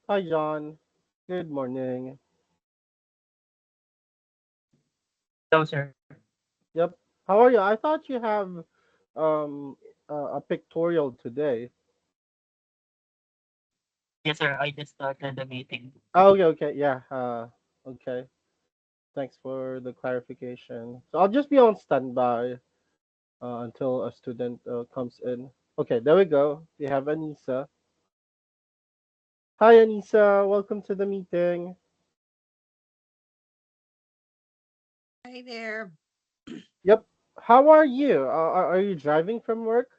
Hi, John. Good morning. Hello, sir. Yep. How are you? I thought you have um a pictorial today. Yes, sir. I just started the meeting. Oh, okay, okay, yeah. Okay. Thanks for the clarification. So I'll just be on standby until a student comes in. Okay, there we go. We have Anissa. Hi, Anissa. Welcome to the meeting. Hi there. Yep. How are you? Are you driving from work?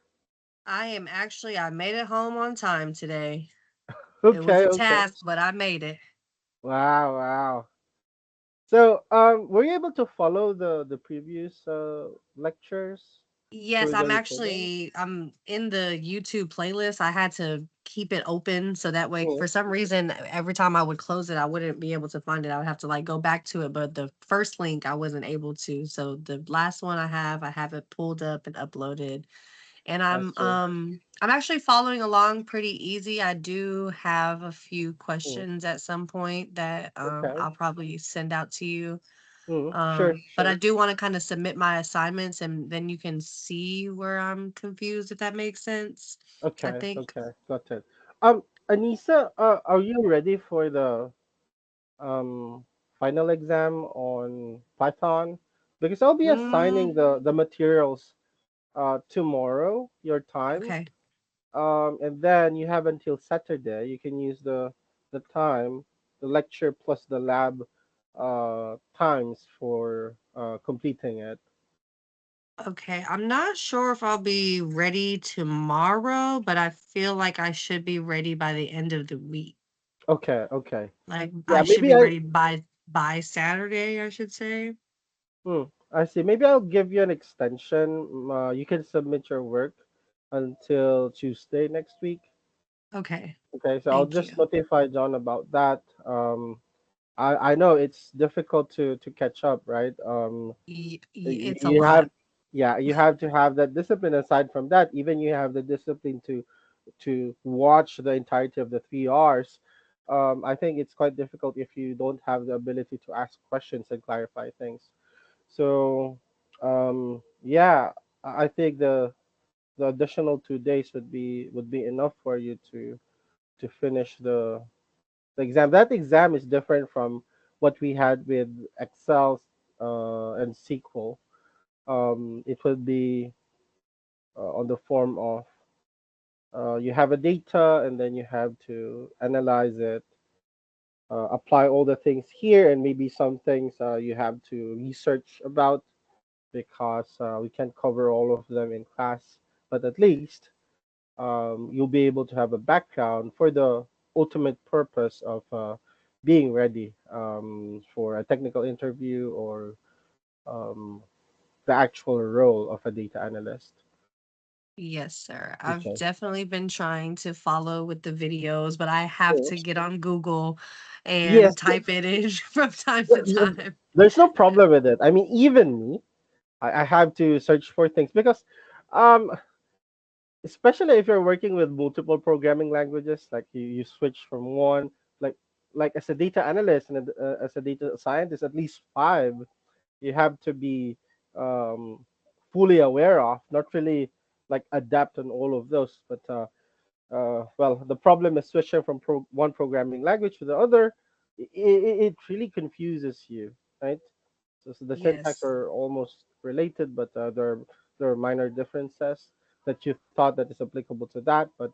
I made it home on time today. It was Okay, a okay. task, but I made it. Wow, wow. So, were you able to follow the previous lectures Yes, through the recording? I'm in the YouTube playlist. I had to keep it open so that way Mm. for some reason every time I would close it, I wouldn't be able to find it. I would have to like go back to it, but the first link I wasn't able to. So the last one I have it pulled up and uploaded. And I see. I'm actually following along pretty easy. I do have a few Mm. questions at some point that Okay. I'll probably send out to you. Mm. Sure, But I sure. do want to kind of submit my assignments and then you can see where I'm confused if that makes sense. I Okay, think. okay, got it. Anissa, are you ready for the um final exam on Python? Because I'll be Mm, assigning the materials tomorrow, your time. okay. And then you have until Saturday. You can use the time, the lecture plus the lab times for completing it. Okay. I'm not sure if I'll be ready tomorrow, but I feel like I should be ready by the end of the week. Okay, okay. Like Yeah, I should maybe be I ready by Saturday, I should say. I see. Maybe I'll give you an extension. You can submit your work until Tuesday next week. Okay. Okay, so I'll Thank just you. notify John about that. I know it's difficult to catch up, right? It's a You have, lot. yeah, you have to have that discipline. Aside from that, even you have the discipline to watch the entirety of the 3 hours. I think it's quite difficult if you don't have the ability to ask questions and clarify things. So yeah, I think the additional 2 days would be enough for you to finish the exam. That exam is different from what we had with Excel and SQL. It would be on the form of you have a data and then you have to analyze it, apply all the things here, and maybe some things you have to research about because we can't cover all of them in class. But at least you'll be able to have a background for the ultimate purpose of being ready for a technical interview or um, the actual role of a data analyst. Yes, sir. I've Okay. definitely been trying to follow with the videos, but I have Mm. to get on Google Yes, and type it in from time to th- th- time. there's no problem with it. I mean, even me, I have to search for things because, um, especially if you're working with multiple programming languages, like you switch from one, like like as a data analyst and as a data scientist, at least five you have to be um, fully aware of, not really like adapt on all of those, but well, the problem is switching from one programming language to the other. It really confuses you, right? So the syntax Yes. are almost related, but there are minor differences that you thought that is applicable to that, but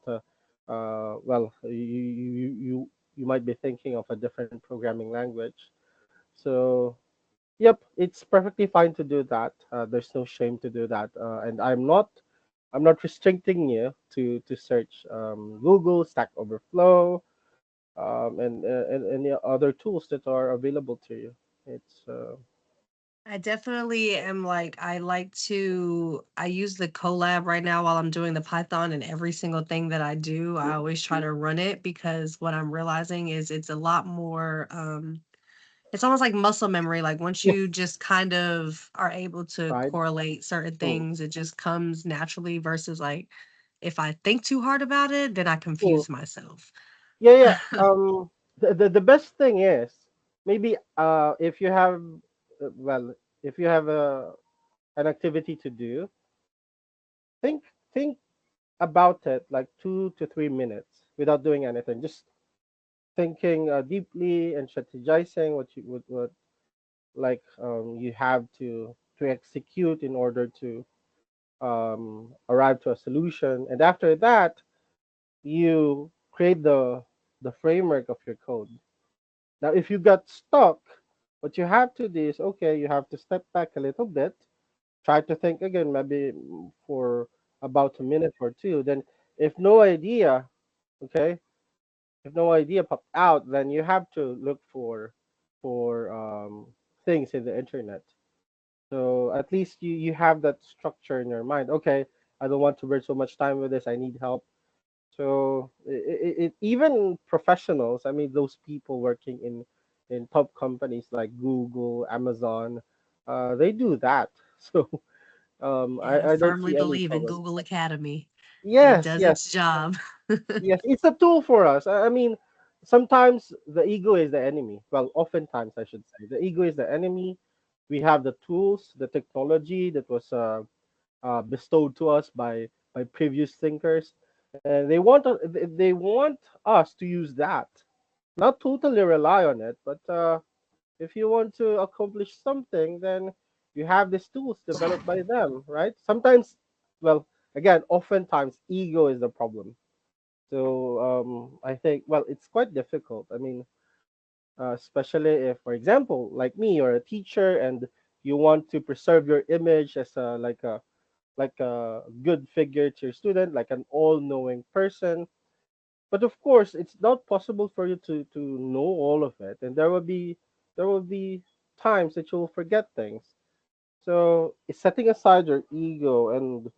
well, you might be thinking of a different programming language. So yep, it's perfectly fine to do that. There's no shame to do that, and I'm not restricting you to search Google, Stack Overflow, and any other tools that are available to you. It's I definitely am like I use the Colab right now while I'm doing the Python and every single thing that I do, I always try to run it because what I'm realizing is it's a lot more it's almost like muscle memory. Like once yeah, you just kind of are able to right. correlate certain Mm, things, it just comes naturally versus like if I think too hard about it, then I mm. confuse myself. Yeah, yeah. The best thing is maybe if you have well, if you have an activity to do, think about it like 2 to 3 minutes without doing anything. Just thinking deeply and strategizing what like you have to execute in order to arrive to a solution, and after that you create the framework of your code. Now if you got stuck, what you have to do is, okay, you have to step back a little bit, try to think again, maybe for about a minute or two. Then if no idea, okay, if no idea popped out, then you have to look for things in the internet. So at least you have that structure in your mind. Okay, I don't want to burn so much time with this. I need help. So even professionals, I mean, those people working in top companies like Google, Amazon, they do that. So And I I don't firmly see any believe in problem. Google Academy. It Yes, does yes, its job. yes. It's a tool for us. I mean, sometimes the ego is the enemy. Well, oftentimes I should say the ego is the enemy. We have the tools, the technology that was bestowed to us by previous thinkers, and they want us to use that, not totally rely on it, but if you want to accomplish something, then you have these tools developed by them, right? Sometimes, well, again, oftentimes ego is the problem. So I think, well, it's quite difficult. I mean, especially if, for example, like me, you're a teacher and you want to preserve your image as a good figure to your student, like an all-knowing person. But of course, it's not possible for you to know all of it, and there will be times that you'll forget things. So it's setting aside your ego and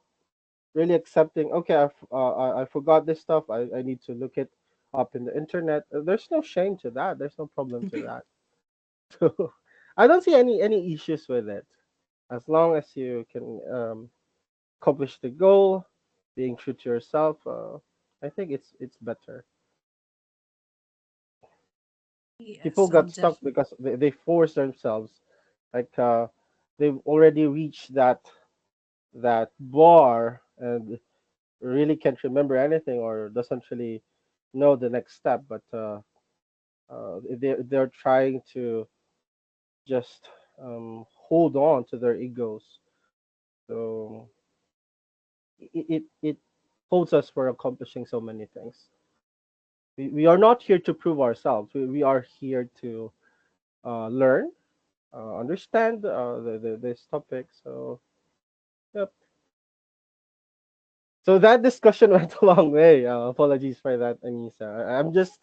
really accepting. Okay, I forgot this stuff. I need to look it up in the internet. There's no shame to that. There's no problem to that. So I don't see any issues with it, as long as you can accomplish the goal, being true to yourself. I think it's better. People Yes, got I'm stuck definitely. because they force themselves, like they've already reached that bar and really can't remember anything or doesn't really know the next step, but they're trying to just hold on to their egos. So it holds us for accomplishing so many things. We are not here to prove ourselves. We are here to learn, understand this topic. So, yep. So that discussion went a long way. Apologies for that, Anissa. I'm just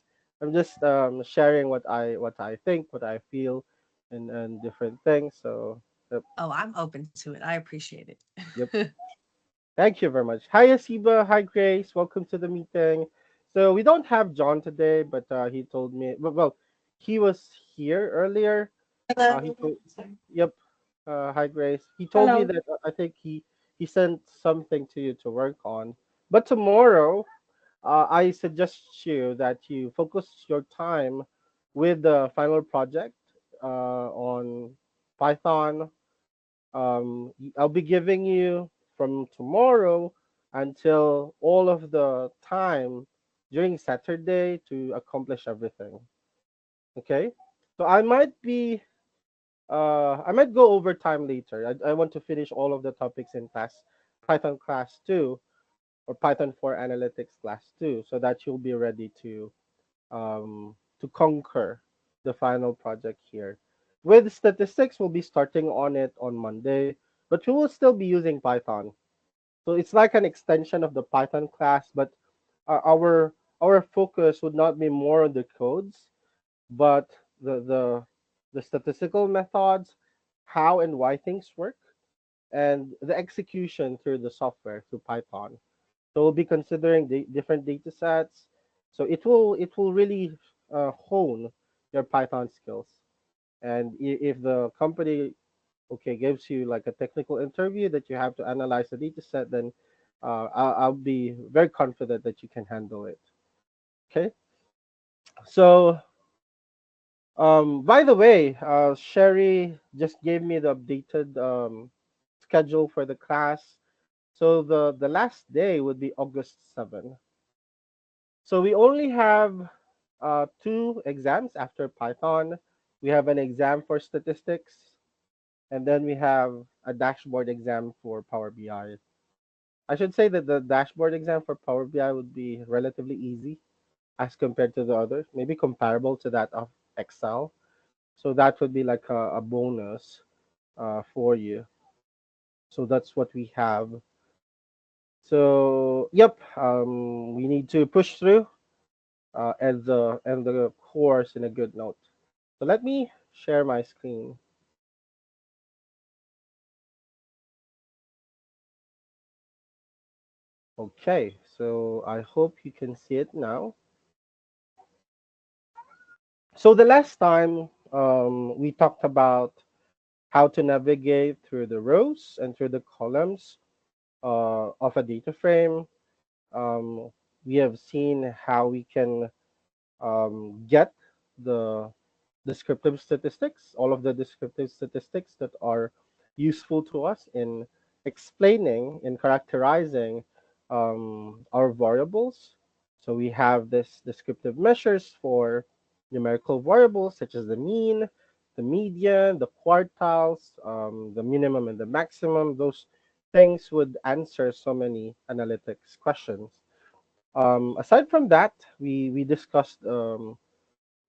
sharing what I think, what I feel, and different things. So, yep, Oh, I'm open to it. I appreciate yep. it. Thank you very much. Hi, Asiba. Hi, Grace. Welcome to the meeting. So we don't have John today, but he told me. Well, he was here earlier. He Hello. told. Yep. Hi, Grace. He told me Hello. that I think he sent something to you to work on. But tomorrow, I suggest you that you focus your time with the final project on Python. I'll be giving you from tomorrow until all of the time during Saturday to accomplish everything. Okay, so I might go over time later. I want to finish all of the topics in Python class 2 or Python 4 analytics class 2, so that you'll be ready to conquer the final project here. With statistics, we'll be starting on it on Monday, but we will still be using Python. So it's like an extension of the Python class, but our focus would not be more on the codes, but the statistical methods, how and why things work, and the execution through the software through Python. So we'll be considering the different data sets. So it will really hone your Python skills. And if the company, okay, gives you like a technical interview that you have to analyze the data set, then I'll be very confident that you can handle it. Okay. So, by the way, Sherry just gave me the updated schedule for the class. So the last day would be August 7th. So we only have two exams after Python. We have an exam for statistics, and then we have a dashboard exam for Power BI. I should say that the dashboard exam for Power BI would be relatively easy as compared to the others, maybe comparable to that of Excel. So that would be like a bonus for you. So that's what we have. So yep, we need to push through and the course in a good note. So let me share my screen. Okay, so I hope you can see it now. So the last time we talked about how to navigate through the rows and through the columns of a data frame. Um, we have seen how we can get the descriptive statistics, all of the descriptive statistics that are useful to us in explaining and characterizing our variables. So we have this descriptive measures for numerical variables such as the mean, the median, the quartiles, the minimum and the maximum. Those things would answer so many analytics questions. Aside from that, we discussed the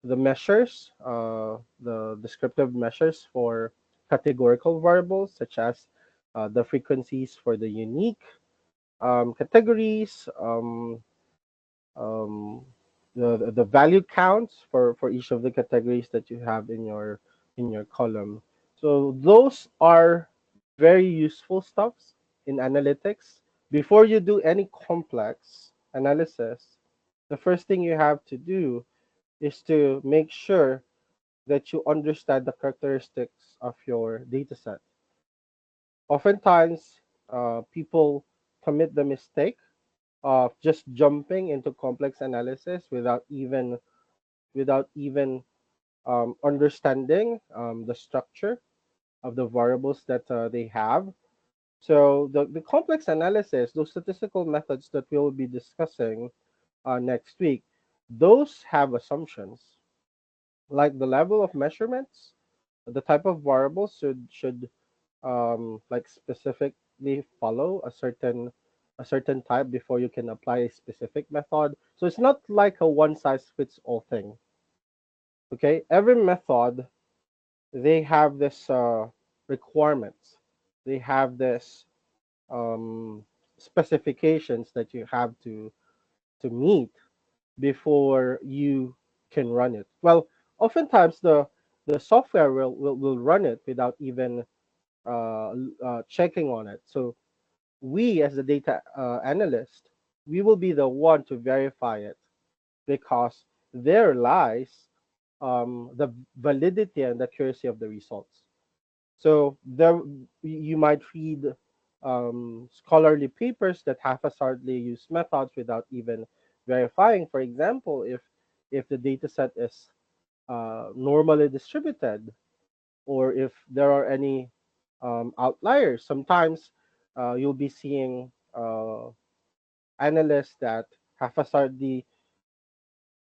measures, the descriptive measures for categorical variables, such as the frequencies for the unique categories, um, the value counts for each of the categories that you have in your column. So those are very useful stuffs in analytics. Before you do any complex analysis, the first thing you have to do is to make sure that you understand the characteristics of your data set. Oftentimes, people commit the mistake of just jumping into complex analysis without even understanding the structure of the variables that they have. So the complex analysis, those statistical methods that we'll be discussing next week, those have assumptions like the level of measurements, the type of variables should like specifically follow a certain type before you can apply a specific method. So it's not like a one size fits all thing. Okay, every method they have this requirements. They have this um, specifications that you have to meet before you can run it. Well, oftentimes the software will run it without even checking on it. So we as the data analyst, we will be the one to verify it because there lies the validity and accuracy of the results. So there you might read scholarly papers that haphazardly use methods without even verifying. For example, if the data set is normally distributed, or if there are any outliers. Sometimes you'll be seeing analysts that haphazardly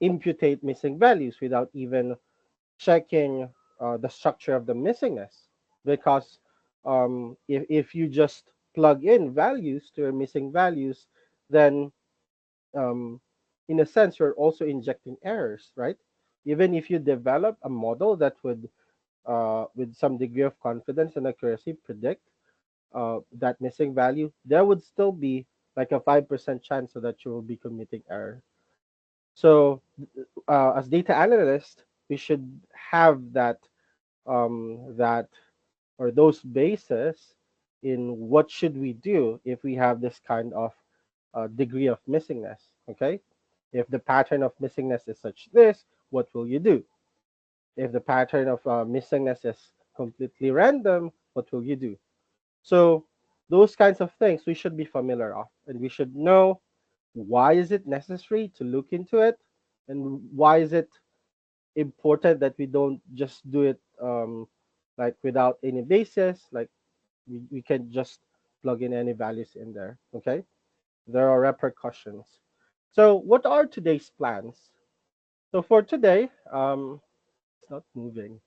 imputate missing values without even checking the structure of the missingness. Because if you just plug in values to your missing values, then um, in a sense, you're also injecting errors, right? Even if you develop a model that would, with some degree of confidence and accuracy, predict that missing value, there would still be like a 5% chance so that you will be committing error. So, as data analysts, we should have that or those bases in what should we do if we have this kind of degree of missingness. Okay, if the pattern of missingness is such this, what will you do? If the pattern of missingness is completely random, what will you do? So those kinds of things we should be familiar of, and we should know why is it necessary to look into it, and why is it important that we don't just do it like without any basis, like we can just plug in any values in there. Okay, there are repercussions. So what are today's plans? So for today, it's not moving.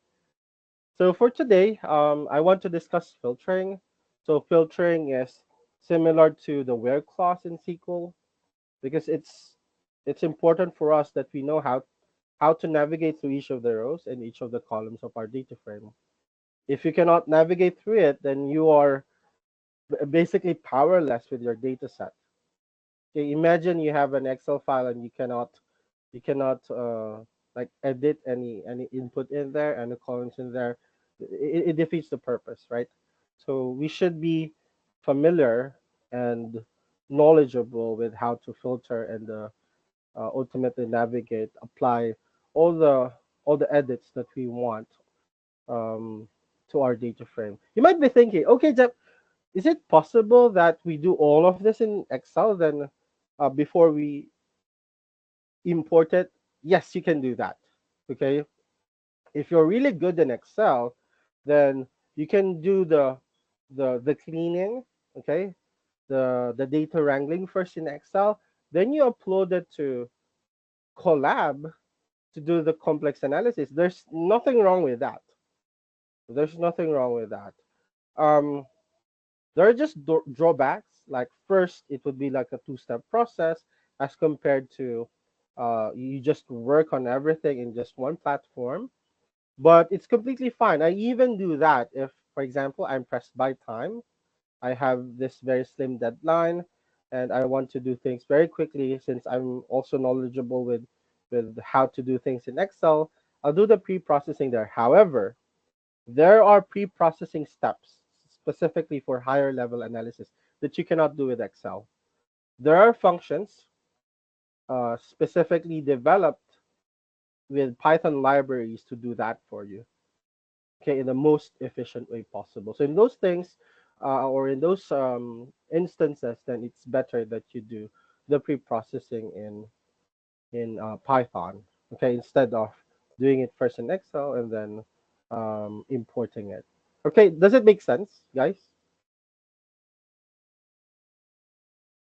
So for today, I want to discuss filtering. So filtering is similar to the where clause in SQL, because it's important for us that we know how to navigate through each of the rows and each of the columns of our data frame. If you cannot navigate through it, then you are basically powerless with your data set. Okay, imagine you have an Excel file and you cannot like edit any input in there and the columns in there. It defeats the purpose, right? So we should be familiar and knowledgeable with how to filter and ultimately navigate, apply all the all the edits that we want um, to our data frame. You might be thinking, okay, Jeff, is it possible that we do all of this in Excel then before we import it? Yes, you can do that. Okay, if you're really good in Excel, then you can do the cleaning. Okay, the data wrangling first in Excel, then you upload it to Colab to do the complex analysis. There's nothing wrong with that. There's nothing wrong with that. Um, there are just drawbacks. Like first, it would be like a two-step process as compared to you just work on everything in just one platform. But it's completely fine. I even do that if, for example, I'm pressed by time. I have this very slim deadline, and I want to do things very quickly. Since I'm also knowledgeable with how to do things in Excel, I'll do the pre-processing there. However, there are pre-processing steps specifically for higher level analysis that you cannot do with Excel. There are functions specifically developed with Python libraries to do that for you, okay, in the most efficient way possible. So in those things, or in those instances, then it's better that you do the pre-processing in Python, okay, instead of doing it first in Excel and then importing it. Okay, does it make sense, guys?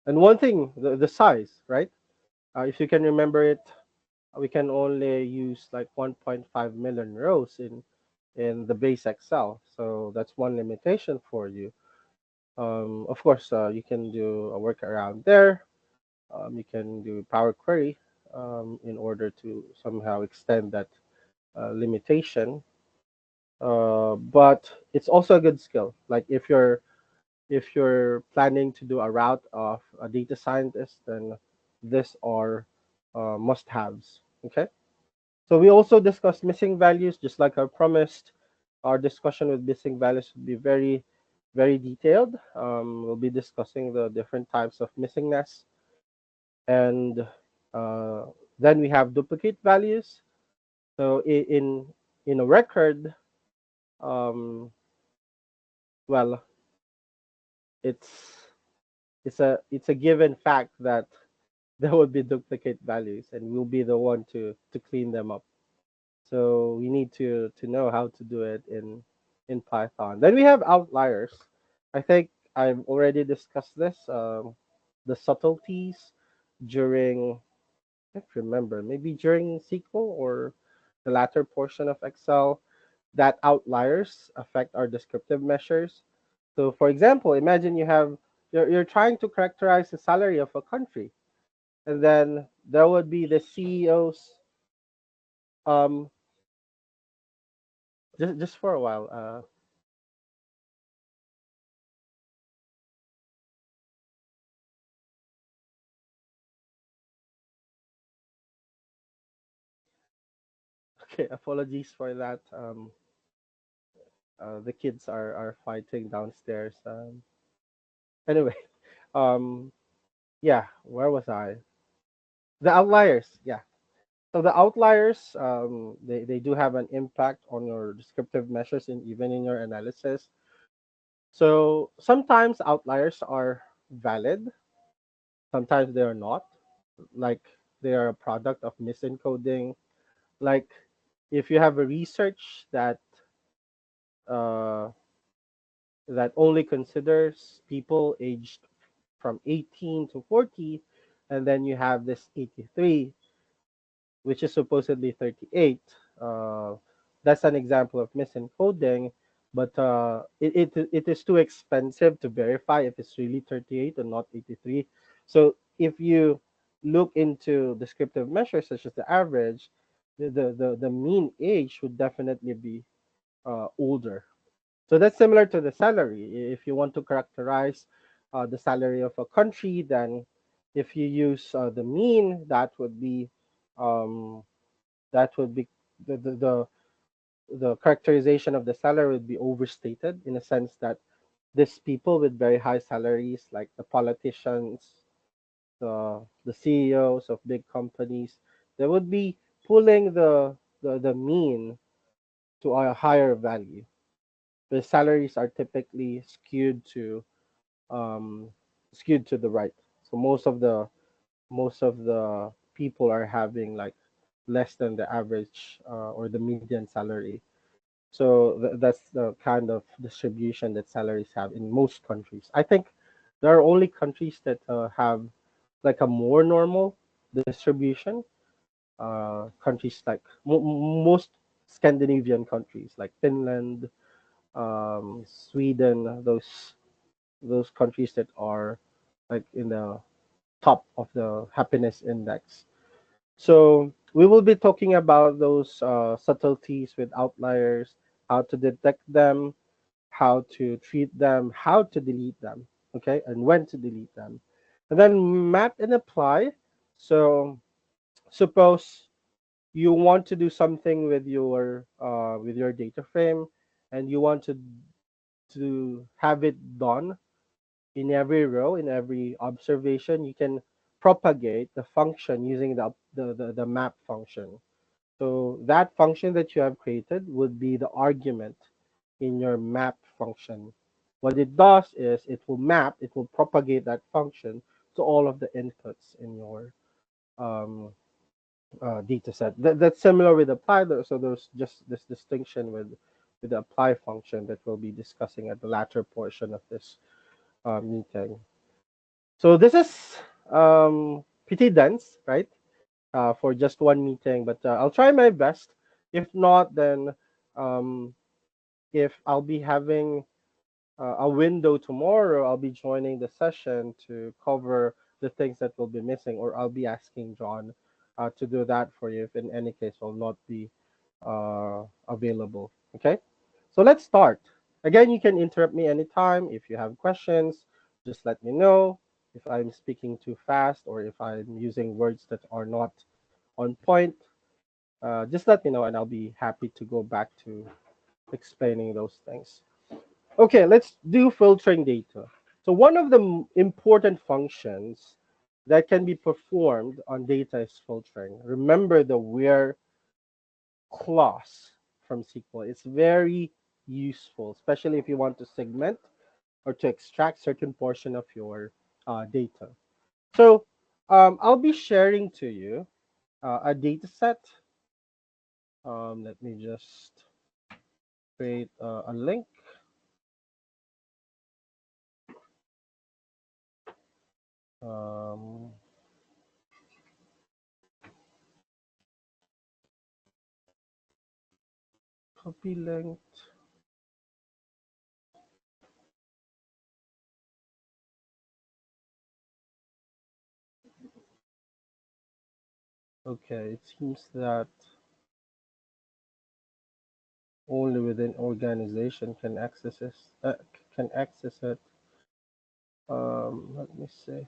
And one thing, the size, right? If you can remember it, we can only use like 1.5 million rows in the base Excel. So that's one limitation for you. Of course, you can do a workaround there. You can do Power Query in order to somehow extend that limitation. But it's also a good skill. Like if you're planning to do a route of a data scientist, then these are must-haves. Okay. So we also discussed missing values, just like I promised. Our discussion with missing values will be very, very detailed. We'll be discussing the different types of missingness, and uh, then we have duplicate values. So in a record, um, well, it's it's a given fact that there would be duplicate values, and we'll be the one to clean them up. So we need to know how to do it in Python. Then we have outliers. I think I've already discussed this. The subtleties during, I can't remember, maybe during SQL or the latter portion of Excel, that outliers affect our descriptive measures. So for example, imagine you're trying to characterize the salary of a country, and then there would be the CEO's um just for a while. Okay, apologies for that. The kids are fighting downstairs. Anyway, um, yeah, where was I? The outliers. Yeah. So the outliers, they do have an impact on your descriptive measures and even in your analysis. So sometimes outliers are valid, sometimes they are not. Like they are a product of misencoding. Like if you have a research uh, that only considers people aged from 18 to 40, and then you have this 83, which is supposedly 38. Uh, that's an example of misencoding, but it is too expensive to verify if it's really 38 or not 83. So if you look into descriptive measures such as the average, the mean age would definitely be older. So that's similar to the salary. If you want to characterize the salary of a country, then if you use the mean, um, that would be the, the the the characterization of the salary would be overstated in a sense that these people with very high salaries, like the politicians, the CEOs of big companies, they would be pulling the mean to a higher value. The salaries are typically um, skewed to the right. So most of the people are having like less than the average or the median salary. So that's the kind of distribution that salaries have in most countries. I think there are only countries that have like a more normal distribution. Countries like most Scandinavian countries, like Finland, Sweden, those countries that are like in the top of the happiness index. So we will be talking about those subtleties with outliers, how to detect them, how to treat them, how to delete them, okay, and when to delete them, and then map and apply. So suppose you want to do something with your data frame, and you want to have it done in every row, in every observation. You can propagate the function using the map function. So that function that you have created would be the argument in your map function. What it does is it will propagate that function to all of the inputs in your um, data set. That's similar with apply. So there's just this distinction with the apply function that we'll be discussing at the latter portion of this meeting. So this is pretty dense, right? For just one meeting, but I'll try my best. If not, then um, if I'll be having a window tomorrow, I'll be joining the session to cover the things that will be missing, or I'll be asking John to do that for you if in any case will not be available. Okay, so let's start. Again, you can interrupt me anytime. If you have questions, just let me know. If I'm speaking too fast or if I'm using words that are not on point, just let me know and I'll be happy to go back to explaining those things. Okay, let's do filtering data. So one of the important functions that can be performed on data is filtering. Remember the where clause from SQL. It's very useful, especially if you want to segment or to extract certain portion of your data. So I'll be sharing to you a data set. Let me just create a link. Um, Copy link. Okay, it seems that only within organization can access it. Let me see.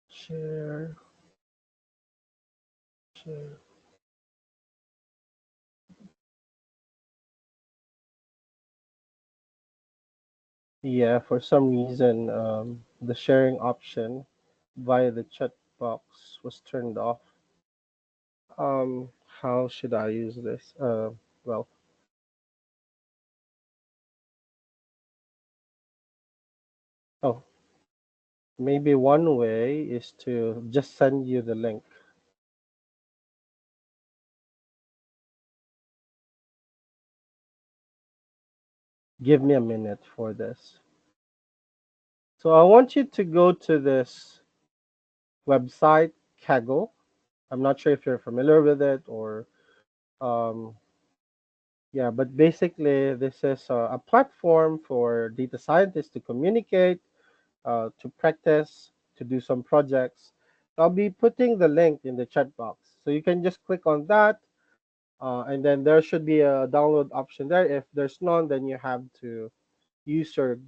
Share, share. Yeah, for some reason, the sharing option via the chat box was turned off. How should I use this? Well, oh, Maybe one way is to just send you the link. Give me a minute for this. So I want you to go to this website, Kaggle. I'm not sure if you're familiar with it or um, yeah, but basically this is a platform for data scientists to communicate, to practice, to do some projects. I'll be putting the link in the chat box, so you can just click on that, and then there should be a download option there. If there's none, then you have to use your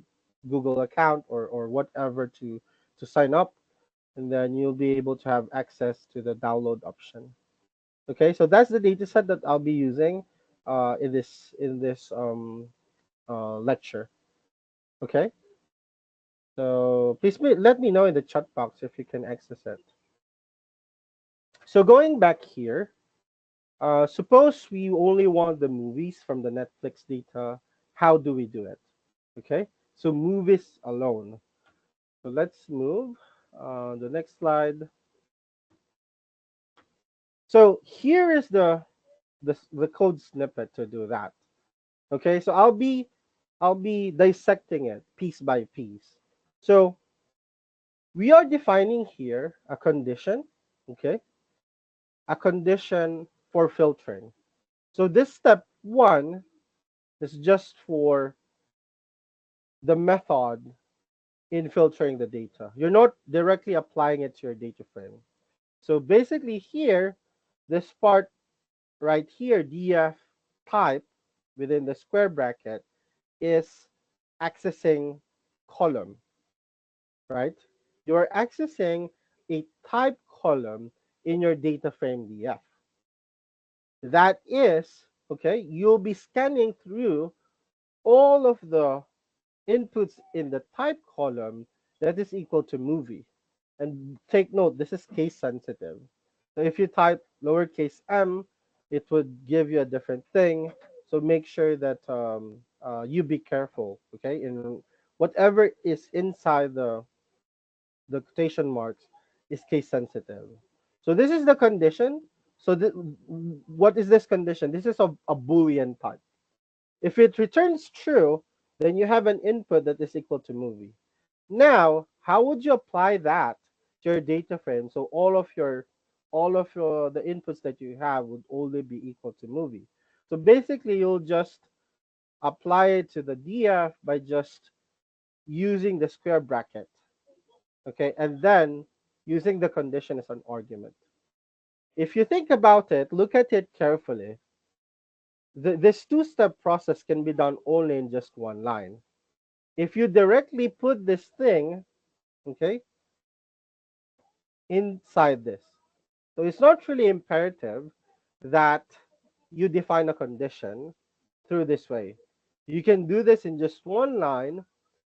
Google account or whatever to sign up, and then you'll be able to have access to the download option. Okay, so that's the data set that I'll be using in this lecture. Okay, so please let me know in the chat box if you can access it. So going back here, suppose we only want the movies from the Netflix data. How do we do it? Okay, so movies alone. So let's move the next slide. So here is the code snippet to do that. Okay, so I'll be dissecting it piece by piece. So we are defining here a condition, okay, a condition for filtering. So this step one is just for the method in filtering the data. You're not directly applying it to your data frame. So basically here, this part right here, df type within the square bracket is accessing column, right? You're accessing a type column in your data frame df. That is, okay, you'll be scanning through all of the inputs in the type column that is equal to movie. And take note, this is case sensitive. So if you type lowercase m, it would give you a different thing. So make sure that you be careful, okay? In whatever is inside the quotation marks is case sensitive. So this is the condition. So what is this condition? This is a Boolean type. If it returns true, then you have an input that is equal to movie. Now, how would you apply that to your data frame? So all of your the inputs that you have would only be equal to movie. So basically, you'll just apply it to the DF by just using the square bracket, okay, and then using the condition as an argument. If you think about it, look at it carefully. This two-step process can be done only in just one line. If you directly put this thing, okay, inside this. So it's not really imperative that you define a condition through this way. You can do this in just one line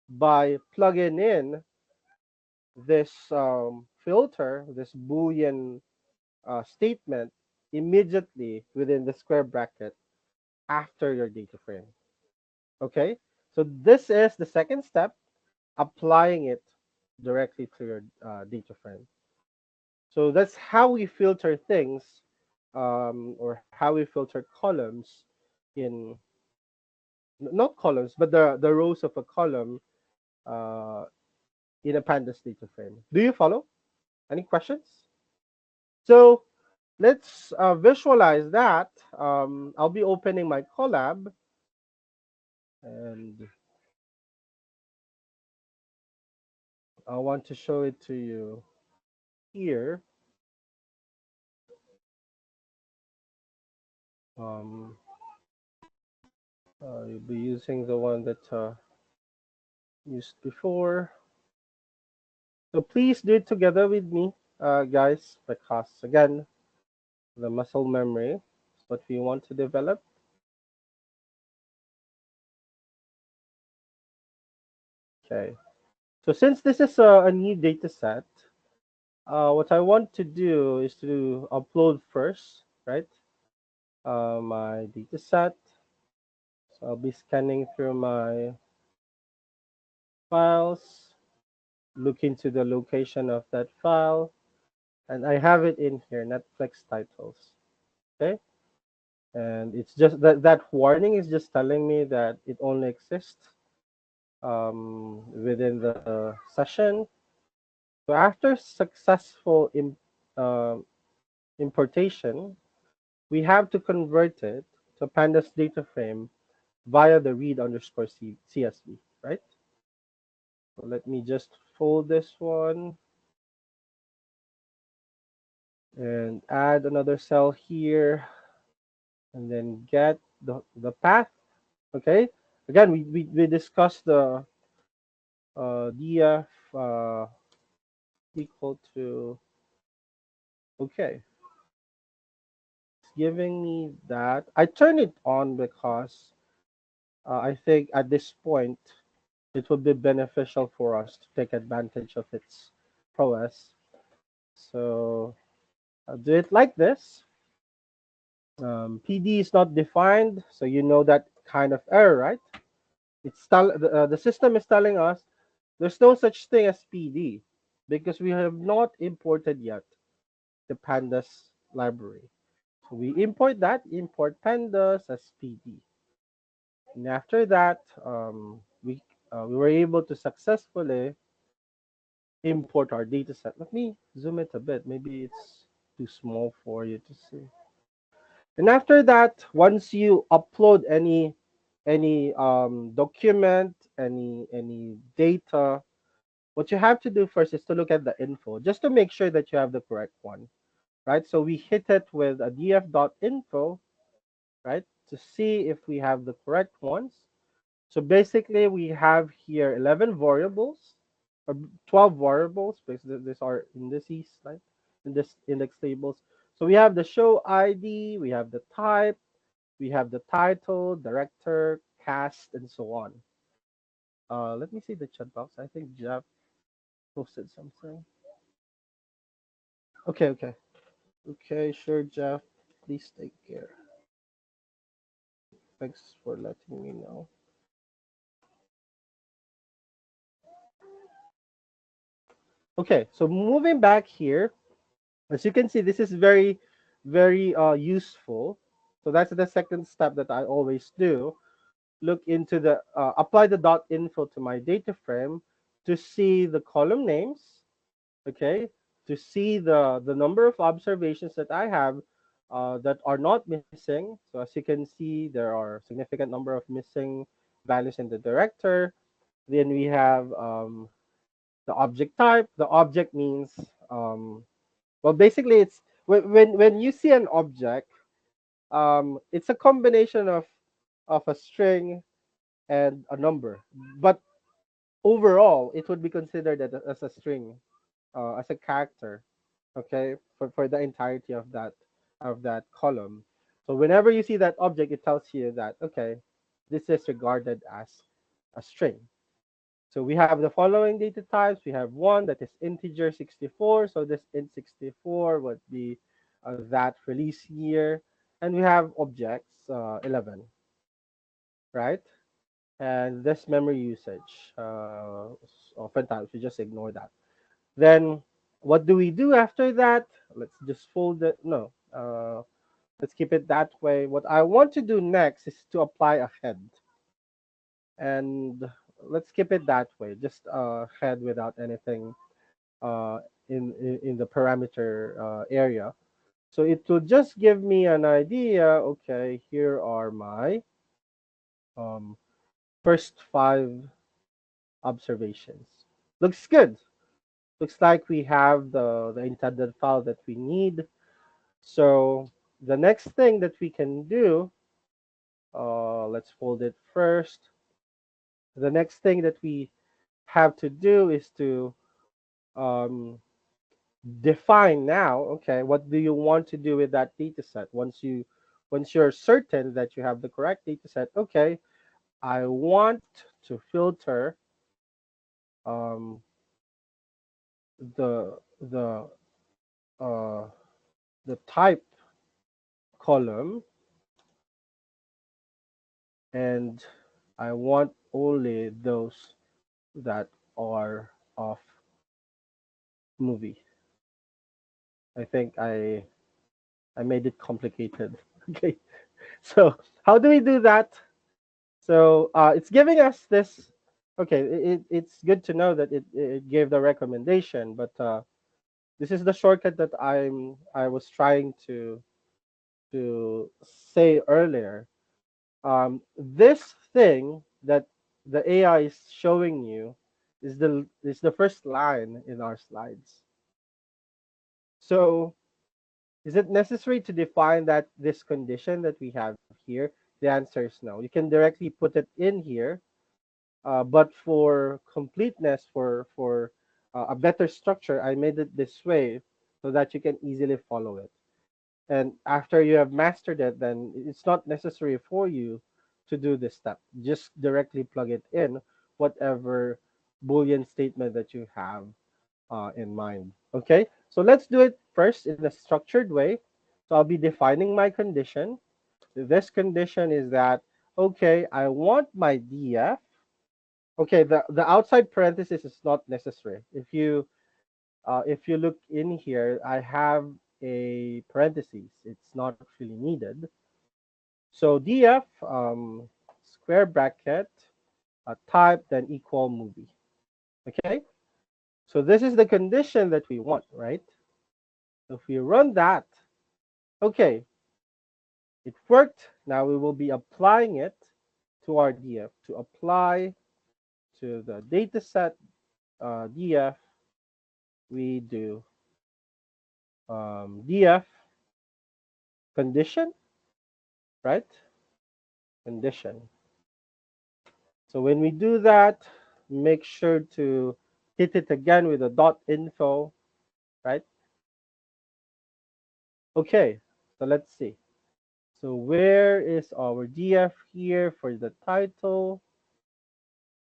by plugging in this filter, this Boolean statement immediately within the square bracket after your data frame. Okay, so this is the second step, applying it directly to your data frame. So that's how we filter things, or how we filter columns in not columns, but the rows of a column uh, in a pandas data frame. Do you follow? Any questions? So let's visualize that. I'll be opening my Colab, and I want to show it to you here. Um, you'll be using the one that used before. So please do it together with me, guys, because again, the muscle memory is what we want to develop. Okay. So since this is a new data set, what I want to do is to upload first, right? My data set. So I'll be scanning through my files. look into the location of that file, and I have it in here, Netflix titles. Okay, and it's just that warning is just telling me that it only exists within the session. So after successful uh, importation, we have to convert it to pandas data frame via the read underscore CSV, right? So let me just fold this one and add another cell here and then get the path. Okay. Again, we discussed the df equal to, okay, it's giving me that. I turn it on because I think at this point it would be beneficial for us to take advantage of its prowess. So I'll do it like this. PD is not defined, so you know that kind of error, right? The system is telling us there's no such thing as PD because we have not imported yet the pandas library. So we import that, import pandas as PD. And after that, we were able to successfully import our data set. Let me zoom it a bit. Maybe it's too small for you to see. And after that, once you upload any document, any data, what you have to do first is to look at the info, just to make sure that you have the correct one, right? So we hit it with a df.info, right, to see if we have the correct ones. So basically, we have here 11 variables, or 12 variables, because these are indices, right, in this index tables. So we have the show ID, we have the type, we have the title, director, cast, and so on. Let me see the chat box. I think Jeff posted something. Okay, okay. Okay, sure, Jeff. Please take care. Thanks for letting me know. Okay, so moving back here, as you can see, this is very useful. So that's the second step that I always do. Look into the apply the dot info to my data frame to see the column names, okay, to see the number of observations that I have that are not missing. So as you can see, there are significant number of missing values in the director. Then we have the object type. The object means well, basically it's when you see an object, it's a combination of a string and a number, but overall it would be considered as a string, as a character, okay, for the entirety of that column. So whenever you see that object, it tells you that, okay, this is regarded as a string. So we have the following data types. We have one that is integer 64. So this int 64 would be that release year. And we have objects 11, right? And this memory usage, oftentimes we just ignore that. Then what do we do after that? Let's just fold it. No, let's keep it that way. What I want to do next is to apply a head. And let's keep it that way. Just head without anything uh, in the parameter area. So it will just give me an idea. Okay, here are my um, first 5 observations. Looks good. Looks like we have the intended file that we need. So the next thing that we can do, let's fold it first. The next thing that we have to do is to um, define now, okay, what do you want to do with that data set once you're certain that you have the correct data set. Okay, I want to filter um, the the uh, the type column, and I want only those that are of movie. I think I made it complicated. Okay. So how do we do that? So it's giving us this. Okay, it's good to know that it gave the recommendation, but this is the shortcut that I was trying to say earlier. This thing that the AI is showing you is the first line in our slides. So is it necessary to define that this condition that we have here? The answer is no. You can directly put it in here, but for completeness, for a better structure, I made it this way so that you can easily follow it. And after you have mastered it, then it's not necessary for you to do this step. Just directly plug it in, whatever Boolean statement that you have in mind. Okay, so let's do it first in a structured way. So I'll be defining my condition. This condition is that, okay, I want my df. Okay, the outside parenthesis is not necessary. If you look in here, I have a parentheses. It's not really needed. So df square bracket type then equal movie. Okay, so this is the condition that we want, right? So if we run that, okay, it worked. Now we will be applying it to our df. To apply to the dataset df, we do df condition, right? Condition. So when we do that, make sure to hit it again with a dot info, right? Okay, so let's see. So where is our df here for the title?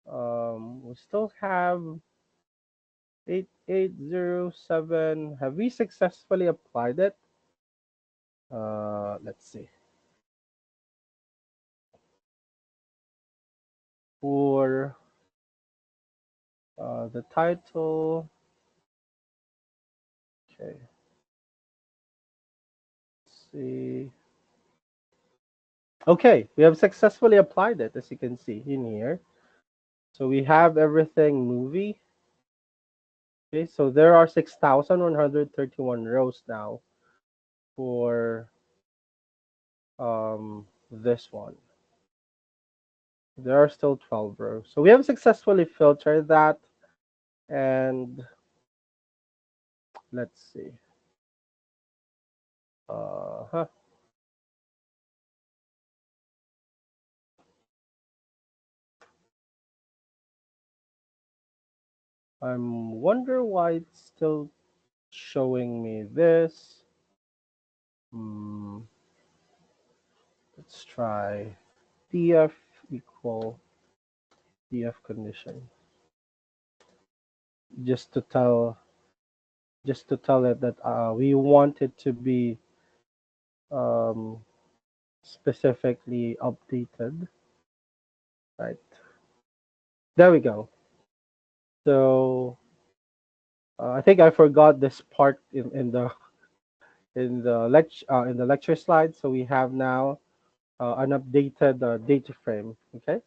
We still have 8807. Have we successfully applied it? Let's see. For the title, okay, let's see. Okay, we have successfully applied it, as you can see in here. So we have everything movie. Okay, so there are 6,131 rows now for this one. There are still 12 rows. So we have successfully filtered that. And let's see. Uh-huh. I'm wonder why it's still showing me this. Let's try df equal df condition. Just to tell it that we want it to be um, specifically updated. Right. There we go. So I think I forgot this part in the lecture slide. So we have now an updated data frame. Okay.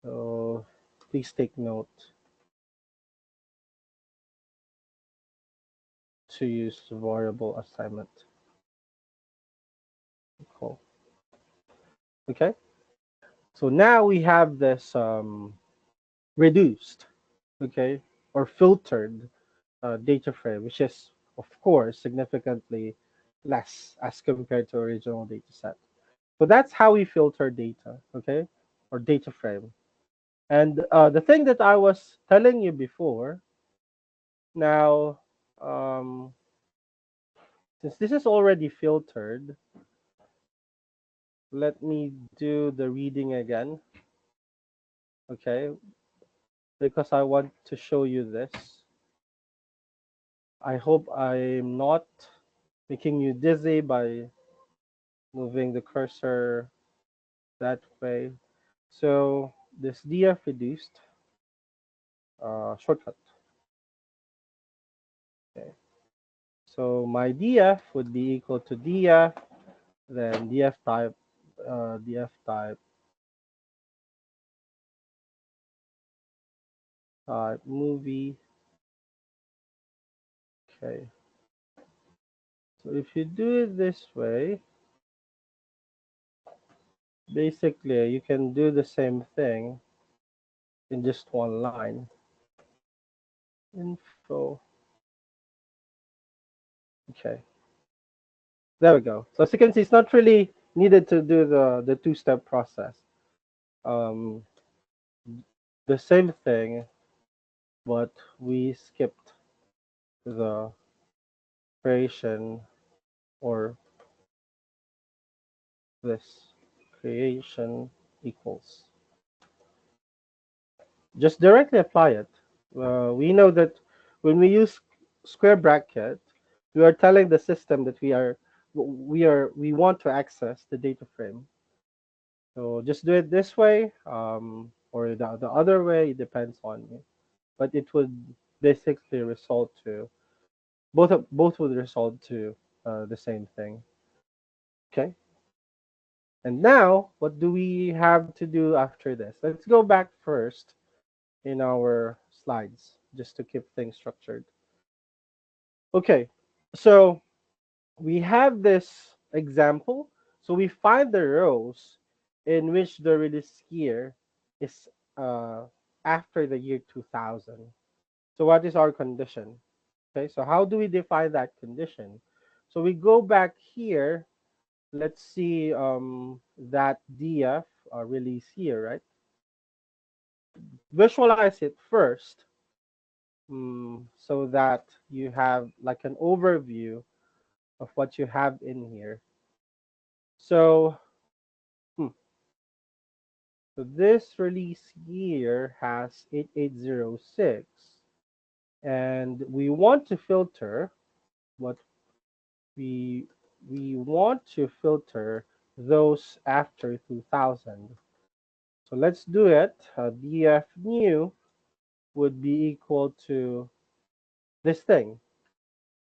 So please take note to use variable assignment. Cool. Okay. So now we have this reduced, okay, or filtered data frame, which is of course significantly less as compared to original data set. So that's how we filter data, okay, or data frame. And the thing that I was telling you before, now, since this is already filtered, let me do the reading again, okay, because I want to show you this. I hope I'm not making you dizzy by moving the cursor that way. So this df reduced shortcut. Okay. So my df would be equal to df, then df type movie. Okay. So if you do it this way, basically you can do the same thing in just one line. Info. Okay. There we go. So as you can see, it's not really needed to do the two-step process. Um, the same thing, but we skipped the creation or this creation equals. Just directly apply it. We know that when we use square bracket, we are telling the system that we want to access the data frame. So just do it this way, or the other way. It depends on you, but it would basically result to both would result to the same thing. Okay. And now, what do we have to do after this? Let's go back first in our slides just to keep things structured. Okay, so we have this example. So we find the rows in which the release year is after the year 2000. So what is our condition? Okay, so how do we define that condition? So we go back here. Let's see that DF release here, right? Visualize it first, so that you have like an overview of what you have in here. So, hmm, so this release year has 8806, and we want to filter what we we want to filter those after 2000. So let's do it. Df new would be equal to this thing.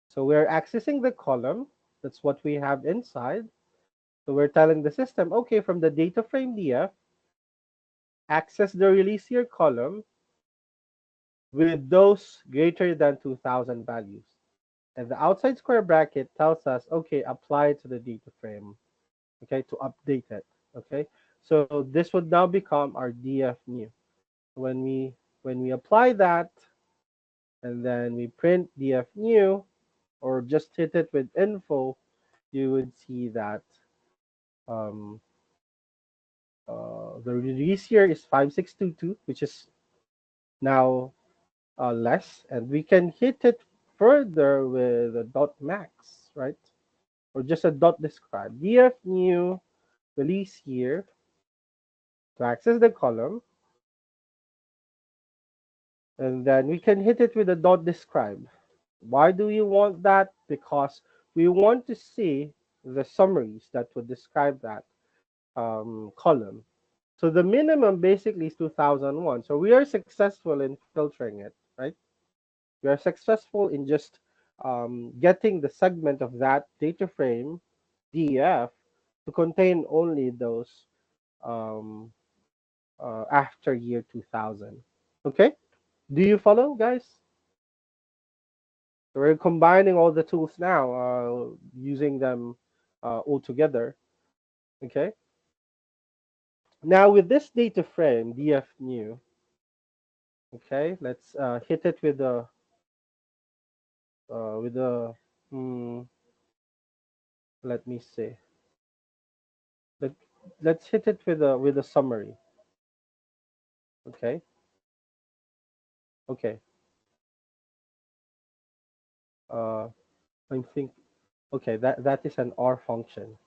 So we're accessing the column. That's what we have inside. So we're telling the system, okay, from the data frame DF, access the release year column with those greater than 2000 values. And the outside square bracket tells us, okay, apply it to the data frame, okay, to update it, okay? So this would now become our DF new. When we apply that, and then we print DF new, or just hit it with info, you would see that um, the release here is 5622, which is now less, and we can hit it further with a dot max, right? Or just a dot describe. Df new release here to access the column, and then we can hit it with a dot describe. Why do we want that? Because we want to see the summaries that would describe that column. So the minimum basically is 2001. So we are successful in filtering it, right? We are successful in just getting the segment of that data frame DF to contain only those um, after year 2000. Okay? Do you follow, guys? So we're combining all the tools now, using them all together. Okay? Now with this data frame, DF new, okay, let's hit it with the, mm, let me see. Let, let's hit it with a summary. Okay? Okay. Uh, I think, okay, that is an R function.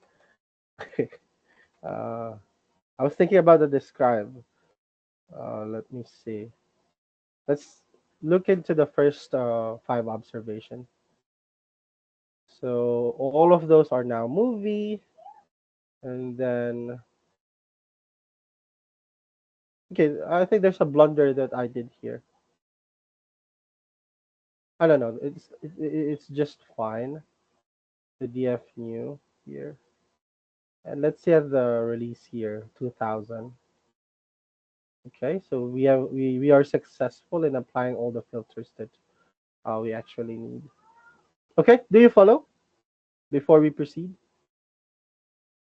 uh, I was thinking about the describe. Let me see. Let's look into the first five observation. So all of those are now movie, and then okay, I think there's a blunder that I did here. I don't know. It's just fine. The DF new here, and let's see at the release here, 2000. Okay, so we are successful in applying all the filters that we actually need. Okay, do you follow? Before we proceed,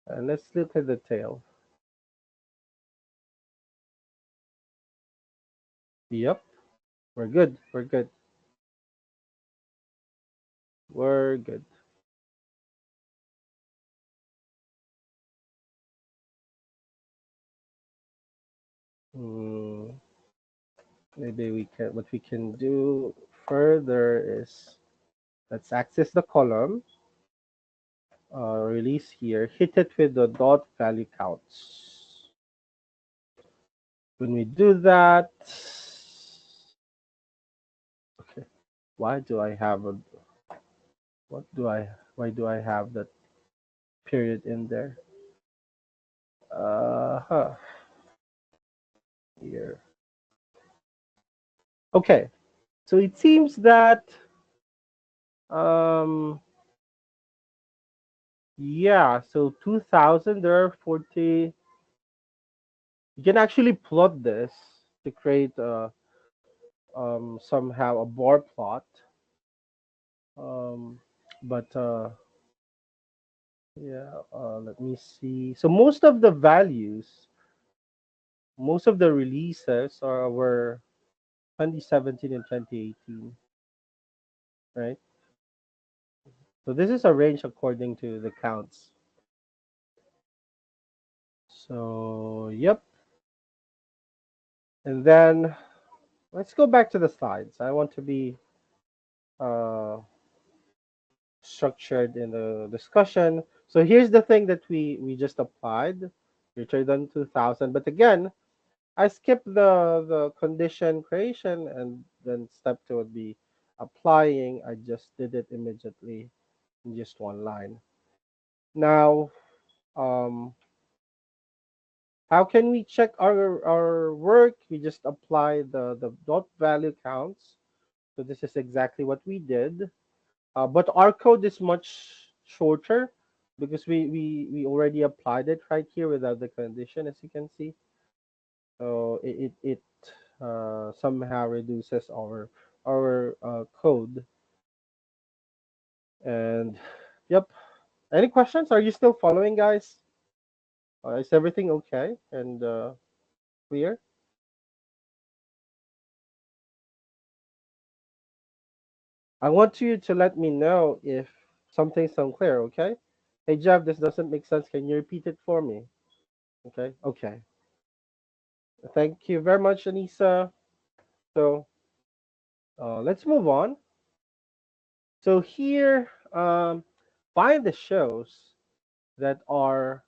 and let's look at the tail. Yep, we're good. We're good. We're good. Hmm, maybe we can. What we can do further is let's access the column. Release here. Hit it with the dot value counts. When we do that, okay. Why do I have a? What do I? Why do I have that period in there? Huh. Here. Okay. So it seems that um yeah, so 2000 there are 40. You can actually plot this to create somehow a bar plot. Um but yeah, let me see. So most of the releases were 2017 and 2018, right? So this is a range according to the counts. So, yep. And then let's go back to the slides. I want to be uh, structured in the discussion. So here's the thing that we just applied. Return on 2000. But again, I skipped the condition creation, and then step two would be applying. I just did it immediately in just one line. Now, um, how can we check our work? We just apply the dot value counts. So this is exactly what we did. But our code is much shorter because we already applied it right here without the condition, as you can see. So it somehow reduces our code. And yep. Any questions? Are you still following, guys? Is everything okay and clear? I want you to let me know if something's unclear, okay? Hey Jeff, this doesn't make sense. Can you repeat it for me? Okay, okay. Thank you very much, Anissa. So let's move on. So here, find the shows that are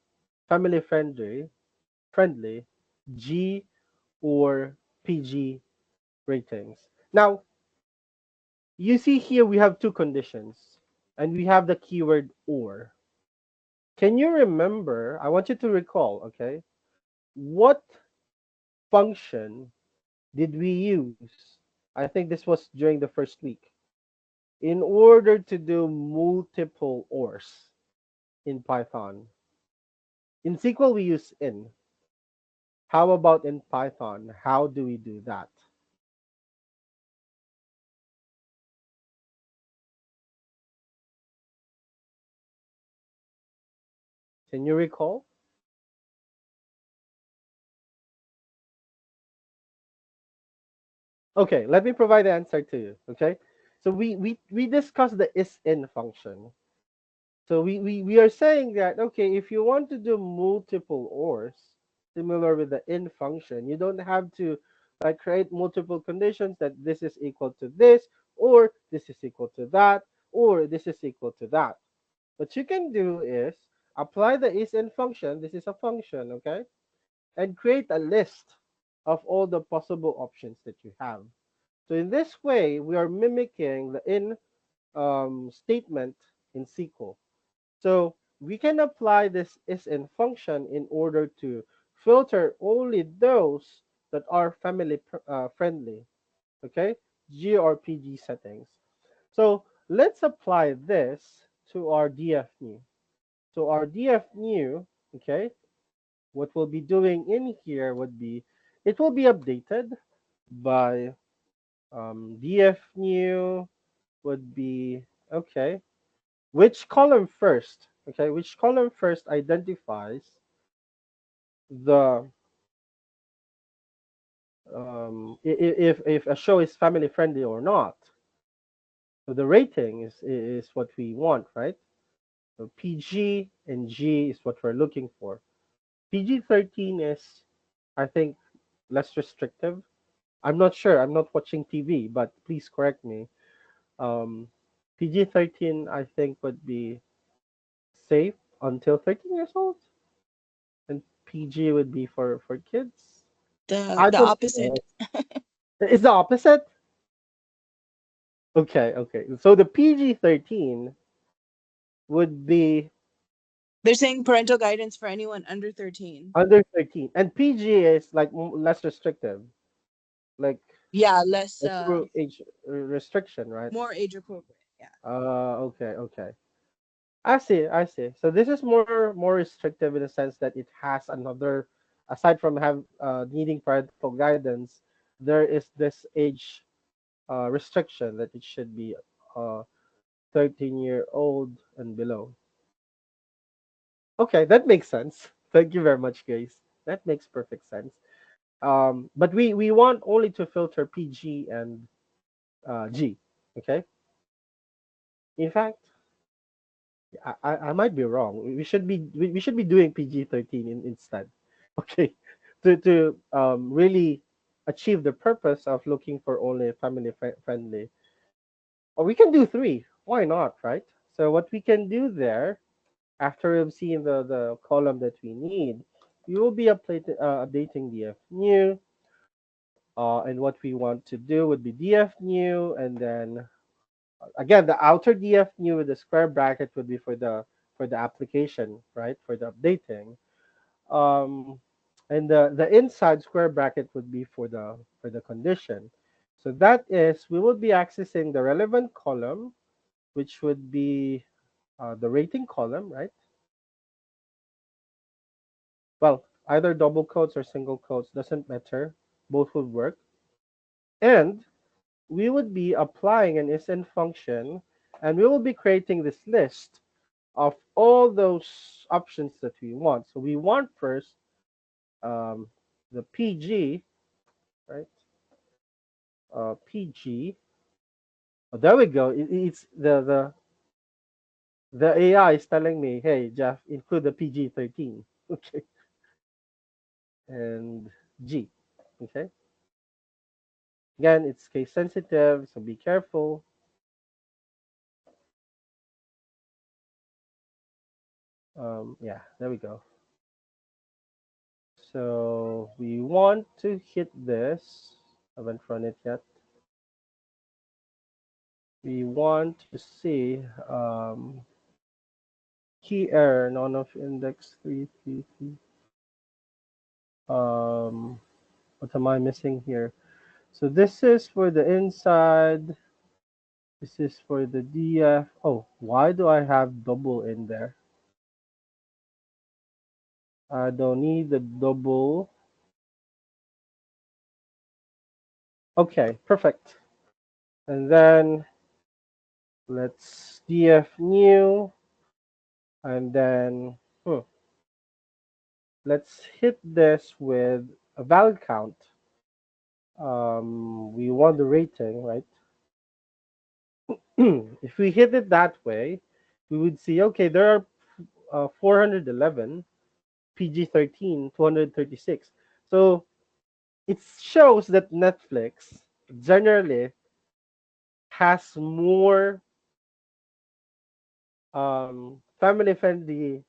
family friendly, G or PG ratings. Now, you see here we have two conditions, and we have the keyword or. Can you remember? I want you to recall, okay? What function did we use? I think this was during the first week in order to do multiple ORs in Python. In SQL, we use in. How about in Python? How do we do that? Can you recall? Okay, let me provide the answer to you. Okay, so we discussed the is in function. So we are saying that, okay, if you want to do multiple ORs, similar with the in function, you don't have to like create multiple conditions that this is equal to this, or this is equal to that, or this is equal to that. What you can do is apply the is in function, this is a function, okay, and create a list of all the possible options that you have. So in this way, we are mimicking the in statement in SQL. So we can apply this is-in function in order to filter only those that are family friendly, okay? G or PG settings. So let's apply this to our DF new. So our DF new, okay, what we'll be doing in here would be, it will be updated by DF new would be, okay, which column first, okay, which column first identifies the if a show is family friendly or not. So the rating is what we want, right? So PG and G is what we're looking for. PG-13 is, I think, less restrictive. I'm not sure. I'm not watching TV, but please correct me. Um, PG-13, I think, would be safe until 13 years old, and PG would be for kids. I The don't opposite. know. It's the opposite. Okay, okay. So the PG-13 would be They're saying parental guidance for anyone under 13. under 13, and PG is like less restrictive, like Yeah, less a true age restriction, right? more age appropriate. Yeah. Okay, okay. I see, I see. So this is more restrictive in the sense that it has another, aside from have needing parental guidance, there is this age restriction that it should be 13-year-old and below. Okay, that makes sense. Thank you very much, guys. That makes perfect sense. But we want only to filter PG and G. Okay. In fact, I might be wrong. We should be doing PG-13 instead. Okay, to really achieve the purpose of looking for only family friendly. Or we can do three. Why not, right? So what we can do there, after we've seen the column that we need, we will be updating DF new. And what we want to do would be DF new, and then again the outer DF new with the square bracket would be for the application, right? For the updating. Um, and the inside square bracket would be for the condition. So that is, we will be accessing the relevant column, which would be the rating column, right? Well, either double quotes or single quotes doesn't matter. Both would work. And we would be applying an isInt function, and we will be creating this list of all those options that we want. So we want first um, the PG, right? PG. Oh, there we go. It's the AI is telling me, hey, Jeff, include the PG-13. Okay, and G. Okay. Again, it's case sensitive, so be careful. Yeah, there we go. So we want to hit this. I haven't run it yet. We want to see key error, none of index 333. What am I missing here? So this is for the inside. This is for the DF. Oh, why do I have double in there? I don't need the double. Okay, perfect. And then let's DF new. And then let's hit this with a valid count. We want the rating, right? If we hit it that way, we would see, okay, there are 411, PG-13, 236. So it shows that Netflix generally has more family-friendly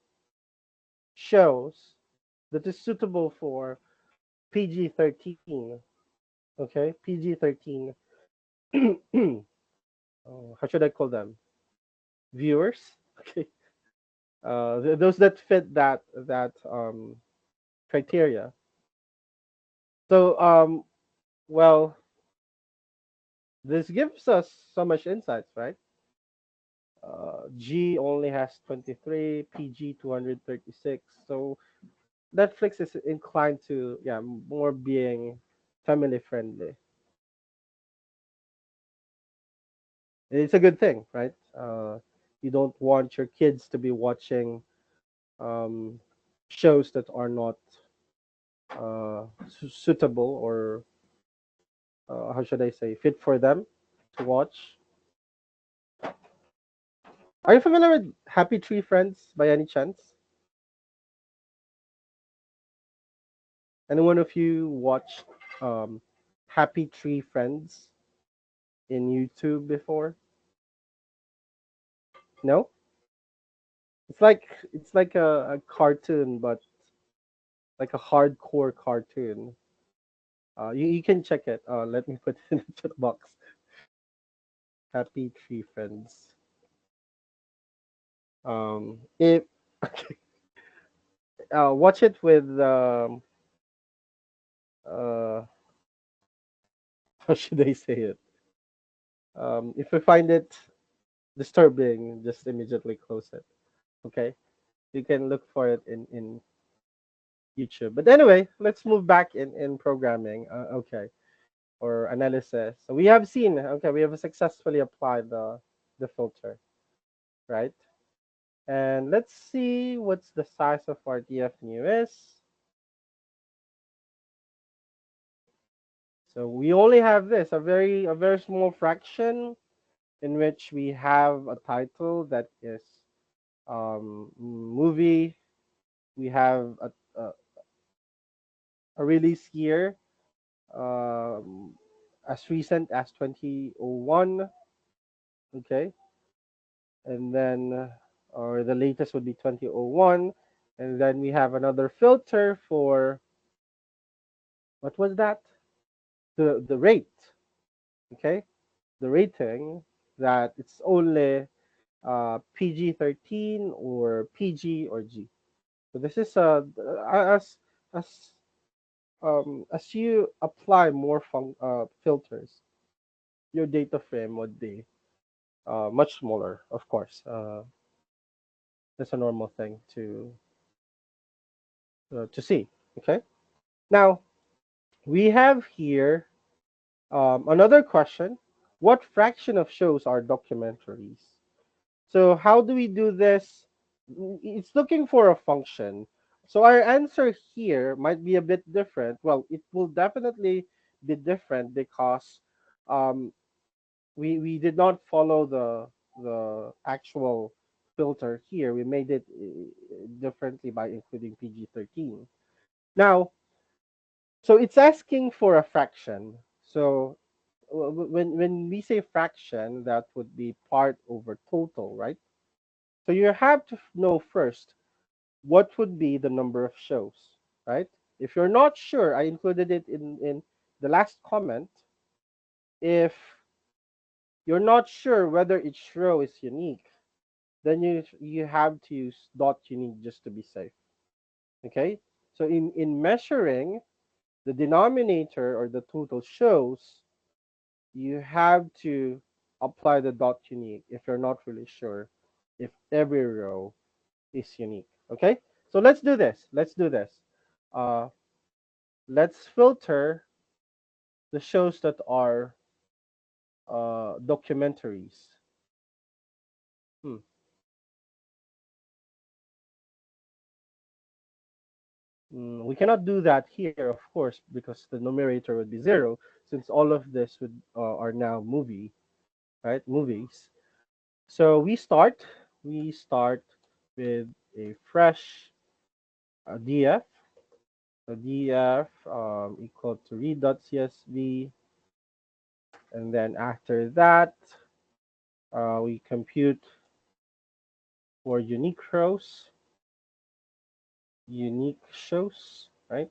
shows that is suitable for PG-13. Okay, PG-13. How should I call them? Viewers. Okay, those that fit that criteria. So well, This gives us so much insights, right? G only has 23, PG 236. So Netflix is inclined to, yeah, more being family friendly. It's a good thing, right? You don't want your kids to be watching um, shows that are not suitable, or how should I say, fit for them to watch. Are you familiar with Happy Tree Friends by any chance? Anyone of you watched Happy Tree Friends in YouTube before? No? It's like a cartoon, but like a hardcore cartoon. You can check it. Let me put it in the chat box. Happy Tree Friends. If watch it with uh, how should I say it? If you find it disturbing, just immediately close it. Okay, you can look for it in YouTube. But anyway, let's move back in programming. Okay, or analysis. So we have seen. Okay, we have successfully applied the filter, right? And let's see what's the size of our DF new is. So we only have this, a very small fraction in which we have a title that is movie. We have a release year um, as recent as 2001. Okay, and then or the latest would be 2001, and then we have another filter for what was that? The rate. Okay, the rating, that it's only PG-13 or PG or G. So this is as as you apply more filters, your data frame would be much smaller. Of course, that's a normal thing to see. Okay. Now we have here another question: what fraction of shows are documentaries? So how do we do this? It's looking for a function. So our answer here might be a bit different. Well, it will definitely be different because um, we did not follow the actual filter here. We made it differently by including PG-13. Now, so it's asking for a fraction. So when we say fraction, that would be part over total, right? So you have to know first what would be the number of shows, right? If you're not sure, I included it in the last comment. If you're not sure whether each row is unique, then you have to use dot unique just to be safe. Okay? So in measuring the denominator or the total shows, you have to apply the dot unique if you're not really sure if every row is unique. Okay, so let's do this. Let's do this. Uh, let's filter the shows that are documentaries. Hmm. We cannot do that here, of course, because the numerator would be 0, since all of this would are now right? Movies. So we start with a fresh DF. So DF equal to read.csv, and then after that we compute for unique shows, right?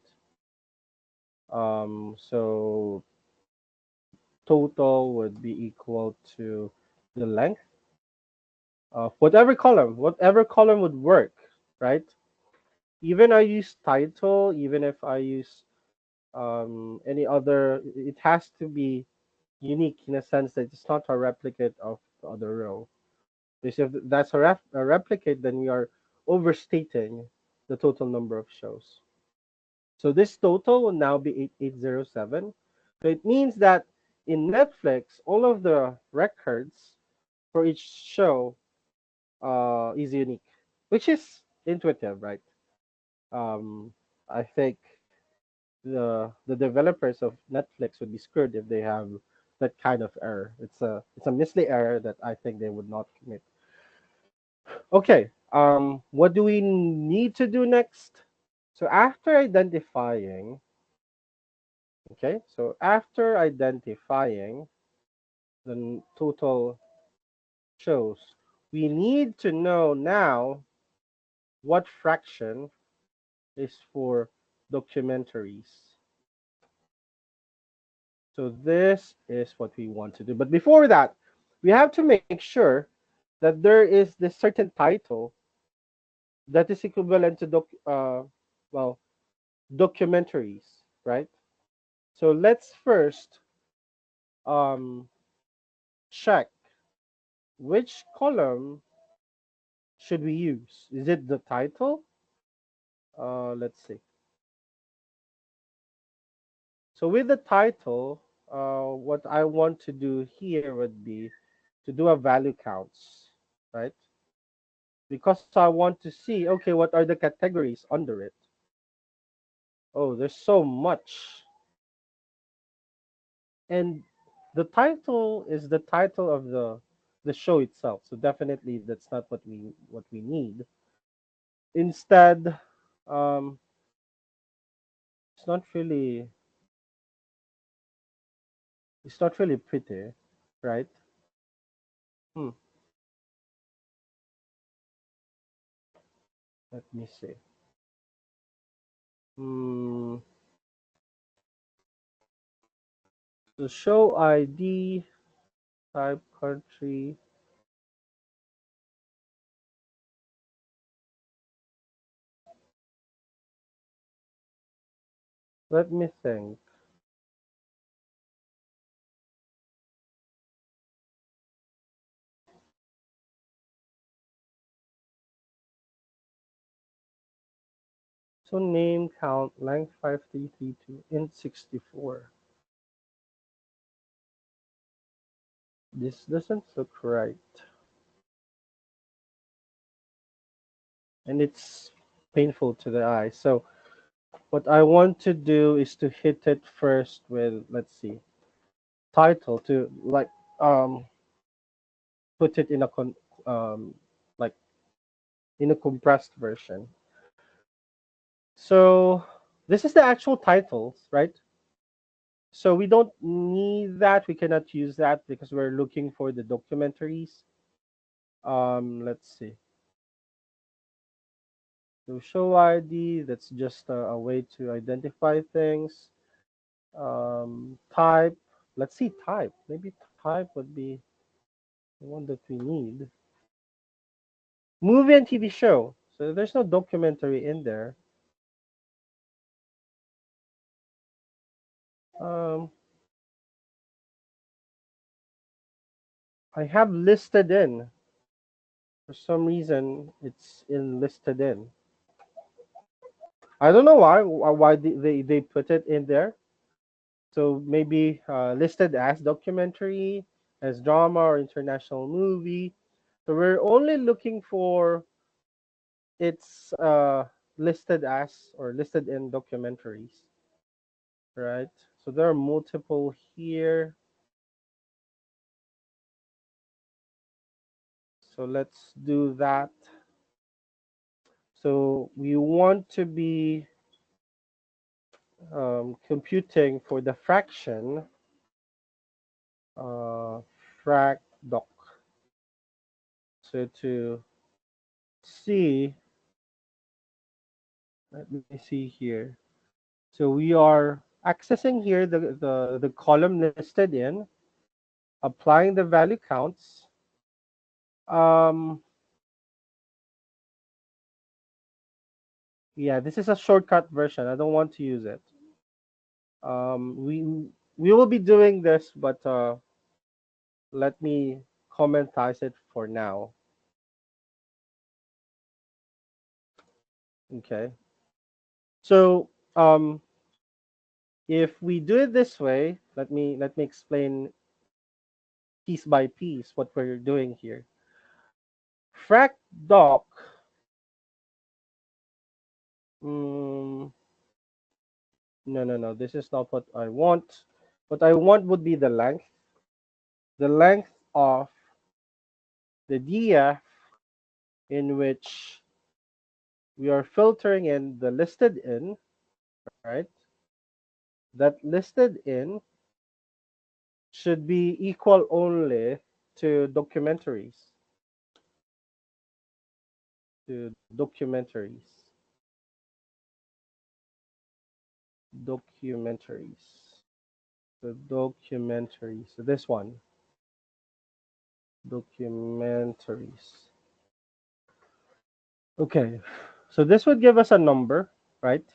So total would be equal to the length of whatever column would work, right? Even I use title, even if I use any other, it has to be unique in a sense that it's not a replicate of the other row. Because if that's a replicate, then we are overstating the total number of shows. So this total will now be 8807. So it means that in Netflix, all of the records for each show is unique, which is intuitive, right? Um, I think the developers of Netflix would be screwed if they have that kind of error. It's a misleading error that I think they would not commit. Okay, what do we need to do next? So after identifying, okay, so after identifying the total shows, we need to know now what fraction is for documentaries. So this is what we want to do. But before that, we have to make sure that there is this certain title that is equivalent to well, documentaries, right? So let's first um, check which column should we use. Is it the title? Let's see. So with the title, what I want to do here would be to do a value counts, right? Because I want to see, okay, what are the categories under it? Oh, there's so much. And the title is the title of the show itself. So definitely that's not what we need. Instead, um, it's not really it's not really pretty, right? Hmm, let me see. Hmm, the show ID, type, country. Let me think. So name, count, length 5332, int 64. This doesn't look right. And it's painful to the eye. So what I want to do is to hit it first with, let's see, title to like um put it in a like in a compressed version. So this is the actual titles, right? So we don't need that. We cannot use that because we're looking for the documentaries. Let's see. So show ID, that's just a way to identify things. Type, let's see type. Maybe type would be the one that we need. Movie and TV show. So there's no documentary in there. Um, I have listed in. For some reason, it's in listed in. I don't know why they put it in there. So maybe listed as documentary, as drama or international movie. So we're only looking for it's listed as or listed in documentaries, right? So there are multiple here. So let's do that. So we want to be computing for the fraction uh, frac doc. So to see, let me see here. So we are accessing here the column listed in, applying the value counts. Um, yeah, this is a shortcut version. I don't want to use it. We we will be doing this, but let me commentize it for now. Okay. So if we do it this way, let me explain piece by piece what we're doing here. Frac doc. Mm, no. This is not what I want. What I want would be the length of the DF in which we are filtering in the listed in, right? That listed in should be equal only to documentaries, to documentaries, documentaries, the documentaries. So this one, documentaries. Okay, so this would give us a number, right?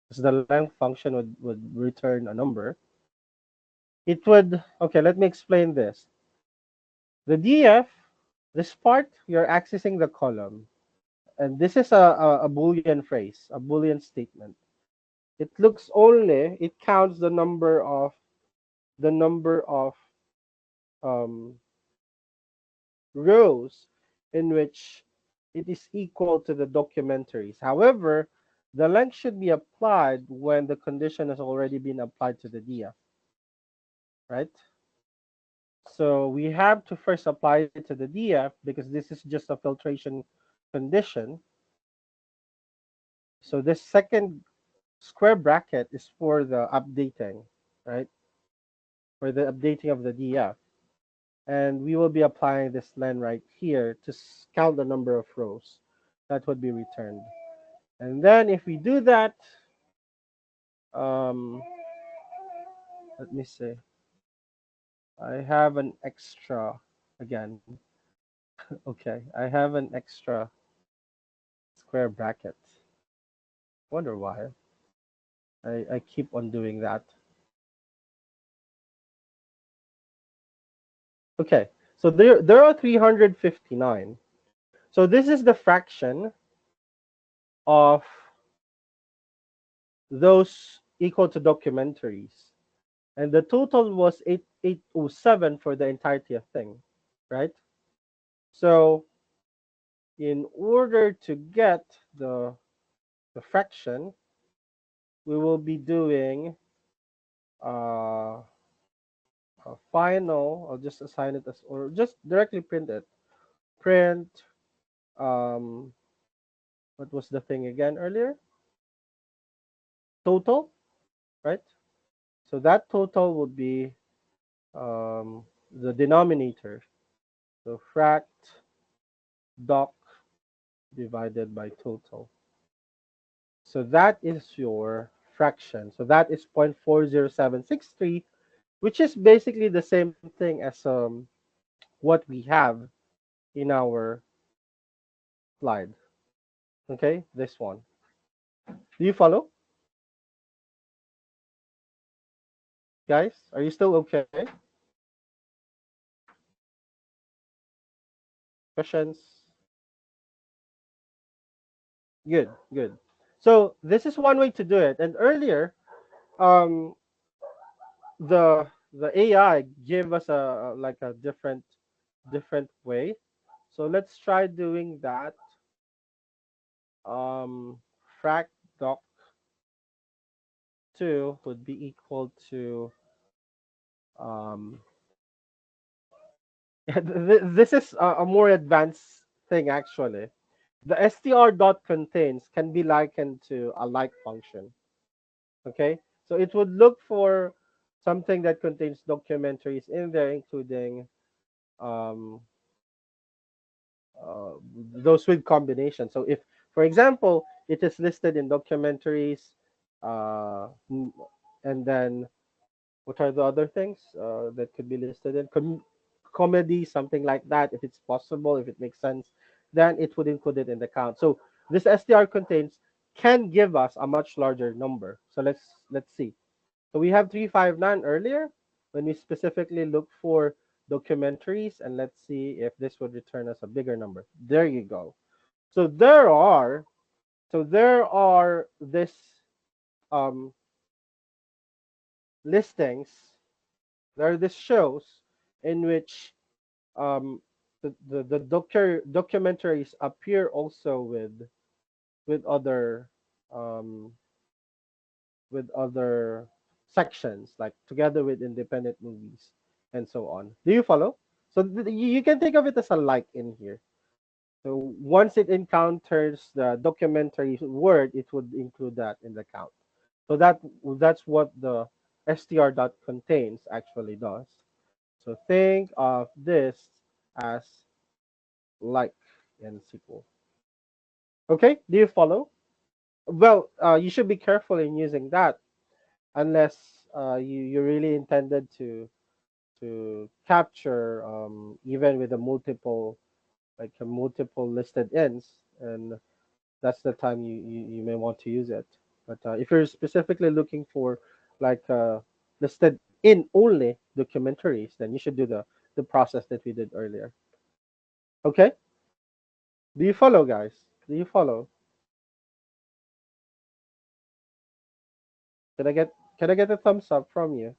Because the length function would return a number. It would, okay, let me explain this. The DF, this part, you're accessing the column. And this is a Boolean phrase, a Boolean statement. It looks only, it counts the number of um, rows in which it is equal to the documentaries. However, the length should be applied when the condition has already been applied to the DF, right? So we have to first apply it to the DF because this is just a filtration condition. So this second square bracket is for the updating, right? For the updating of the DF. And we will be applying this len right here to count the number of rows that would be returned. And then if we do that, um, let me see. I have an extra again. Okay, I have an extra square bracket. Wonder why. I keep on doing that. Okay, so there are 359. So this is the fraction of those equal to documentaries. And the total was 8807 for the entirety of thing, right? So in order to get the fraction, we will be doing uh, a final. I'll just assign it as, or just directly print it. Print, um, what was the thing again earlier? Total, right? So that total would be the denominator. So fract doc divided by total. So that is your fraction. So that is 0.40763, which is basically the same thing as what we have in our slide. Okay, this one. Do you follow, guys? Are you still okay? Questions? Good, good. So this is one way to do it. And earlier, um, the AI gave us a like a different way. So let's try doing that. Frac doc 2 would be equal to um this is a more advanced thing actually. The str dot contains can be likened to a like function. Okay, so it would look for something that contains documentaries in there, including um, uh, those with combination. So if, for example, it is listed in documentaries, and then what are the other things that could be listed in comedy, something like that? If it's possible, if it makes sense, then it would include it in the count. So this str contains can give us a much larger number. So let's see. So we have 359 earlier when we specifically look for documentaries, and let's see if this would return us a bigger number. There you go. So there are this um, listings. There are these shows in which um, the documentaries appear also with other um, with other sections, like together with independent movies and so on. Do you follow? So you can think of it as a like in here. So once it encounters the documentary word, it would include that in the count. So that's what the str dot contains actually does. So think of this as like in SQL. Okay, do you follow? Well, you should be careful in using that unless you really intended to capture even with a multiple like a multiple listed ends, and that's the time you may want to use it. But if you're specifically looking for like listed in only documentaries, then you should do the process that we did earlier. Okay, do you follow, guys? Do you follow? Can I get a thumbs up from you?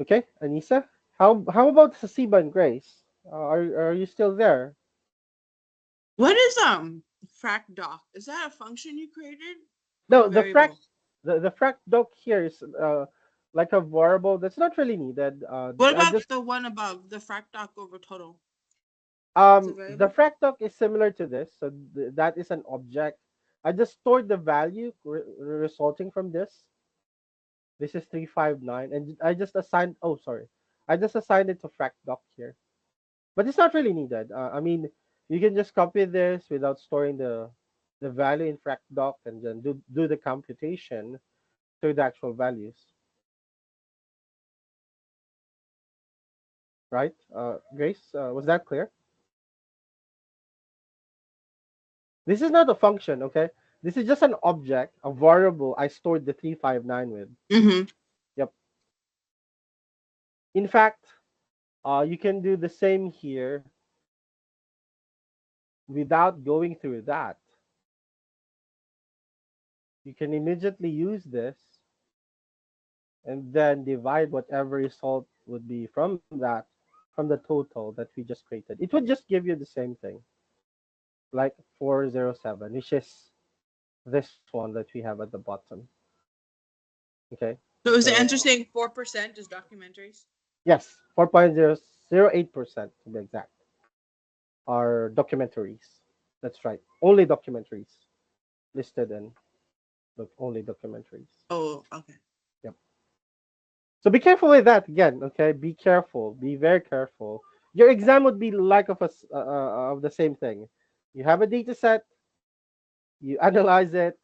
Okay, Anissa, how about Hasiba and Grace? Are you still there? What is frac doc? Is that a function you created or a No, the frac variable? the frac doc here is like a variable that's not really needed. What I about just the one above the frac doc over total? It's a the variable. frac doc is similar to this, so that is an object. I just stored the value resulting from this. This is 359, and I just assigned. Oh, sorry, I just assigned it to frac doc here, but it's not really needed. I mean, you can just copy this without storing the value in frac doc and then do the computation to the actual values, right? Grace, was that clear? This is not a function, okay? This is just an object, a variable I stored the 359 with. Mm-hmm. Yep. In fact, you can do the same here without going through that. You can immediately use this and then divide whatever result would be from that, from the total that we just created. It would just give you the same thing, like 407, which is this one that we have at the bottom. Okay. So is the So answer saying 4% is documentaries? yes, 4.008% to be exact are documentaries. That's right. Only documentaries listed in only documentaries. Oh, okay. Yep. So be careful with that again. Okay. Be careful. Be very careful. Your exam would be like of the same thing. You have a data set. You analyze it.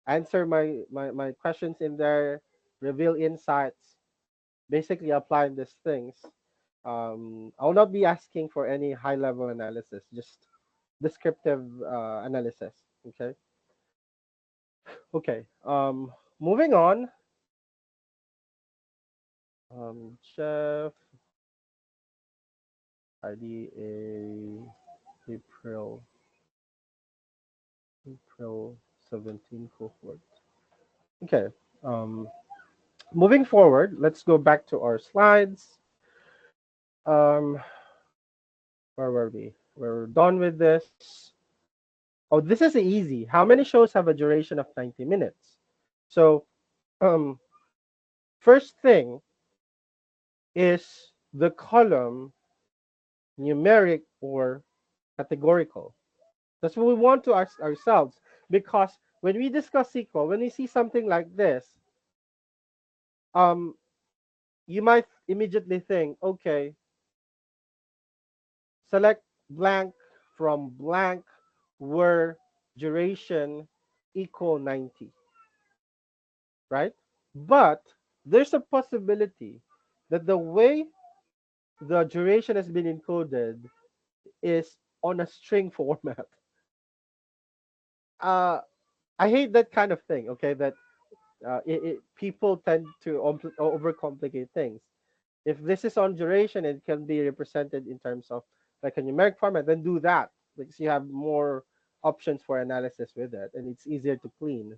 Answer my questions in there. Reveal insights. Basically applying these things. I will not be asking for any high level analysis, just descriptive analysis. Okay. Okay. Moving on. Jeff, IDA, April, April 17 cohort. Okay. Um, moving forward, let's go back to our slides. Um, where were we? We're done with this. Oh, this is easy. How many shows have a duration of 90 minutes? So, um, first thing is the column numeric or categorical. That's what we want to ask ourselves, because when we discuss SQL, when we see something like this, um, you might immediately think, okay, select blank from blank where duration equal 90, right? But there's a possibility that the way the duration has been encoded is on a string format. Uh, I hate that kind of thing. Okay, that People tend to overcomplicate things. If this is on duration, it can be represented in terms of like a numeric format, then do that because you have more options for analysis with it and it's easier to clean.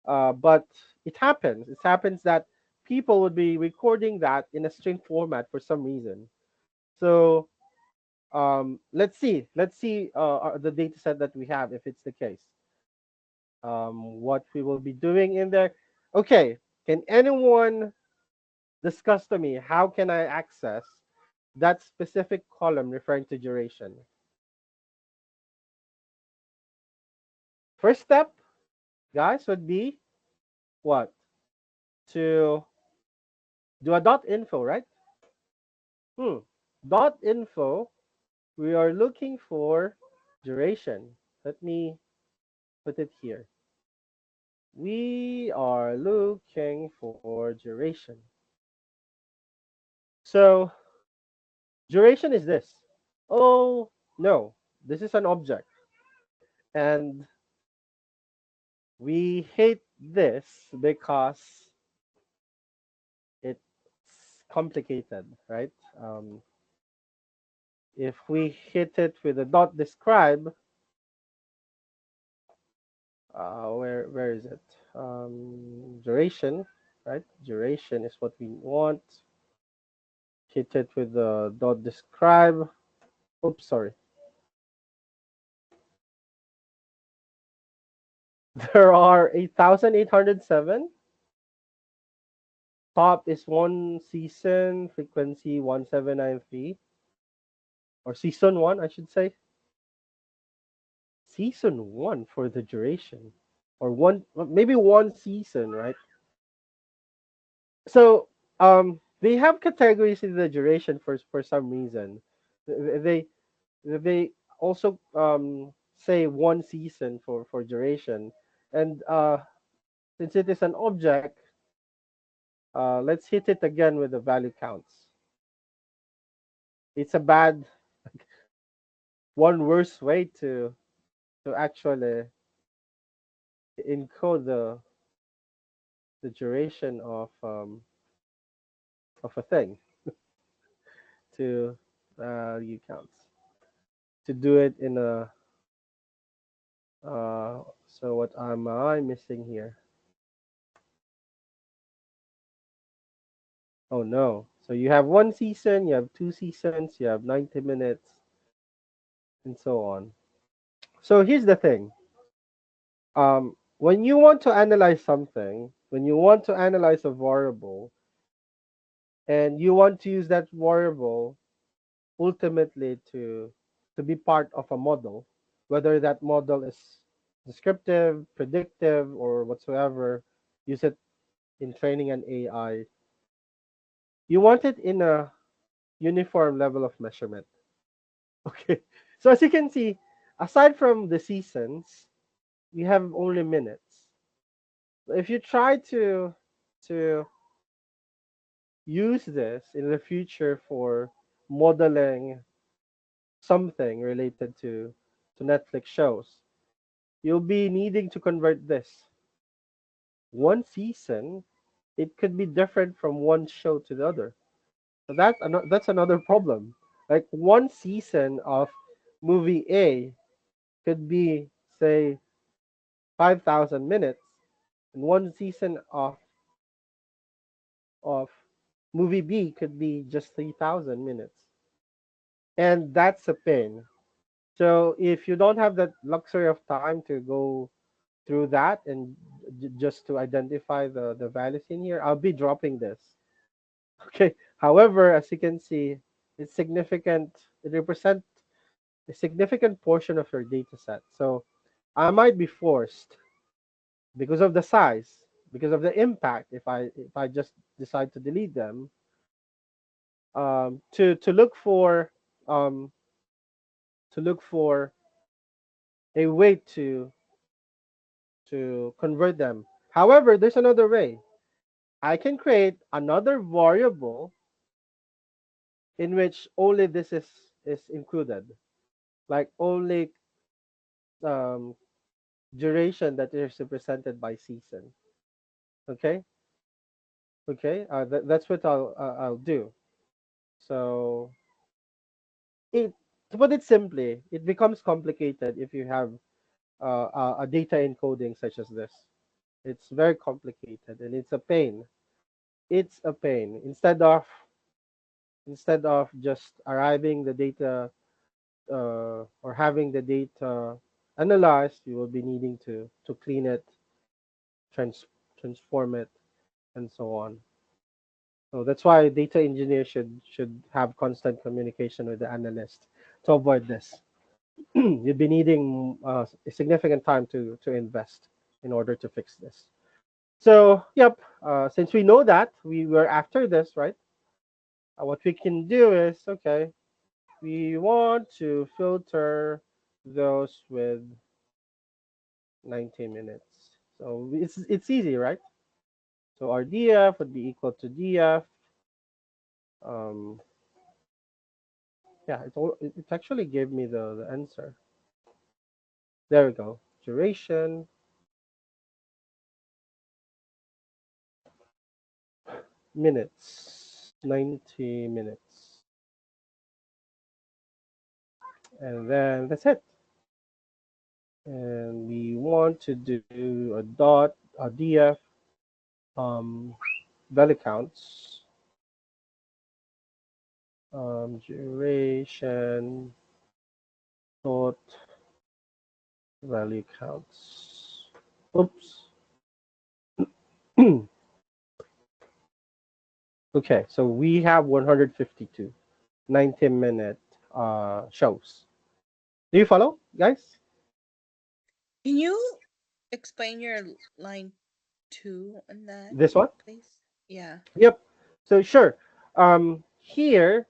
But it happens that people would be recording that in a string format for some reason. So let's see the data set that we have if it's the case. What we will be doing in there. Okay, can anyone discuss to me how can I access that specific column referring to duration? First step, guys, would be what? To do a dot info, right? Hmm. Dot info, we are looking for duration. Let me put it here. We are looking for duration. So duration is this. Oh, no, this is an object. And we hate this because it's complicated, right? If we hit it with a dot describe, where is it? Duration, right? Duration is what we want. Hit it with the dot describe. Oops, sorry. There are 8,807. Top is one season, frequency 1793, or season one, I should say. Season one for the duration, or one, maybe one season, right? So they have categories in the duration for some reason. They they also say one season for duration, and since it is an object, let's hit it again with the value counts. It's a bad one worse way to actually encode the duration of a thing to value counts to do it in a so what am I missing here? Oh no. So you have one season, you have two seasons, you have 90 minutes, and so on. So here's the thing. When you want to analyze something, when you want to analyze a variable, and you want to use that variable ultimately to be part of a model, whether that model is descriptive, predictive, or whatsoever, use it in training an AI. You want it in a uniform level of measurement. Okay. So as you can see, aside from the seasons, we have only minutes. If you try to use this in the future for modeling something related to Netflix shows, you'll be needing to convert this. One season, it could be different from one show to the other. So that's another problem. Like one season of movie A could be say 5,000 minutes, and one season of movie B could be just 3,000 minutes, and that's a pain. So if you don't have that luxury of time to go through that and just to identify the values in here, I'll be dropping this. Okay. However, as you can see, it's significant. It represents a significant portion of your data set. So I might be forced because of the size, because of the impact, if I just decide to delete them, to look for um, to look for a way to convert them. However, there's another way. I can create another variable in which only this is included, like only um, duration that is represented by season. Okay, okay. That's what I'll do. So it to put it simply, it becomes complicated if you have a data encoding such as this. It's very complicated and it's a pain. It's a pain. Instead of just arriving the data or having the data analyzed, you will be needing to clean it, trans, transform it, and so on. So that's why data engineers should have constant communication with the analyst to avoid this. You'd be needing a significant time to invest in order to fix this. So, yep, since we know that, we were after this, right? What we can do is, okay, we want to filter those with 90 minutes. So it's easy, right? So our DF would be equal to DF. Um, yeah, it actually gave me the answer. There we go. Duration minutes, 90 minutes. And then that's it. And we want to do a DF value counts, duration dot value counts. Oops. Okay, so we have 152 90-minute shows. Do you follow, guys? Can you explain your line 2 on that, This one? please? Yeah. Yep. So sure. Here,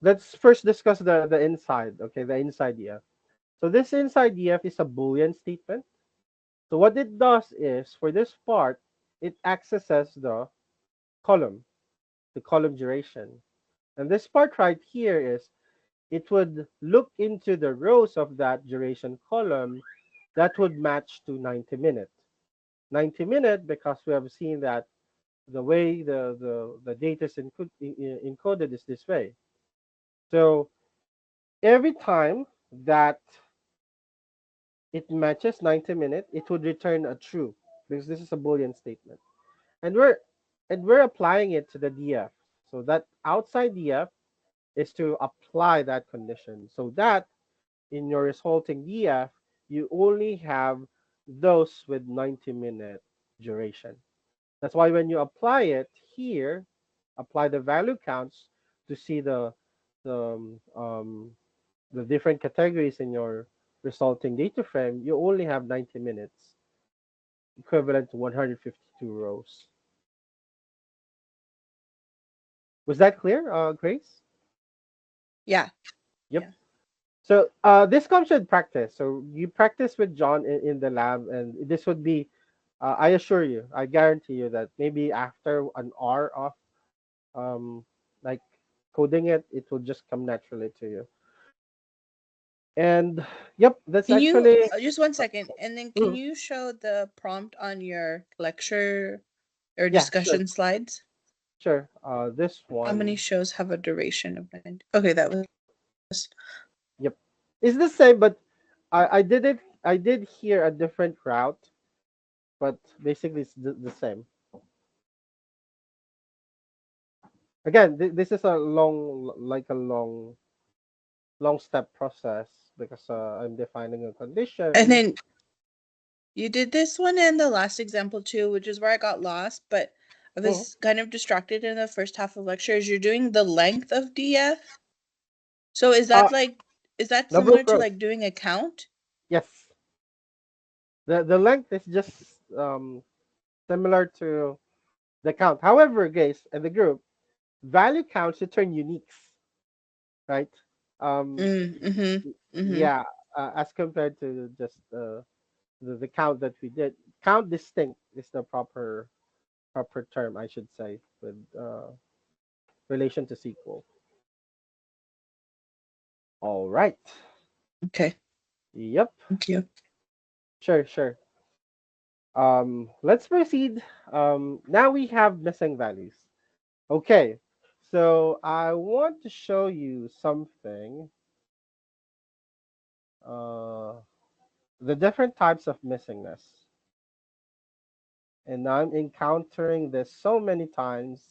let's first discuss the inside. Okay, the inside EF. So this inside EF is a Boolean statement. So what it does is, for this part, it accesses column, the column duration. And this part right here is, it would look into the rows of that duration column that would match to 90 minute. 90 minute, because we have seen that the way the data is encoded is this way. So every time that it matches 90 minute, it would return a true, because this is a Boolean statement. And we're applying it to the DF. So that outside DF is to apply that condition. So that in your resulting DF, you only have those with 90-minute duration. That's why when you apply it here, apply the value counts to see the the different categories in your resulting data frame, you only have 90 minutes, equivalent to 152 rows. Was that clear, Grace? Yeah. Yep. Yeah. So this comes with practice. So you practice with John in the lab, and this would be, I assure you, I guarantee you that maybe after an hour of um, like coding it, it will just come naturally to you. And yep, that's Can you actually just 1 second, and then can mm, you show the prompt on your lecture or yeah, sure, discussion slides? sure. This How many one, shows have a duration of 90? Okay, that was yep, it's the same, but I did it. I did here a different route, but basically it's the same. Again, this is a long step process because I'm defining a and condition. then you did this one in the last example too, which is where I got lost, but I Mhm. was kind of distracted in the first half of lectures. You're doing the length of DF. So Uh, is that Number similar of to rows. like doing a count? Yes, the length is just similar to the count. However, guys, in the group, value counts return uniques, right? Um, Mm-hmm. Mm-hmm. yeah, as compared to just the count that we did. Count distinct is the proper term, I should say, with relation to SQL. All right. Okay. Yep. Thank you. Sure, sure. Let's proceed. Now we have missing values. Okay, so I want to show you something. Uh, the different types of missingness. And I'm encountering this so many times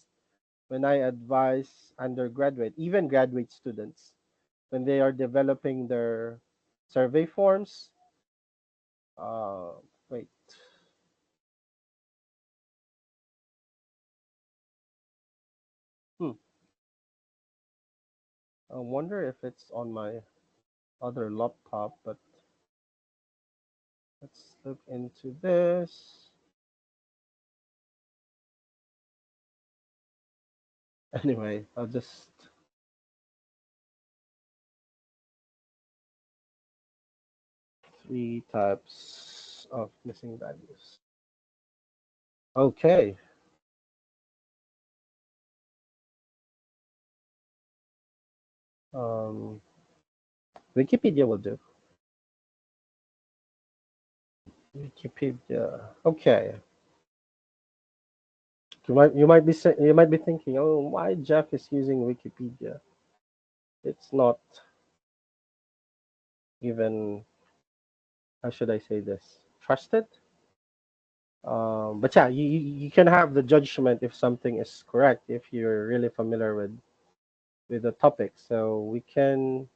when I advise undergraduate, even graduate students, when they are developing their survey forms. Uh, Wait. Hmm. I wonder if it's on my other laptop, but let's look into this. Anyway, I'll just three types of missing values. Okay. Um, Wikipedia will do. Wikipedia. Okay. You might be thinking, oh, why Jeff is using Wikipedia? It's not even, how should I say this, trusted. But yeah, you can have the judgment if something is correct if you're really familiar with the topic. So we can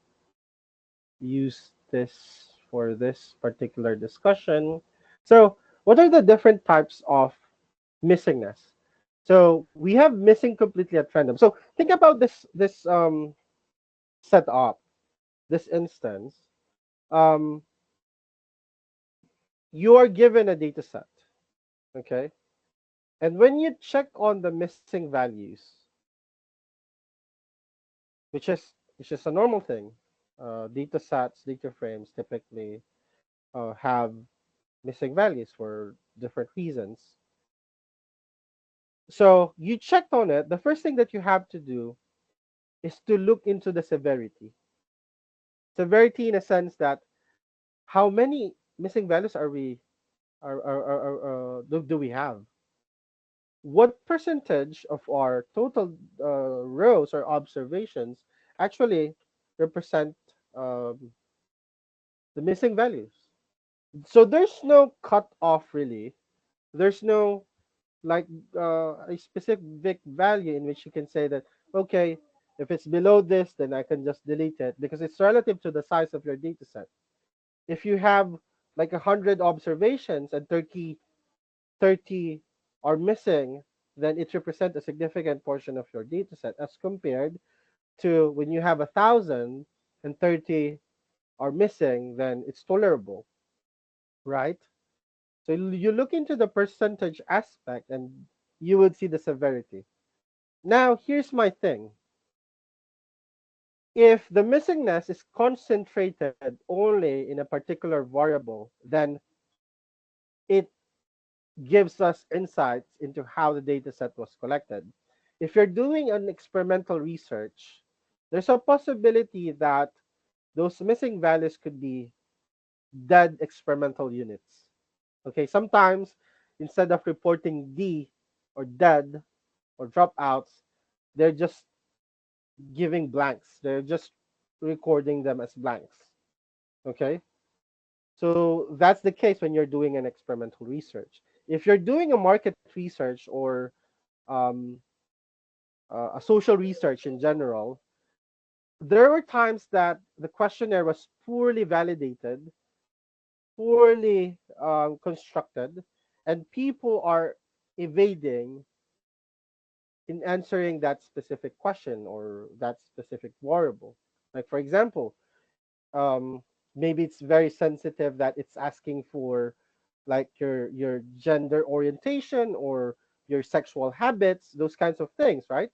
use this for this particular discussion. So what are the different types of missingness? So we have missing completely at random. So think about this setup, this instance. Um, you are given a data set, okay? And when you check on the missing values, which is a normal thing, data sets, data frames typically have missing values for different reasons. So you checked on it. The first thing that you have to do is to look into the severity. Severity in a sense that how many missing values are we do we have? What percentage of our total rows or observations actually represent um, the missing values? So there's no cut off really. There's no like a specific value in which you can say that okay, if it's below this, then I can just delete it because it's relative to the size of your data set. If you have like 100 observations and 30 are missing, then it represents a significant portion of your data set as compared to when you have 1,000 and 30 are missing, then it's tolerable, right? So you look into the percentage aspect and you would see the severity. Now, here's my thing. If the missingness is concentrated only in a particular variable, then it gives us insights into how the data set was collected. If you're doing an experimental research, there's a possibility that those missing values could be dead experimental units. Okay, sometimes instead of reporting D or dead or dropouts, they're just giving blanks. They're just recording them as blanks. Okay, so that's the case when you're doing an experimental research. If you're doing a market research or um, a social research in general, there were times that the questionnaire was poorly validated, poorly constructed, and people are evading in answering that specific question or that specific variable. Like, for example, um, maybe it's very sensitive that it's asking for like your gender orientation or your sexual habits, those kinds of things, right?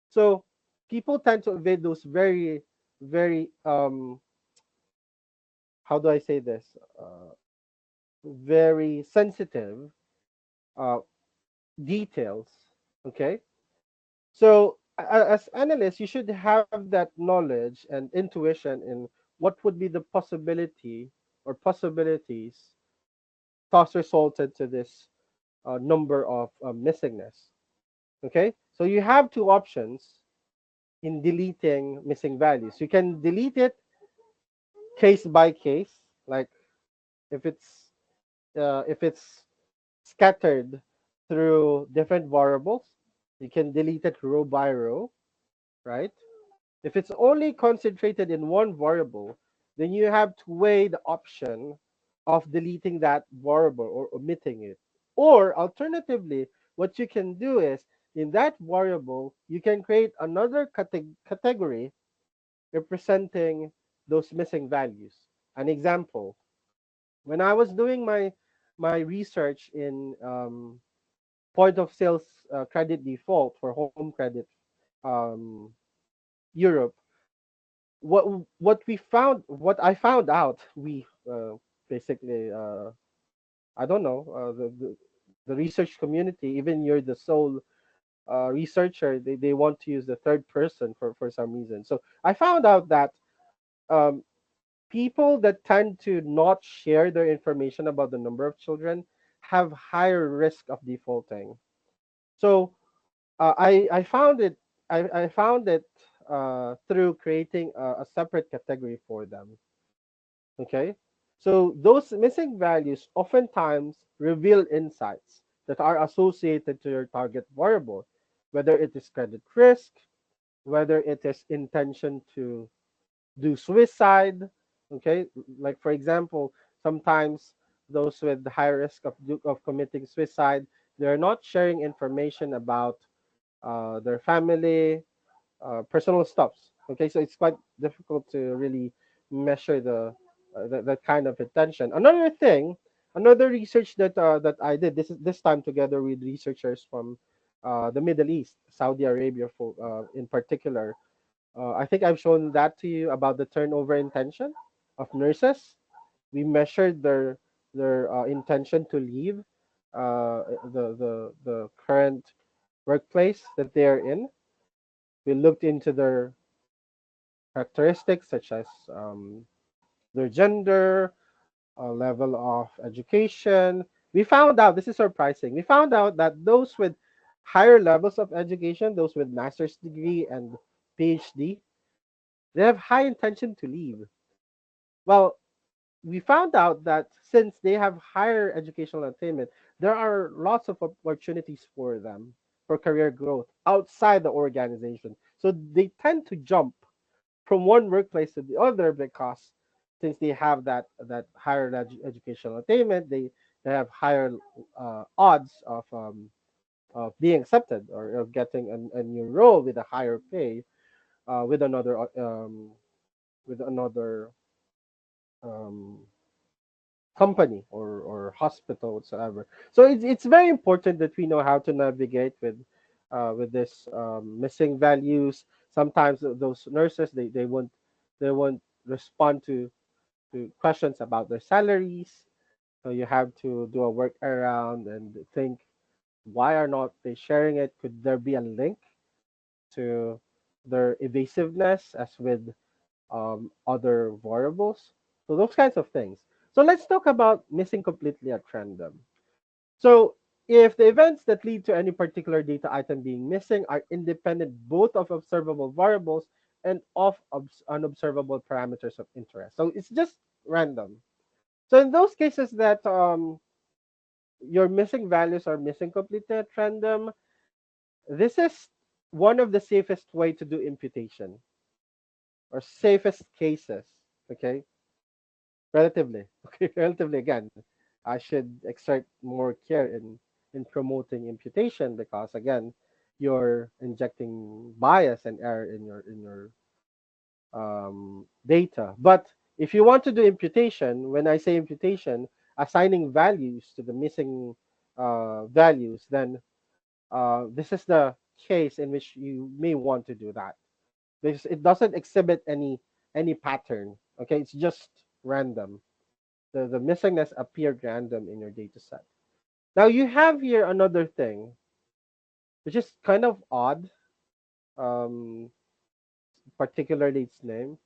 So people tend to evade those very how do I say this? Very sensitive uh, details. Okay, so as analysts, you should have that knowledge and intuition in what would be the possibility or possibilities thus resulted to this number of missingness. Okay, so you have two options in deleting missing values. You can delete it case by case, like if it's scattered through different variables, you can delete it row by row, right? If it's only concentrated in one variable, then you have to weigh the option of deleting that variable or omitting it. Or alternatively, what you can do is in that variable, you can create another category representing those missing values. An example, when I was doing my research in point of sales credit default for home credit um, Europe, what what I found out, we basically I don't know, the research community, even you're the sole researcher, they want to use the third person for some reason. So I found out that um, people that tend to not share their information about the number of children have higher risk of defaulting. So I found it I found it through creating a separate category for them. Okay, so those missing values oftentimes reveal insights that are associated to your target variable, whether it is credit risk, whether it is intention to do suicide. Okay, like for example, sometimes those with high risk of committing suicide, they're not sharing information about their family, personal stuffs. Okay, so it's quite difficult to really measure that kind of attention. Another thing, another research that I did, this time together with researchers from the Middle East, Saudi Arabia, for in particular. I think I've shown that to you about the turnover intention of nurses. We measured their intention to leave the current workplace that they are in. We looked into their characteristics such as their gender, level of education. We found out, this is surprising, we found out that those with higher levels of education, those with master's degree and PhD, they have high intention to leave. Well, we found out that since they have higher educational attainment, there are lots of opportunities for them for career growth outside the organization. So they tend to jump from one workplace to the other because since they have that higher educational attainment, they have higher odds of being accepted or of getting a new role with a higher pay with another um, company or hospital whatsoever. So it's very important that we know how to navigate with this missing values. Sometimes those nurses they won't respond to questions about their salaries. So you have to do a work around and think, why are not they sharing it? Could there be a link to their evasiveness as with other variables? So those kinds of things. So let's talk about missing completely at random. So if the events that lead to any particular data item being missing are independent both of observable variables and of unobservable parameters of interest. So it's just random. So in those cases that your missing values are missing completely at random, this is one of the safest way to do imputation or safest cases. Okay, relatively. Okay, relatively again, I should exert more care in promoting imputation because again, you're injecting bias and error in your data. But if you want to do imputation, when I say imputation, assigning values to the missing values, then this is the case in which you may want to do that because it doesn't exhibit any pattern. Okay, it's just random. The missingness appeared random in your data set. Now you have here another thing, which is kind of odd, um, particularly its name,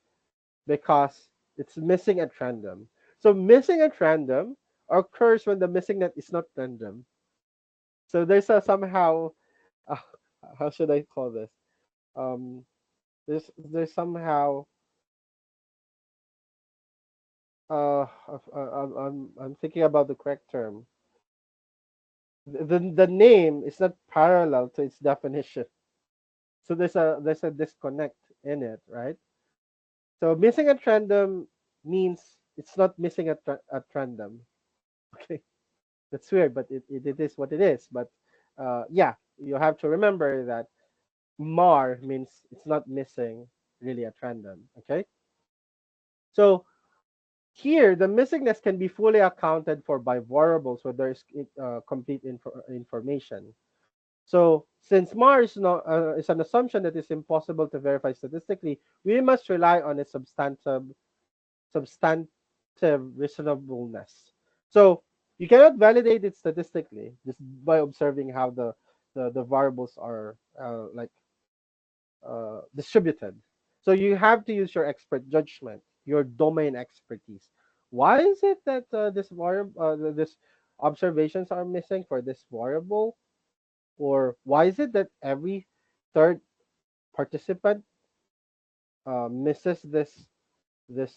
because it's missing at random. So missing at random occurs when the missing net is not random. So there's a somehow, uh, how should I call this? Um, there's somehow, I'm thinking about the correct term. The name is not parallel to its definition. So there's a disconnect in it, right? So missing at random means it's not missing at random. Okay, that's weird, but it is what it is. But yeah, you have to remember that mar means it's not missing really at random. Okay, so here the missingness can be fully accounted for by variables where there is complete information. So since mar is, is an assumption that is impossible to verify statistically, we must rely on its substantive reasonableness. So you cannot validate it statistically just by observing how the variables are distributed. So you have to use your expert judgment, your domain expertise. Why is it that this variable, this observations are missing for this variable, or why is it that every third participant misses this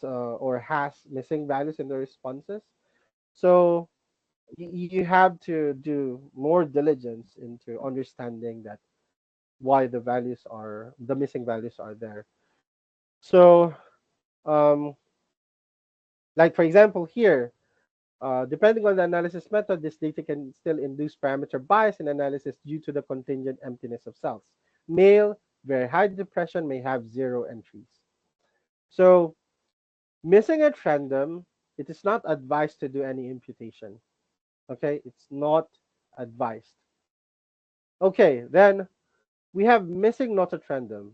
or has missing values in the responses? So you have to do more diligence into understanding that why the missing values are there. So um, like for example here, depending on the analysis method, this data can still induce parameter bias in analysis due to the contingent emptiness of cells. Male, very high depression may have 0 entries. So missing at random, it is not advised to do any imputation. Okay, it's not advised. Okay, then we have missing not at random.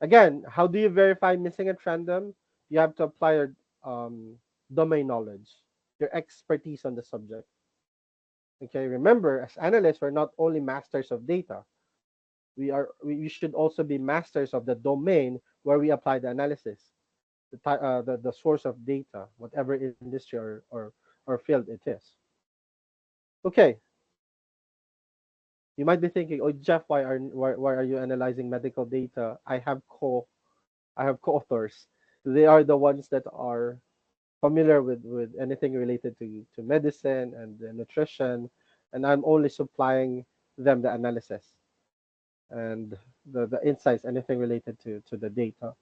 Again, how do you verify missing at random? You have to apply your domain knowledge, your expertise on the subject. Okay, remember, as analysts, we're not only masters of data. We should also be masters of the domain where we apply the analysis, the source of data, whatever industry or field it is. Okay, you might be thinking, oh Jeff, why are you analyzing medical data? I have co-authors. They are the ones that are familiar with anything related to medicine and nutrition, and I'm only supplying them the analysis and the insights, anything related to the data.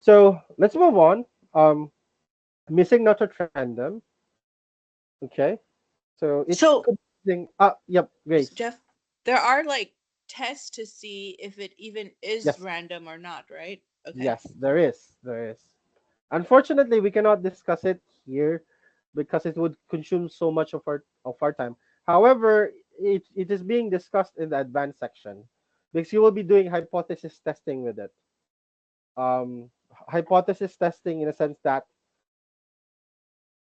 So let's move on. Um, missing not at random. Okay, so it's So, confusing. Yep, Grace. Jeff, there are like tests to see if it even is Yes, random or not, right? Okay. yes, there is. Unfortunately, we cannot discuss it here because it would consume so much of our time. However, it is being discussed in the advanced section because you will be doing hypothesis testing with it. Um, hypothesis testing in a sense that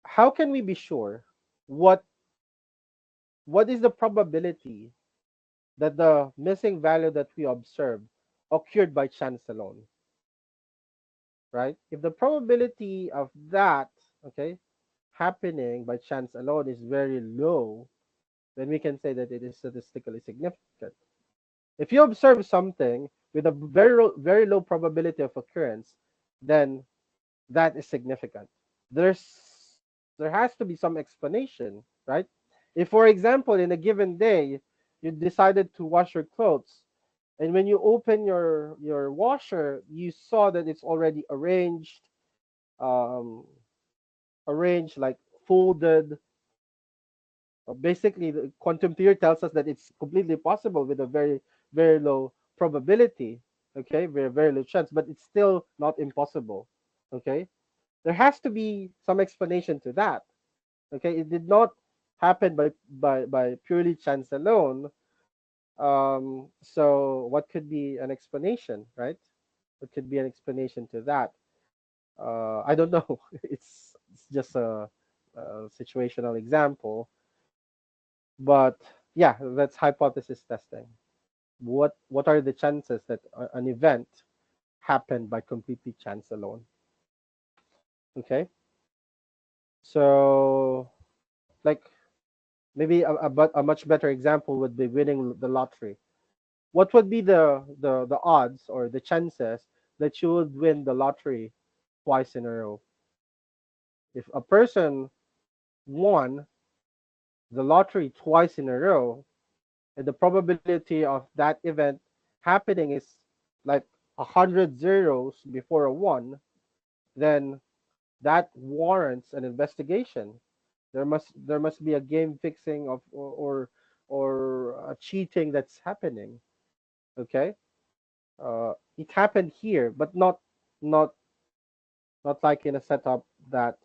how can we be sure what what is the probability that the missing value that we observe occurred by chance alone, right? If the probability of that, okay, happening by chance alone is very low, then we can say that it is statistically significant. If you observe something with a very low probability of occurrence, then that is significant. There's there has to be some explanation, right? If, for example, in a given day, you decided to wash your clothes, and when you open your washer, you saw that it's already um, arranged like folded. Basically, the quantum theory tells us that it's completely possible with a very low probability. Okay, very low chance, but it's still not impossible. Okay, there has to be some explanation to that. Okay, it did not happen by purely chance alone. So what could be an explanation, right? What could be an explanation to that? I don't know. It's just a situational example, but yeah, that's hypothesis testing. What are the chances that an event happened by completely chance alone? Okay. So, like maybe a much better example would be winning the lottery. What would be the odds or the chances that you would win the lottery twice in a row? If a person won the lottery twice in a row, and the probability of that event happening is like 100 zeros before a one, then that warrants an investigation. There must be a game fixing of or a cheating that's happening. Okay, it happened here, but not not like in a setup that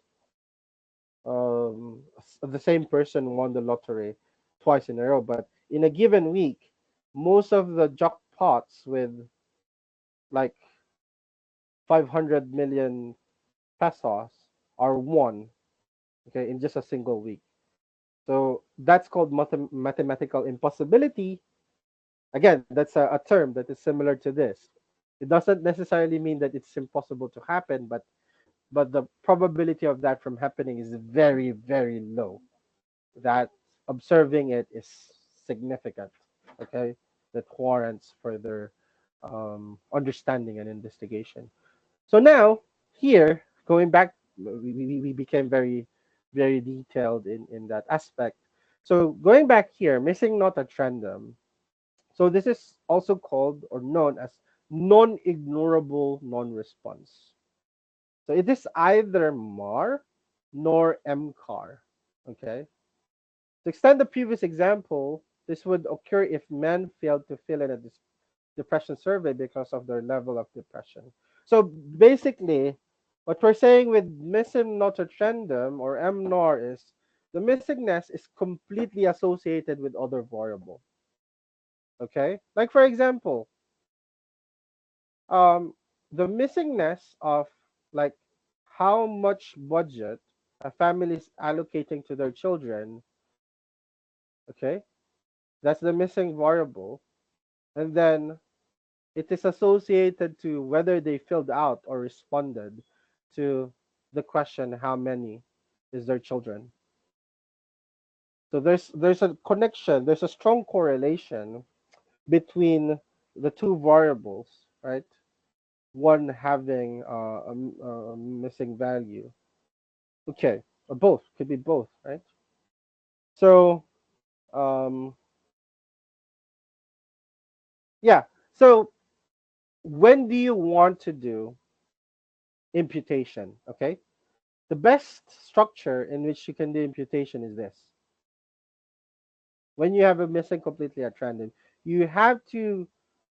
the same person won the lottery twice in a row. But in a given week, most of the jackpots with like 500 million pesos are won, okay, in just a single week. So that's called mathematical impossibility. Again, that's a term that is similar to this. It doesn't necessarily mean that it's impossible to happen, but the probability of that from happening is very, very low. That observing it is significant, okay, that warrants further understanding and investigation. So now, here, going back, we became very, very detailed in that aspect. So going back here, missing not at random. So this is also called or known as non-ignorable non-response. So it is either MAR nor MCAR. Okay. To extend the previous example, this would occur if men failed to fill in a depression survey because of their level of depression. So basically, what we're saying with missing nototrendum or MNOR is the missingness is completely associated with other variable. Okay, like for example, um, the missingness of like how much budget a family is allocating to their children. Okay, that's the missing variable, and then it is associated to whether they filled out or responded to the question how many is their children. So there's a connection, there's a strong correlation between the two variables, right? One having a missing value. Okay, or both, could be both, right? So um yeah, so when do you want to do imputation? Okay, the best structure in which you can do imputation is this. When you have a missing completely at random, you have to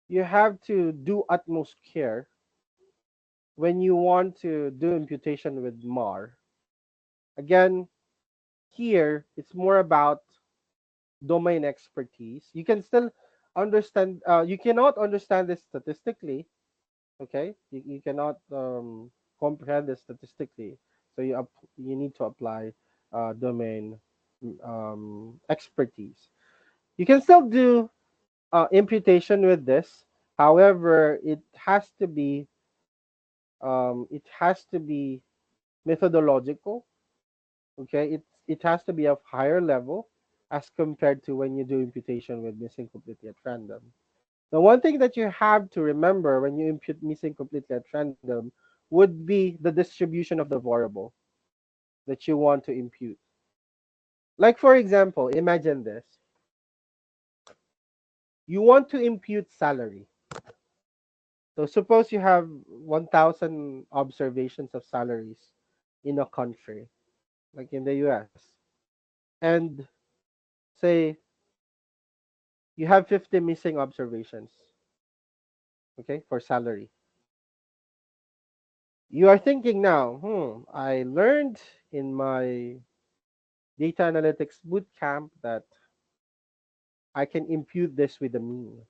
you have to do utmost care when you want to do imputation with MAR. Again, here it's more about domain expertise. You can still understand. You cannot understand this statistically. Okay, you cannot comprehend this statistically. So you need to apply domain expertise. You can still do imputation with this. However, it has to be methodological. Okay, it has to be of higher level as compared to when you do imputation with missing completely at random. The one thing that you have to remember when you impute missing completely at random would be the distribution of the variable that you want to impute. Like for example, imagine this. You want to impute salary. So suppose you have 1,000 observations of salaries in a country, like in the US. And say you have 50 missing observations, okay, for salary. You are thinking now, I learned in my data analytics bootcamp that I can impute this with the mean.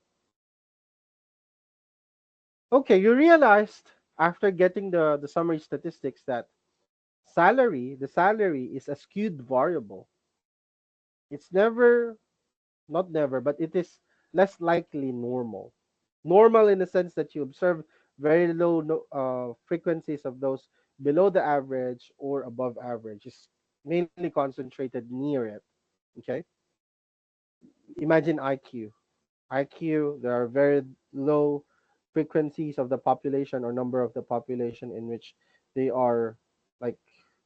Okay, you realized after getting the summary statistics that the salary is a skewed variable. It's never, not never, but it is less likely normal. Normal in the sense that you observe very low frequencies of those below the average or above average. mainly concentrated near it. Okay, imagine IQ. IQ, there are very low frequencies of the population or number of the population in which they are like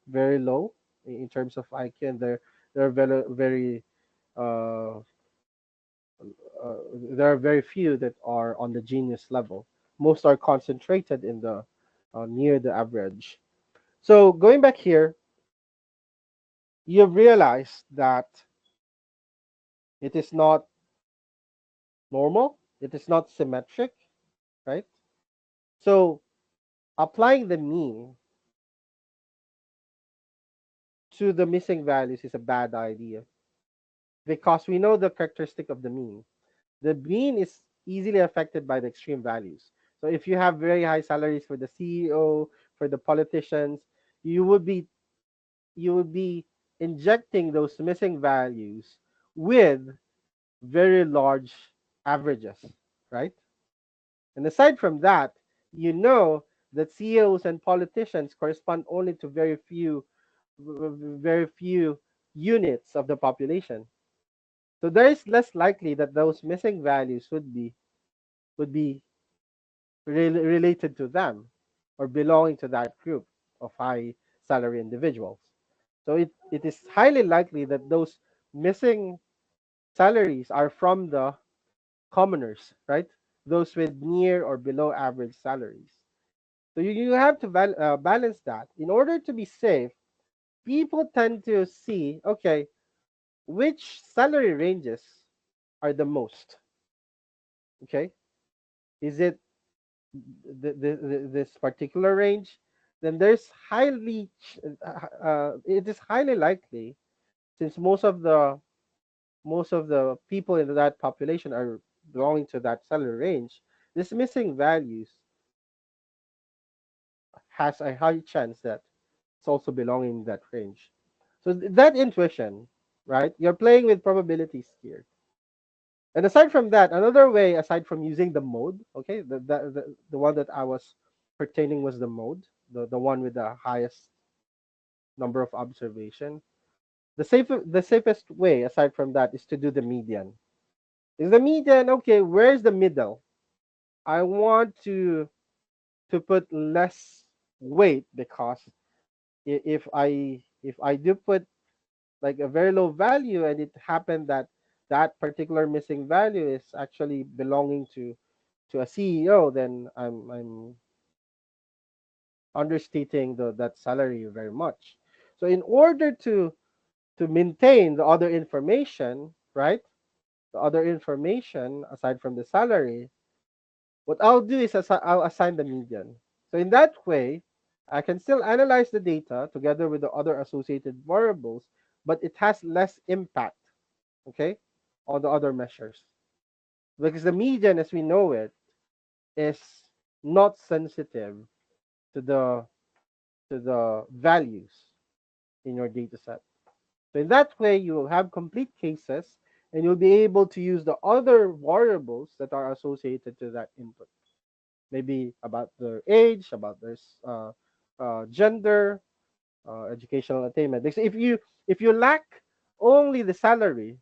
very low in terms of IQ, and they're very uh, there are very few that are on the genius level. Most are concentrated in the near the average. So going back here, you've realized that it is not normal, it is not symmetric, right? So applying the mean to the missing values is a bad idea because we know the characteristic of the mean. The mean is easily affected by the extreme values. So if you have very high salaries for the CEO, for the politicians, you would be you would be injecting those missing values with very large averages, right? And aside from that, you know that CEOs and politicians correspond only to very few units of the population. So there is less likely that those missing values would be related to them or belonging to that group of high salary individuals. So it is highly likely that those missing salaries are from the commoners, right? Those with near or below average salaries. So you have to balance that. In order to be safe, people tend to see, okay, which salary ranges are the most? Okay, is it this particular range? Then it is highly likely, since most of the people in that population are belonging to that salary range. This missing values has a high chance that it's also belonging in that range. So that intuition, right? You're playing with probabilities here. And aside from that, another way, aside from using the mode, okay, the one that I was pertaining was the mode, the one with the highest number of observation. The safest way, aside from that, is to do the median. Is the median okay? Where's the middle? I want to put less weight because if I do put like a very low value and it happened that that particular missing value is actually belonging to a CEO, then I'm understating that salary very much. So in order to maintain the other information, right? The other information aside from the salary, what I'll do is I'll assign the median. So in that way, I can still analyze the data together with the other associated variables, but it has less impact, okay, on the other measures. Because the median, as we know it, is not sensitive to the values in your data set. So in that way, you will have complete cases and you'll be able to use the other variables that are associated to that input. Maybe about their age, about their gender, educational attainment. Because if you lack only the salary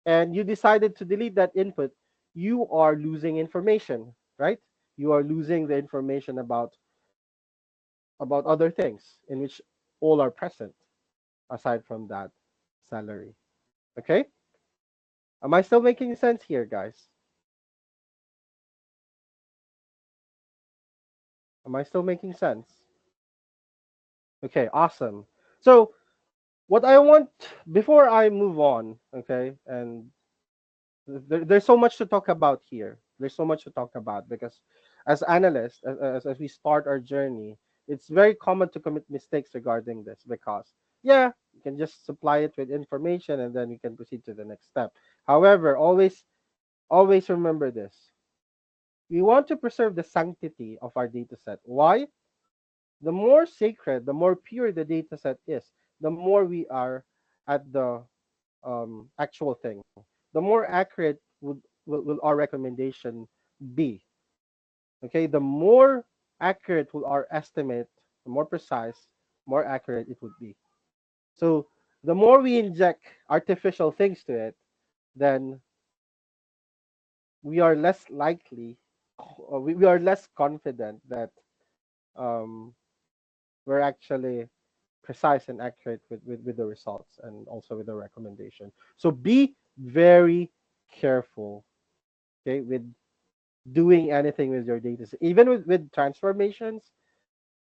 and you decided to delete that input, you are losing information, right? You are losing the information about other things in which all are present aside from that salary. Okay? Am I still making sense here, guys? Am I still making sense? Okay, awesome. So, what I want before I move on, okay, and there's so much to talk about here. There's so much to talk about because as analysts, as we start our journey, it's very common to commit mistakes regarding this because, yeah, you can just supply it with information and then you can proceed to the next step. However, always remember this. We want to preserve the sanctity of our data set. Why? The more sacred, the more pure the data set is, the more we are at the actual thing, the more accurate will our recommendation be. Okay, the more accurate will our estimate, the more precise, more accurate it would be. So the more we inject artificial things to it, then we are less likely, we are less confident that um, we're actually precise and accurate with the results and also with the recommendation. So be very careful, okay, with doing anything with your data. Even with transformations,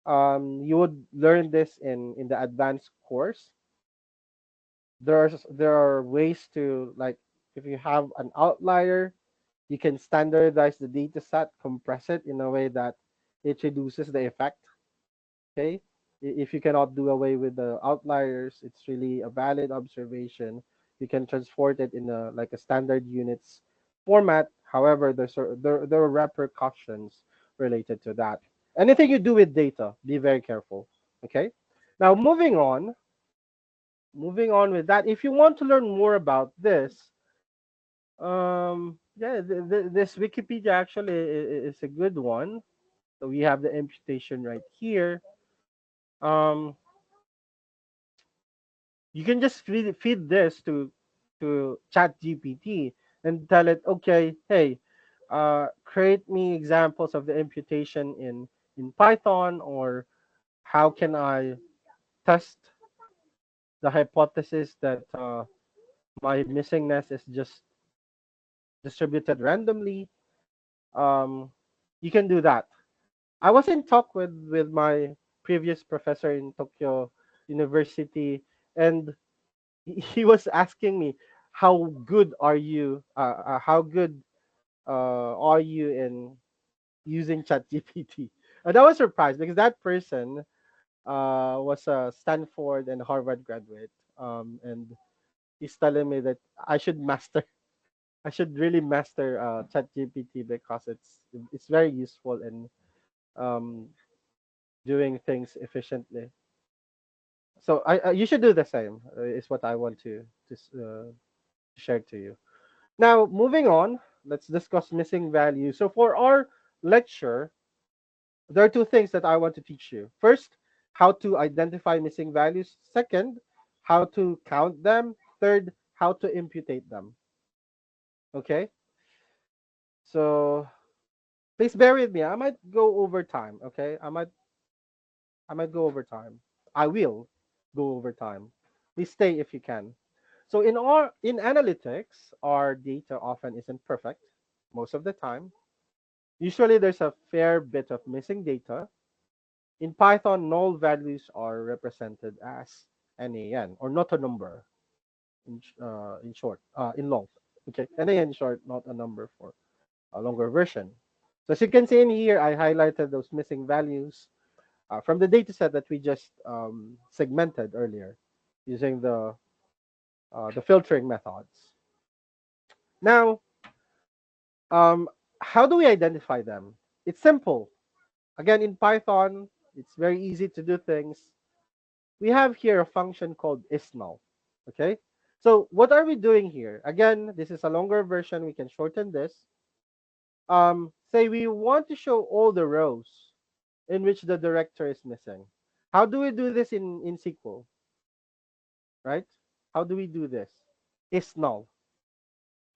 you would learn this in the advanced course. There are ways to, like, if you have an outlier, you can standardize the data set, compress it in a way that it reduces the effect. Okay, if you cannot do away with the outliers, it's really a valid observation. You can transport it in a, like, a standard units format. However, there are repercussions related to that. Anything you do with data, be very careful. Okay, now moving on with that. If you want to learn more about this, yeah, this Wikipedia actually is a good one. So we have the imputation right here. Um, you can just feed this to Chat GPT and tell it, okay, hey, create me examples of the imputation in Python, or how can I test the hypothesis that my missingness is just distributed randomly. Um, you can do that. I was in talk with my previous professor in Tokyo University, and he was asking me, how good are you? How good are you in using ChatGPT? And I was surprised because that person was a Stanford and Harvard graduate, and he's telling me that I should master. I should really master ChatGPT because it's very useful in um, doing things efficiently. So you should do the same. Is what I want to share to you. Now, moving on, let's discuss missing value. So for our lecture, there are two things that I want to teach you. First, how to identify missing values. Second, how to count them. Third, how to imputate them. Okay? So please bear with me. I might go over time, okay? I might go over time. I will go over time. Please stay if you can. So in analytics, our data often isn't perfect most of the time. Usually there's a fair bit of missing data. In Python, null values are represented as NaN, or not a number in short, in long. Okay, NaN in short, not a number for a longer version. So as you can see in here, I highlighted those missing values from the data set that we just segmented earlier using the filtering methods. Now, um, how do we identify them? It's simple. Again, in Python, it's very easy to do things. We have here a function called isNull. Okay, so what are we doing here? Again, this is a longer version. We can shorten this. Say we want to show all the rows in which the director is missing. How do we do this in SQL? Right? How do we do this? Isnull.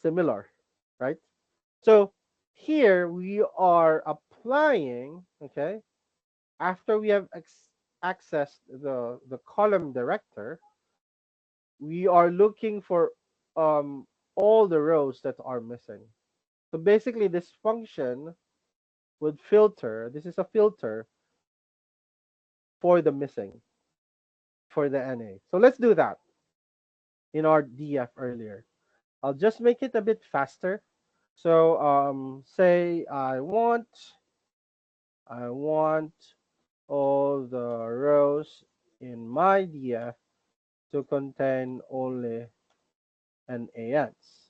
Similar, right? So here we are applying, okay, after we have accessed the column director, we are looking for all the rows that are missing. So basically this function would filter, this is a filter for the missing, for the NA. So let's do that in our DF earlier. I'll just make it a bit faster. So say I want all the rows in my DF to contain only NaNs.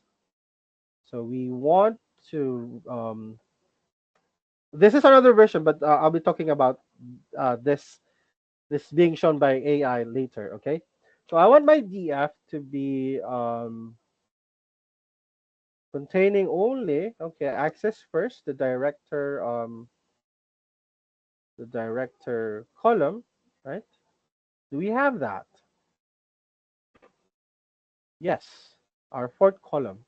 So we want to this is another version, but I'll be talking about this being shown by AI later. Okay, so I want my DF to be containing only, okay, access first the director column, right? Do we have that? Yes, our fourth column.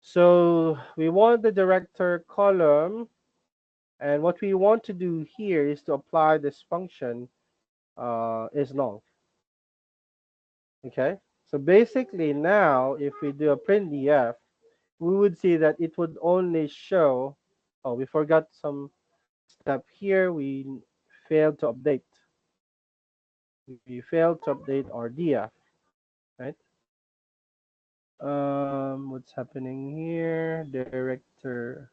So we want the director column, and what we want to do here is to apply this function is null. Okay, so basically now if we do a print df, we would see that it would only show, oh, we forgot some step here. We failed to update. We failed to update our df, right? What's happening here? Director.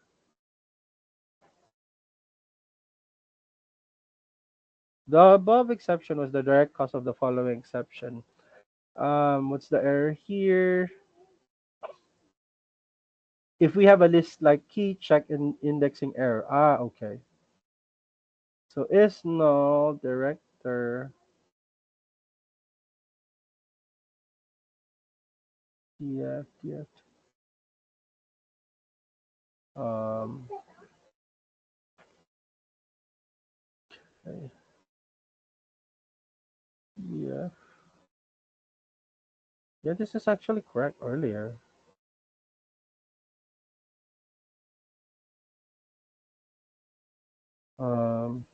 The above exception was the direct cause of the following exception. What's the error here? If we have a list like key check in indexing error. Ah, okay. So is null director df df um okay, df. Yeah, this is actually correct earlier. Um,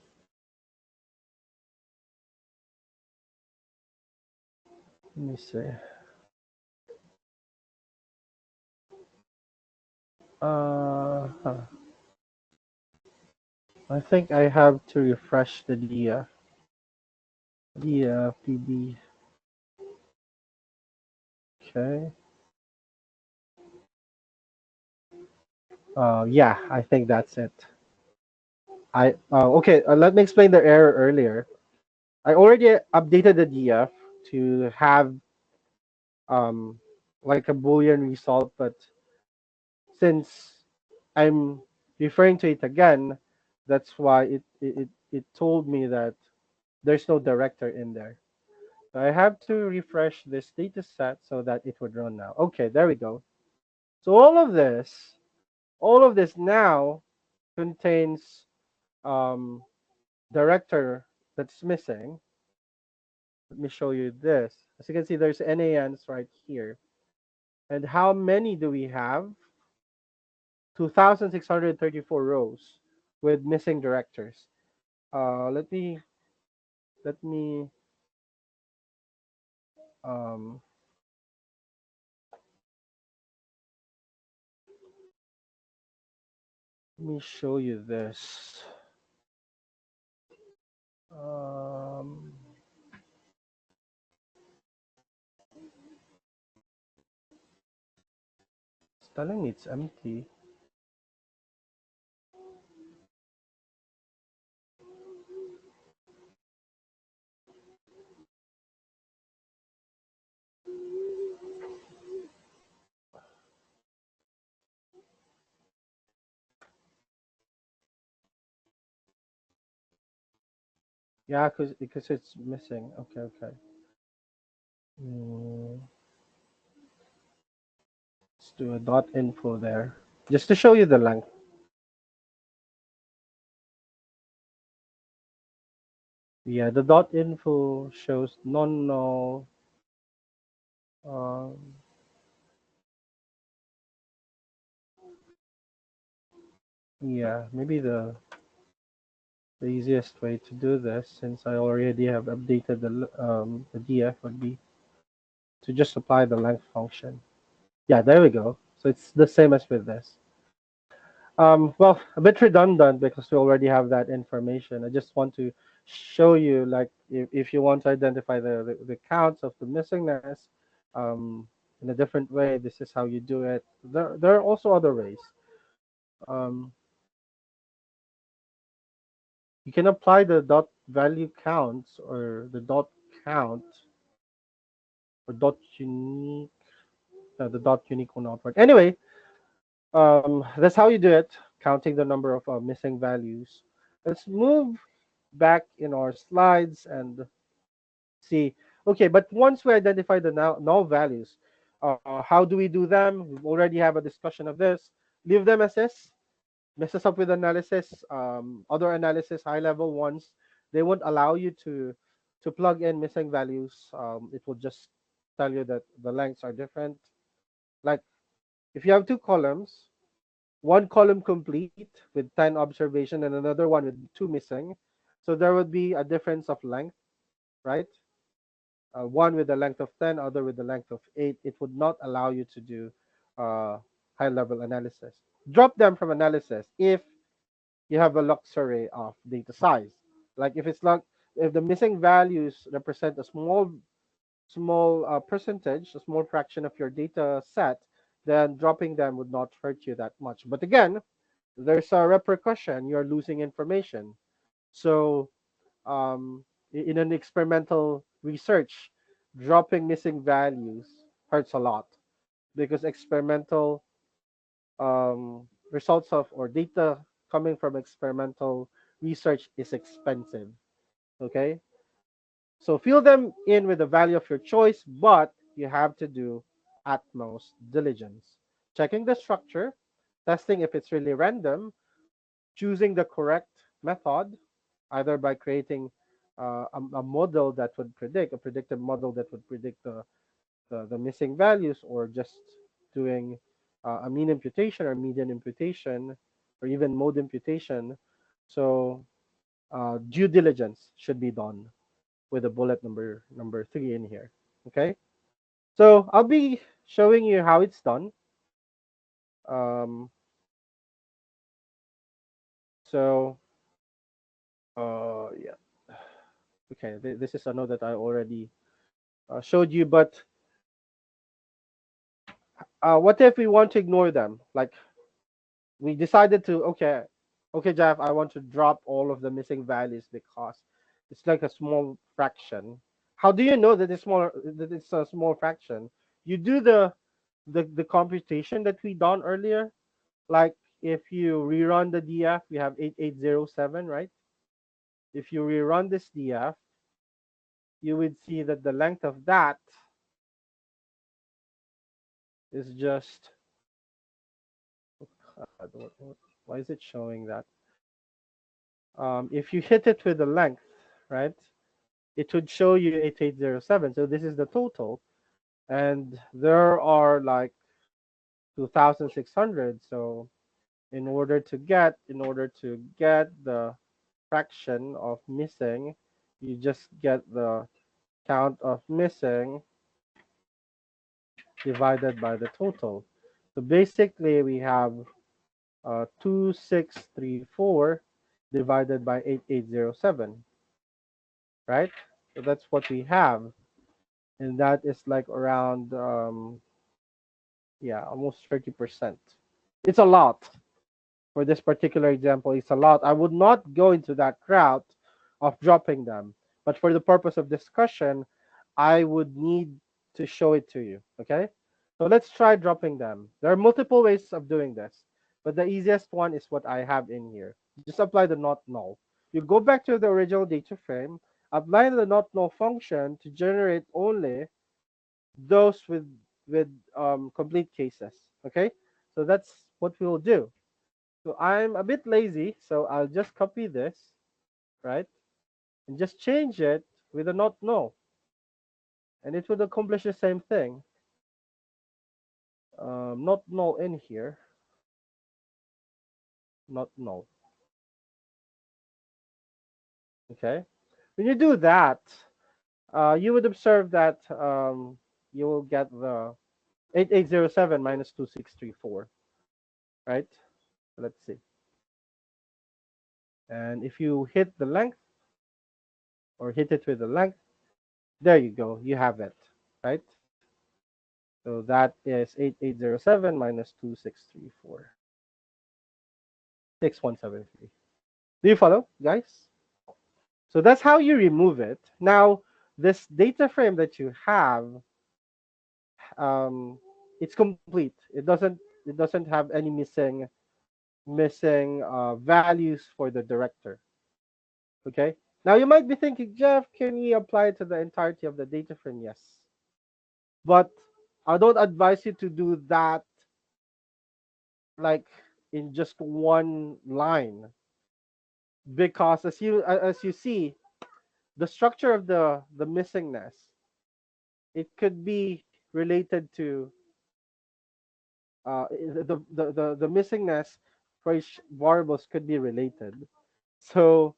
let me see. Huh. I think I have to refresh the df. Df db. Okay. Yeah, I think that's it. Okay. Let me explain the error earlier. I already updated the df to have um like a boolean result, but since I'm referring to it again, that's why it told me that there's no director in there. So I have to refresh this data set so that it would run now. Okay, there we go. So all of this now contains director that's missing. Let me show you this. As you can see, there's NANs right here. And how many do we have? 2,634 rows with missing directors. Let me um, let me show you this. Um, it's telling me it's empty. Yeah, because it's missing. Okay, okay. Mm, let's do a dot info there, just to show you the length. Yeah, the dot info shows non-null. Um, yeah, maybe the easiest way to do this, since I already have updated the df, would be to just apply the length function. Yeah, there we go. So it's the same as with this. Well, a bit redundant because we already have that information. I just want to show you, like, if you want to identify the counts of the missingness in a different way, this is how you do it. There are also other ways. Um, you can apply the dot value counts or the dot count or dot unique. The dot unique will not work. Anyway, that's how you do it, counting the number of missing values. Let's move back in our slides and see. Okay, but once we identify the null values, how do we do them? We already have a discussion of this. Leave them as is. Messes up with analysis. Other analysis, high level ones, they won't allow you to plug in missing values. It will just tell you that the lengths are different. Like if you have two columns, one column complete with 10 observation and another one with two missing, so there would be a difference of length, right? One with a length of 10, other with a length of 8. It would not allow you to do uh, high level analysis. Drop them from analysis if you have a luxury of data size. Like if the missing values represent a small percentage, a small fraction of your data set, then dropping them would not hurt you that much. But again, there's a repercussion. You're losing information. So in an experimental research, dropping missing values hurts a lot because experimental results of or data coming from experimental research is expensive. Okay, so fill them in with the value of your choice, but you have to do utmost diligence. Checking the structure, testing if it's really random, choosing the correct method, either by creating a model that would predict, a predictive model that would predict the missing values, or just doing a mean imputation or median imputation, or even mode imputation. So due diligence should be done with the bullet number 3 in here. Okay, so I'll be showing you how it's done. Um, so yeah, okay, this is a note that I already showed you, but what if we want to ignore them? Like we decided to, okay, Jeff, I want to drop all of the missing values because it's like a small fraction. How do you know that it's a small fraction? You do the computation that we done earlier. Like if you rerun the DF, we have 8807, right? If you rerun this DF, you would see that the length of that is just why is it showing that? If you hit it with the length, right, it would show you 8807. So this is the total, and there are like 2,600. So in order to get the fraction of missing, you just get the count of missing divided by the total. So basically, we have 2634 divided by 8807, right? So that's what we have, and that is like around yeah, almost 30%. It's a lot. For this particular example, it's a lot. I would not go into that route of dropping them, but for the purpose of discussion, I would need to show it to you. Okay, so let's try dropping them. There are multiple ways of doing this, but the easiest one is what I have in here. Just apply the not null. You go back to the original data frame, apply the not null function to generate only those with complete cases. Okay, so that's what we will do. So I'm a bit lazy, so I'll just copy this, right, and just change it with a not null, and it would accomplish the same thing. Not null in here, not null. Okay, when you do that, you would observe that you will get the 8807 minus 2634, right? Let's see. And if you hit the length or hit it with the length, there you go, you have it, right? So that is 8807 minus 2634, 6173. Do you follow, guys? So that's how you remove it. Now, this data frame that you have, it's complete. It doesn't have any missing values for the director. Okay. Now you might be thinking, Jeff, can we apply it to the entirety of the data frame? Yes, but I don't advise you to do that like in just one line, because as you see, the structure of the missingness it could be related to the missingness for each variables could be related. So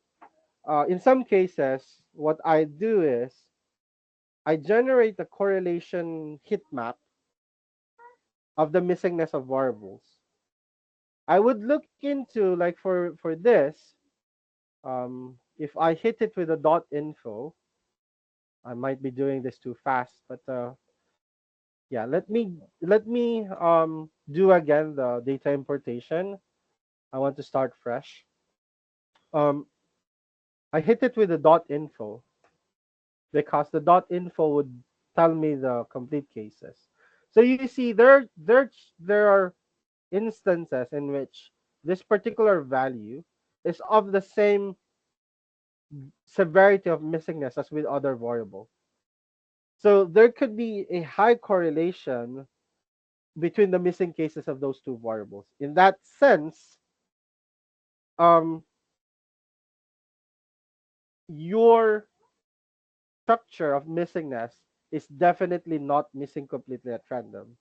in some cases, what I do is I generate a correlation heat map of the missingness of variables. I would look into, like, for this, if I hit it with a dot info, I might be doing this too fast, but yeah, let me do again the data importation. I want to start fresh. Um, I hit it with the dot info because the dot info would tell me the complete cases. So you see, there are instances in which this particular value is of the same severity of missingness as with other variable. So there could be a high correlation between the missing cases of those two variables. In that sense, um, your structure of missingness is definitely not missing completely at random.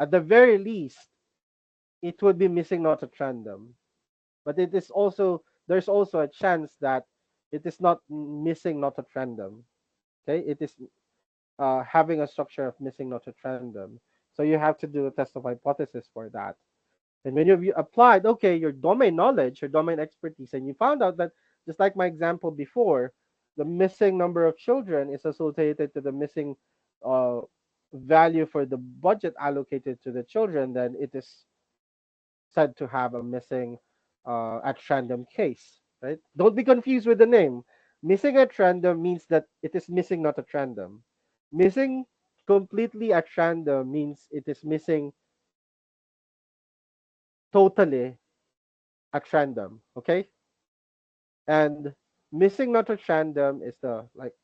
At the very least, it would be missing not at random. But it is also there's also a chance that it is not missing not at random. Okay, it is having a structure of missing not at random. So you have to do a test of hypothesis for that. And when you applied, okay, your domain knowledge, your domain expertise, and you found out that, just like my example before, the missing number of children is associated to the missing uh, value for the budget allocated to the children, then it is said to have a missing at random case, right? Don't be confused with the name. Missing at random means that it is missing not at random. Missing completely at random means it is missing totally at random, okay? And missing not at random is the like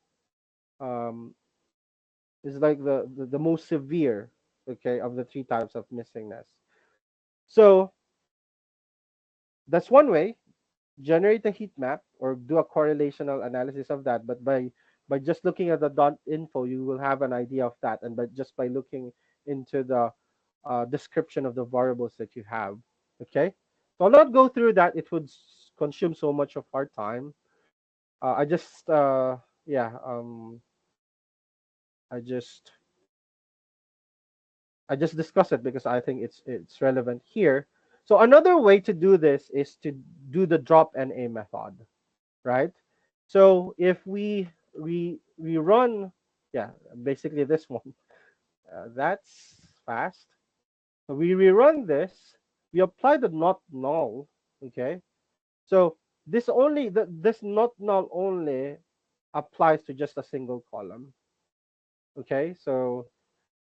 um is like the most severe, okay, of the three types of missingness. So that's one way. Generate a heat map or do a correlational analysis of that. But by just looking at the dot info, you will have an idea of that, and but just by looking into the description of the variables that you have. Okay, so I'll not go through that. It would consume so much of our time. I just yeah I just I just discuss it because I think it's relevant here. So another way to do this is to do the drop NA method, right? So if we run, yeah, basically this one, that's fast. So we rerun this. We apply the not null, okay? So this not null only applies to just a single column, okay? So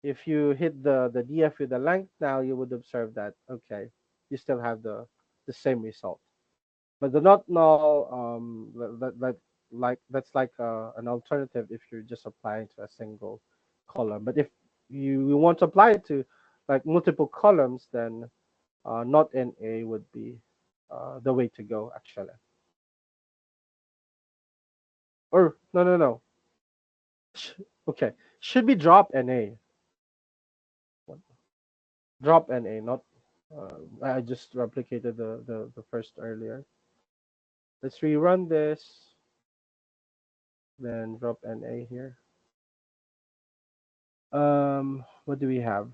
if you hit the df with the length now, you would observe that, okay, you still have the same result. But the not null, that's like an alternative if you're just applying to a single column. But if you want to apply it to like multiple columns, then not NA would be the way to go actually. Or no. Okay, should be drop NA. Drop NA, not. I just replicated the first earlier. Let's rerun this. Then drop NA here. What do we have?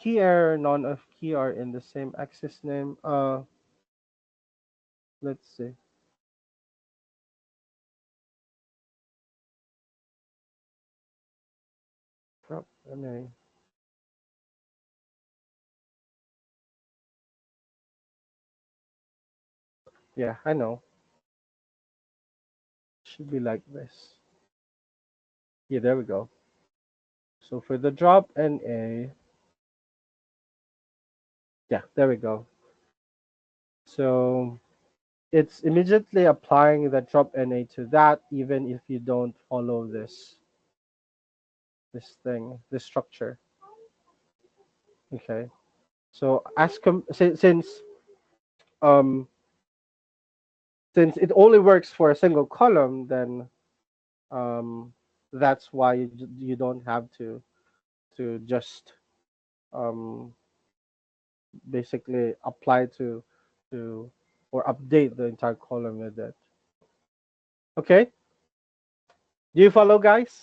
Key error, none of key are in the same access name. Let's see. Drop NA. Yeah, I know. Should be like this. Yeah, there we go. So for the drop NA, yeah, there we go. So it's immediately applying the drop NA to that, even if you don't follow this structure. Okay. So since um Since it only works for a single column, then um, that's why you don't have to just um, basically apply to or update the entire column with it. Okay, do you follow, guys?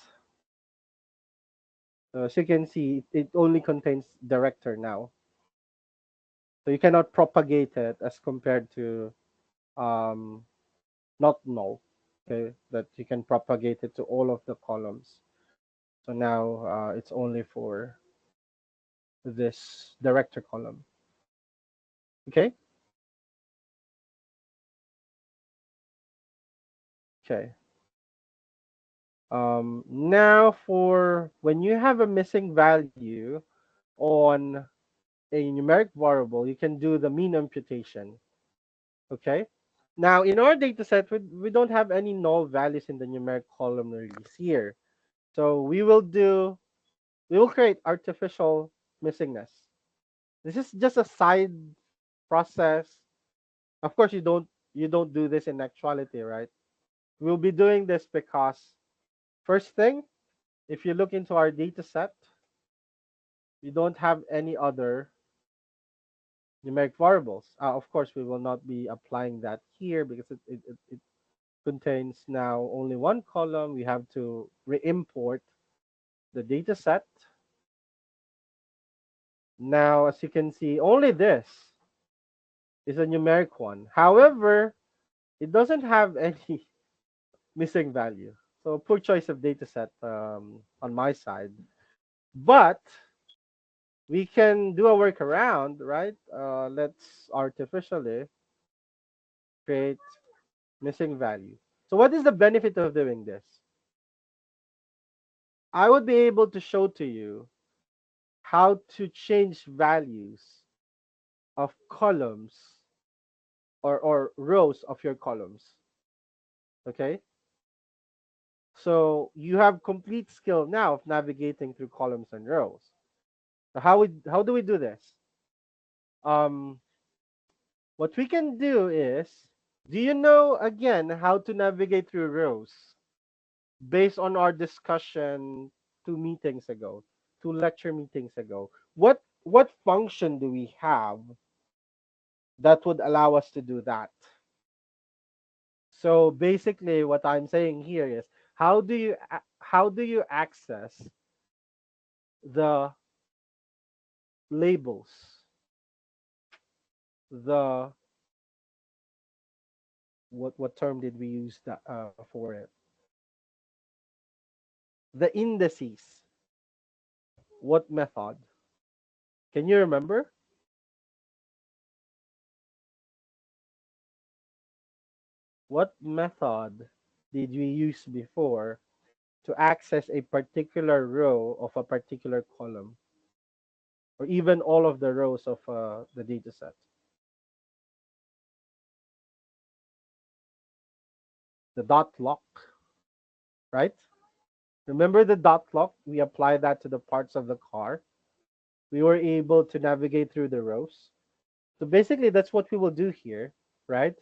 As you can see, it only contains director now, so you cannot propagate it as compared to um, not null. Okay, that you can propagate it to all of the columns. So now it's only for this director column. Okay. Okay. Now for when you have a missing value on a numeric variable, you can do the mean imputation. Okay. Now in our data set, we don't have any null values in the numeric column release here. So we will create artificial missingness. This is just a side process. Of course, you don't do this in actuality, right? We'll be doing this because first thing, if you look into our data set, we don't have any other numeric variables. Of course, we will not be applying that here because it contains now only one column. We have to re-import the data set. Now, as you can see, only this is a numeric one. However, it doesn't have any missing value. So poor choice of data set on my side. But we can do a workaround, right? Let's artificially create missing value. So what is the benefit of doing this? I would be able to show to you how to change values of columns or rows of your columns. Okay? So you have complete skill now of navigating through columns and rows. So how do we do this? Um, what we can do is, do you know again how to navigate through rows based on our discussion 2 meetings ago, 2 lecture meetings ago? What function do we have that would allow us to do that? So basically, what I'm saying here is, how do you access the labels, the what term did we use that for it? The indices. What method? Can you remember? What method did we use before to access a particular row of a particular column, or even all of the rows of the data set? The dot lock, right? Remember the dot lock? We apply that to the parts of the car. We were able to navigate through the rows. So basically, that's what we will do here, right?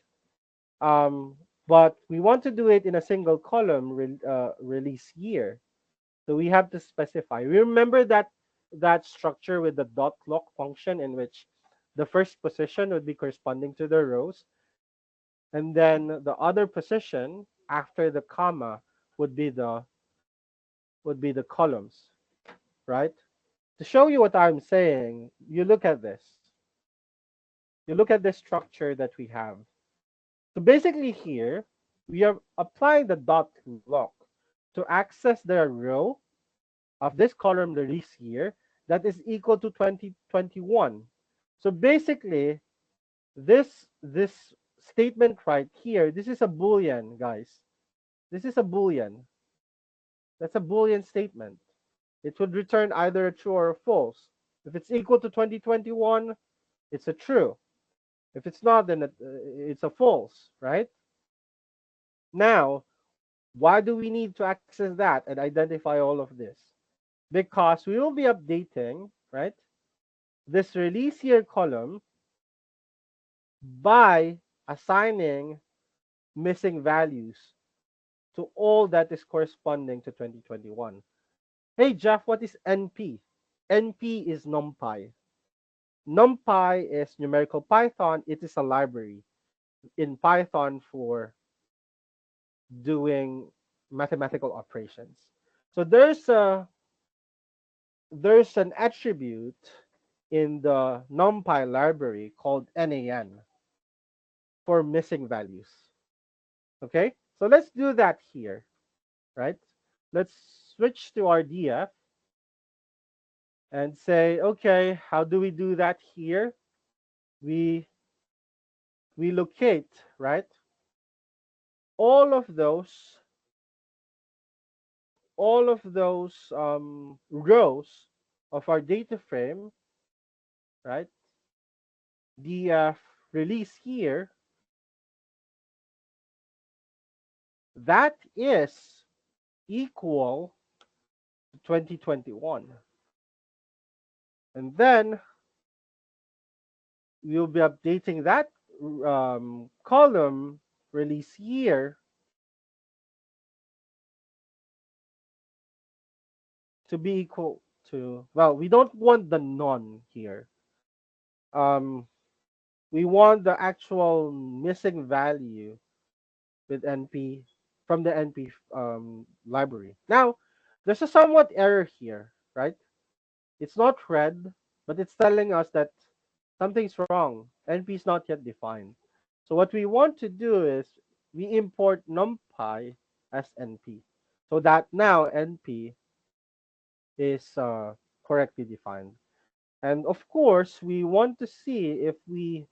Um, but we want to do it in a single column release year. So we have to specify. We remember that structure with the dot lock function in which the first position would be corresponding to the rows, and then the other position after the comma would be the columns, right? To show you what I'm saying, you look at this. You look at the structure that we have. So basically here, we are applying the dot lock to access the row of this column release here that is equal to 2021. So basically, this statement right here, this is a Boolean, guys. This is a Boolean. That's a Boolean statement. It would return either a true or a false. If it's equal to 2021, it's a true. If it's not, then it's a false, right? Now, why do we need to access that and identify all of this? Because we will be updating, right, this release year column by assigning missing values to all that is corresponding to 2021. Hey Jeff, what is NP? NP is NumPy. NumPy is numerical Python. It is a library in Python for doing mathematical operations. So there's an attribute in the NumPy library called NaN for missing values. Okay, so let's do that here, right? Let's switch to our DF and say, okay, how do we do that here? We locate, right? All of those rows of our data frame, right? DF release here, that is equal to 2021. And then we'll be updating that column release year to be equal to, well, we don't want the none here. We want the actual missing value with NP from the NP library. Now, there's a somewhat error here, right? It's not red, but it's telling us that something's wrong. NP is not yet defined. So what we want to do is we import NumPy as NP, so that now NP is correctly defined. And of course, we want to see if we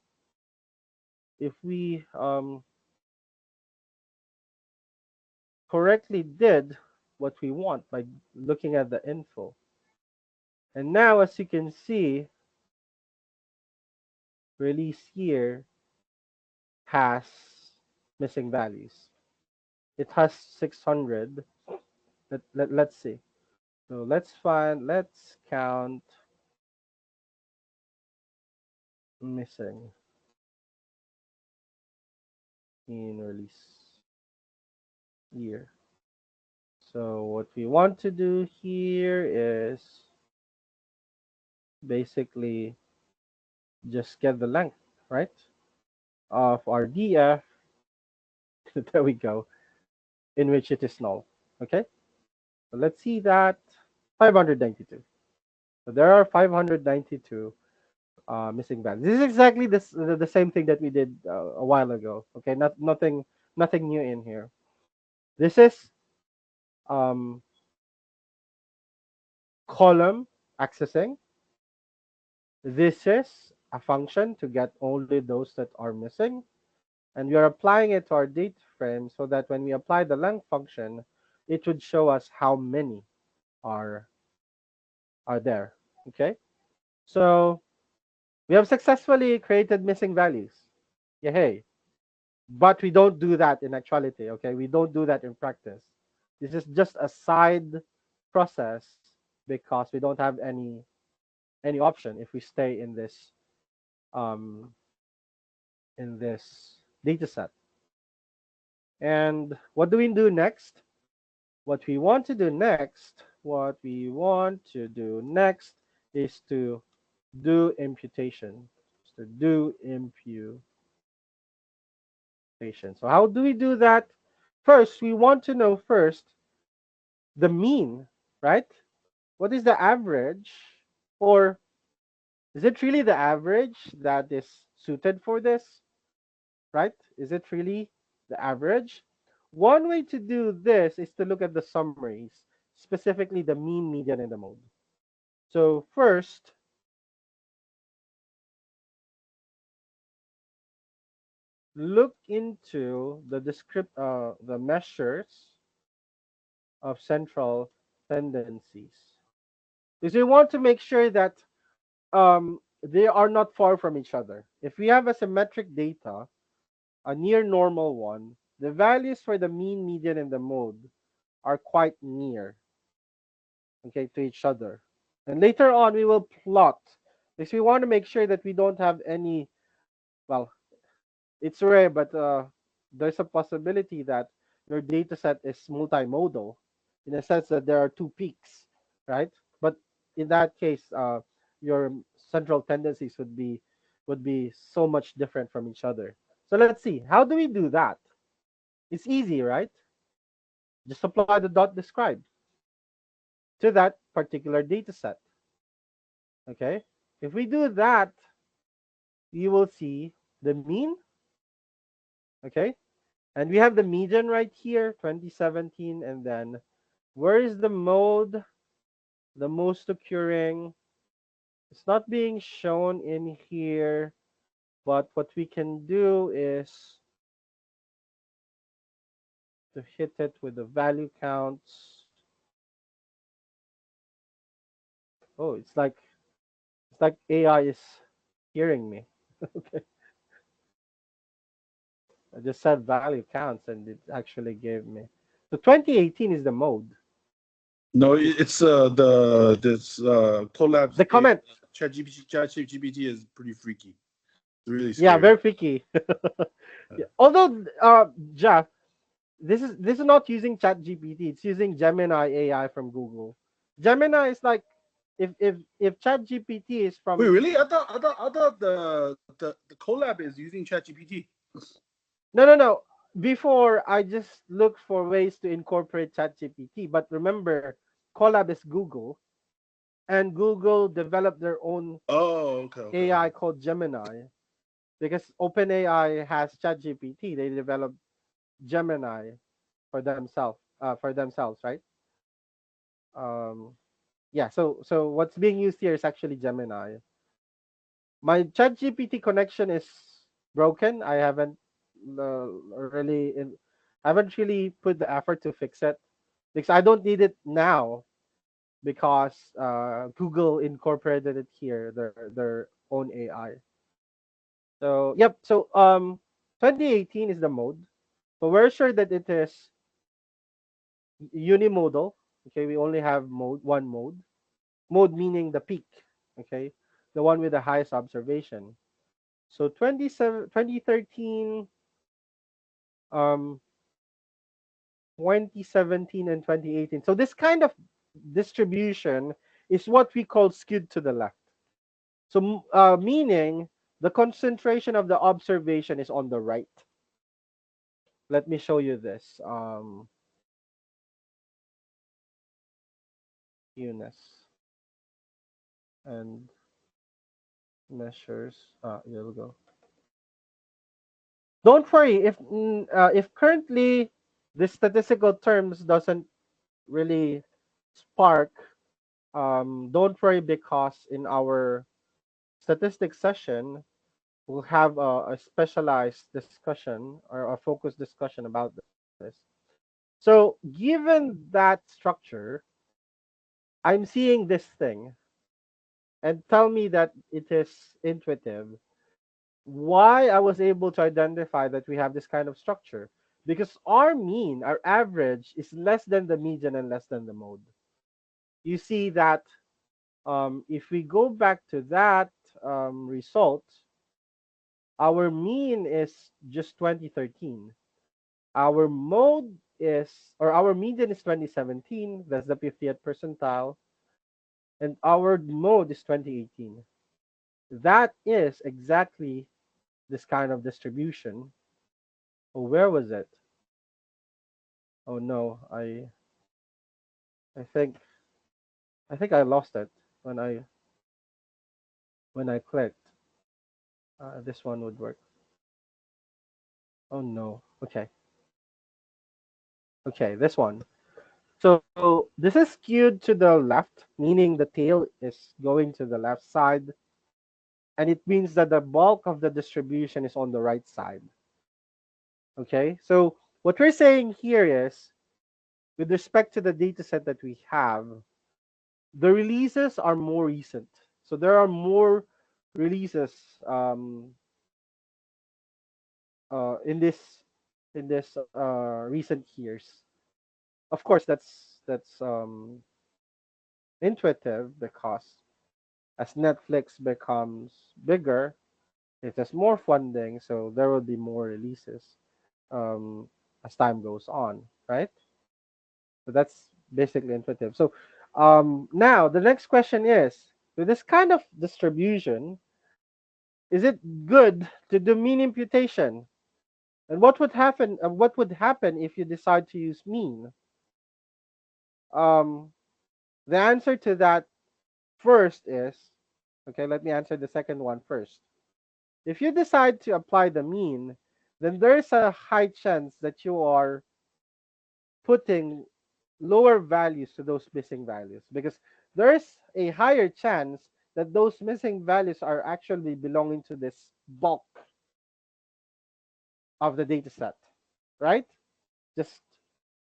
correctly did what we want by looking at the info. And now, as you can see, release here has missing values. It has 600. Let's see. So let's count missing in release year. So what we want to do here is basically just get the length, right, of our DF. There we go, in which it is null. Okay, so let's see that 592. So there are 592 missing values. This is exactly the same thing that we did a while ago. Okay, nothing new in here. This is um, column accessing. This is a function to get only those that are missing, and we are applying it to our data frame so that when we apply the length function, it would show us how many are there. Okay, so we have successfully created missing values. Yay! But we don't do that in actuality. Okay, we don't do that in practice. This is just a side process because we don't have any option if we stay in this data set. And what do we do next? What we want to do next is to do imputation. So how do we do that? First, we want to know the mean, right? What is the average? Or is it really the average that is suited for this? Right? Is it really the average? One way to do this is to look at the summaries, specifically the mean, median, and the mode. So first, look into the measures of central tendencies. Because we want to make sure that they are not far from each other. If we have a symmetric data, a near normal one, the values for the mean, median, and the mode are quite near, okay, to each other. And later on, we will plot, because we want to make sure that we don't have any, well, it's rare, but there's a possibility that your data set is multimodal in a sense that there are two peaks, right? But in that case, your central tendencies would be so much different from each other. So let's see, how do we do that? It's easy, right? Just apply the dot describe to that particular data set. Okay, if we do that, you will see the mean. Okay, and we have the median right here, 2017, and then where is the mode, the most occurring? It's not being shown in here, but what we can do is to hit it with the value counts. Oh, it's like AI is hearing me. Okay, I just said value counts and it actually gave me. So 2018 is the mode. No, it's the this collabs. The comment. ChatGPT is pretty freaky. It's really Yeah, scary. very freaky. Yeah. Although, Jeff, this is not using ChatGPT. It's using Gemini AI from Google. Gemini is like if ChatGPT is Wait, from. really? I thought the collab is using ChatGPT. No. Before I just looked for ways to incorporate ChatGPT, but remember, Colab is Google, and Google developed their own Oh, okay. AI called Gemini because OpenAI has ChatGPT. They developed Gemini for themselves, right? Um, yeah. So what's being used here is actually Gemini. My ChatGPT connection is broken. Really, I haven't really put the effort to fix it because I don't need it now because Google incorporated it here, their own AI. So yep. So 2018 is the mode. So we're sure that it is unimodal. Okay, we only have one mode. Mode meaning the peak. Okay, the one with the highest observation. So 2013, 2017, and 2018. So this kind of distribution is what we call skewed to the left. So meaning the concentration of the observation is on the right. Let me show you this. UNES and measures. Here we go. Don't worry if currently the statistical terms doesn't really spark. Don't worry because in our statistics session we'll have a specialized discussion or a focused discussion about this. So given that structure, I'm seeing this thing and tell me that it is intuitive. Why I was able to identify that we have this kind of structure? Because our mean, our average, is less than the median and less than the mode. You see that if we go back to that result, our mean is just 2013. Our mode is, or our median is 2017. That's the 50th percentile. And our mode is 2018. That is exactly this kind of distribution. Oh, where was it? Oh no, I think I lost it when I clicked. This one would work. Oh no. Okay, this one. So this is skewed to the left, meaning the tail is going to the left side, and it means that the bulk of the distribution is on the right side. Okay, so what we're saying here is, with respect to the data set that we have, the releases are more recent. So there are more releases in this recent years. Of course, that's intuitive because as Netflix becomes bigger, it has more funding, so there will be more releases. as time goes on, right? So that's basically intuitive. So now the next question is, with this kind of distribution, is it good to do mean imputation? And what would happen? What would happen if you decide to use mean? Um, the answer to that first is, okay. Let me answer the second one first. If you decide to apply the mean, then there is a high chance that you are putting lower values to those missing values, because there's a higher chance that those missing values are actually belonging to this bulk of the data set, right? Just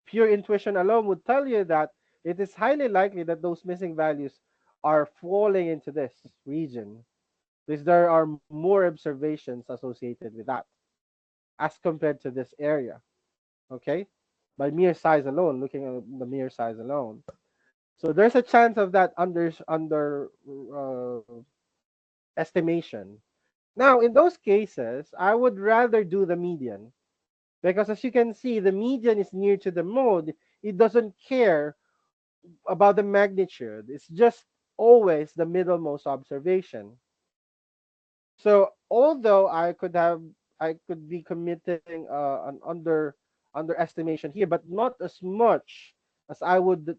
pure intuition alone would tell you that it is highly likely that those missing values are falling into this region, because there are more observations associated with that as compared to this area, okay? By mere size alone, looking at the mere size alone. So there's a chance of that under estimation. Now, in those cases, I would rather do the median, because as you can see, the median is near to the mode. It doesn't care about the magnitude. It's just always the middlemost observation. So although I could be committing an underestimation here, but not as much as I would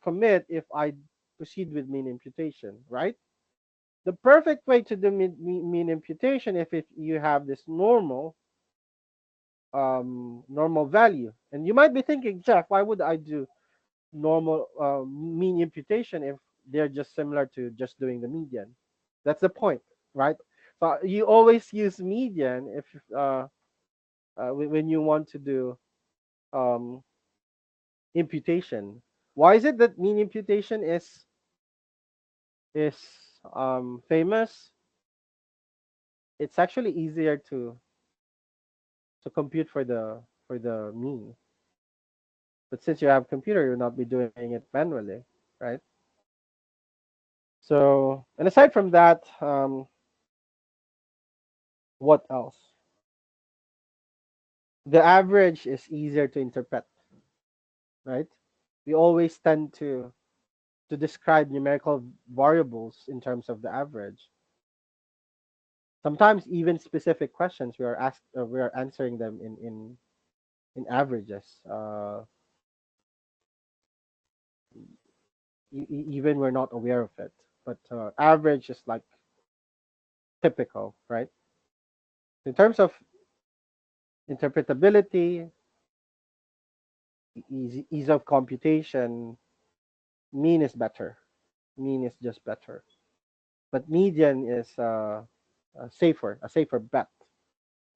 commit if I proceed with mean imputation, right? The perfect way to do mean imputation, if you have this normal value, and you might be thinking, Jeff, why would I do normal mean imputation if they're just similar to just doing the median? That's the point, right? So you always use median if when you want to do um, imputation. Why is it that mean imputation is famous? It's actually easier to compute for the mean. But since you have computer, you'll not be doing it manually, right? So, and aside from that, what else? The average is easier to interpret, right? We always tend to describe numerical variables in terms of the average. Sometimes even specific questions we are answering them in averages. Even we're not aware of it, but average is like typical, right? In terms of interpretability, ease of computation, mean is better. Mean is just better. But median is a safer bet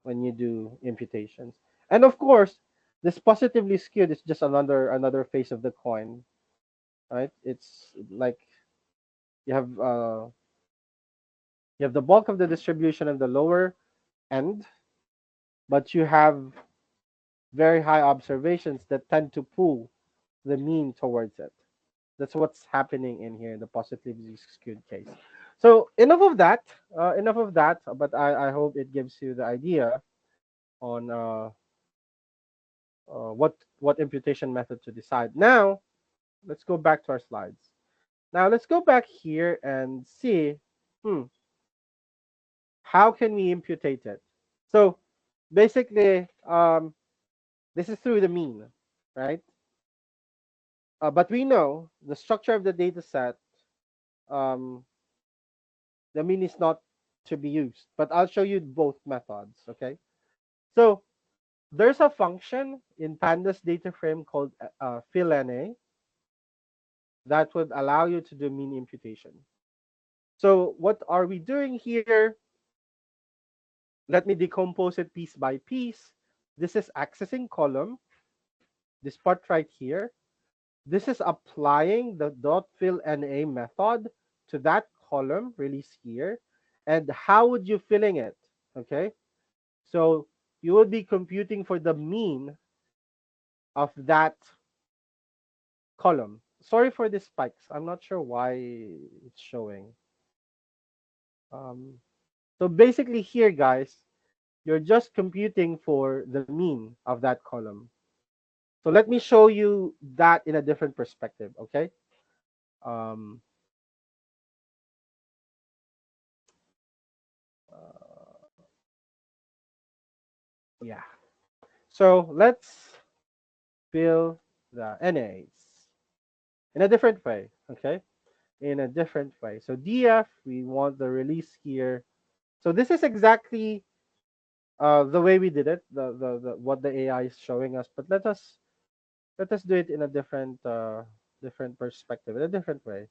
when you do imputations. And of course, this positively skewed is just another face of the coin, right? It's like you have uh, you have the bulk of the distribution in the lower end, but you have very high observations that tend to pull the mean towards it. That's what's happening in here in the positively skewed case. So enough of that. Enough of that. But I hope it gives you the idea on what imputation method to decide. Now let's go back to our slides. Now let's go back here and see, how can we imputate it? So basically, this is through the mean, right? But we know the structure of the data set, um, the mean is not to be used. But I'll show you both methods, okay? So there's a function in Pandas data frame called fillNA that would allow you to do mean imputation. So what are we doing here? Let me decompose it piece by piece. This is accessing column, this part right here. This is applying the .fillNA method to that column release here. And how would you filling it? Okay, so you would be computing for the mean of that column. Sorry for the spikes. I'm not sure why it's showing. So basically here, guys, you're just computing for the mean of that column. So let me show you that in a different perspective, okay? Um, uh, yeah. So let's fill the NAs in a different way, okay? In a different way. So DF, we want the release here. So this is exactly the way we did it, the what the AI is showing us. But let us do it in a different perspective, in a different way.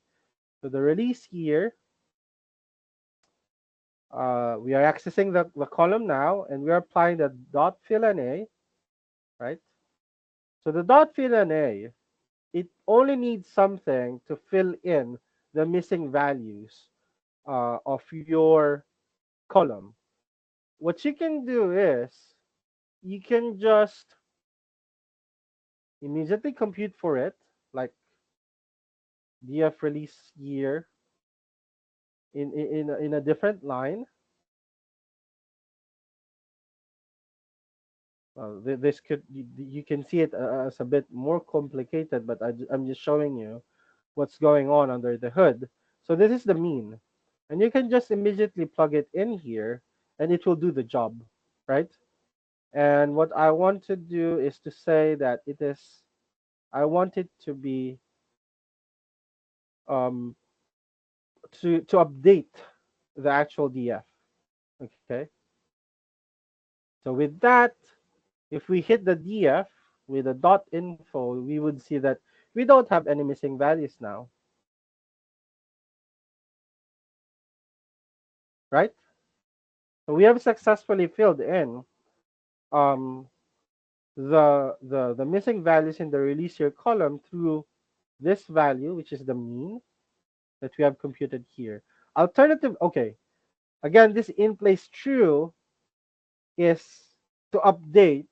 So the release here, we are accessing the column now, and we are applying the dot fill NA, right? So the dot fill NA, it only needs something to fill in the missing values of your column. What you can do is you can just immediately compute for it, like DF release year in a different line. This could you can see it as a bit more complicated, but I'm just showing you what's going on under the hood. So this is the mean, and you can just immediately plug it in here, and it will do the job, right? And what I want to do is to say that I want it to be um, to update the actual DF. Okay. So with that, if we hit the DF with a dot info, we would see that we don't have any missing values now, right? So we have successfully filled in um, the missing values in the release year column through this value, which is the mean that we have computed here. Alternative, okay. Again, this in place true is to update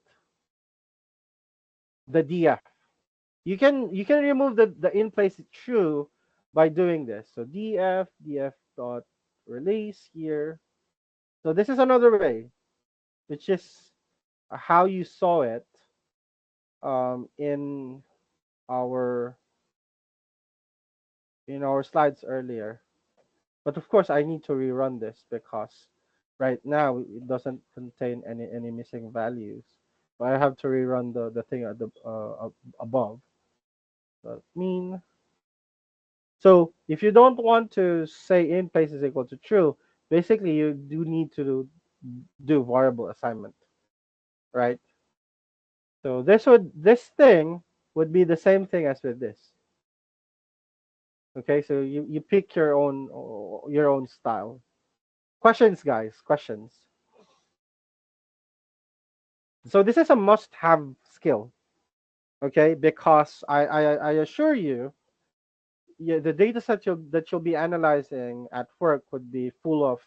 the DF. You can remove the in place true by doing this. So df dot release here. So this is another way, which is how you saw it in our slides earlier. But of course, I need to rerun this because right now it doesn't contain any missing values. So I have to rerun the thing at the above. That mean. So if you don't want to say in place is equal to true, basically you do need to do variable assignment, right? So this thing would be the same thing as with this. Okay, so you pick your own style. Questions, guys, questions. So this is a must-have skill, okay? Because I assure you, yeah, the data set that you'll be analyzing at work would be full of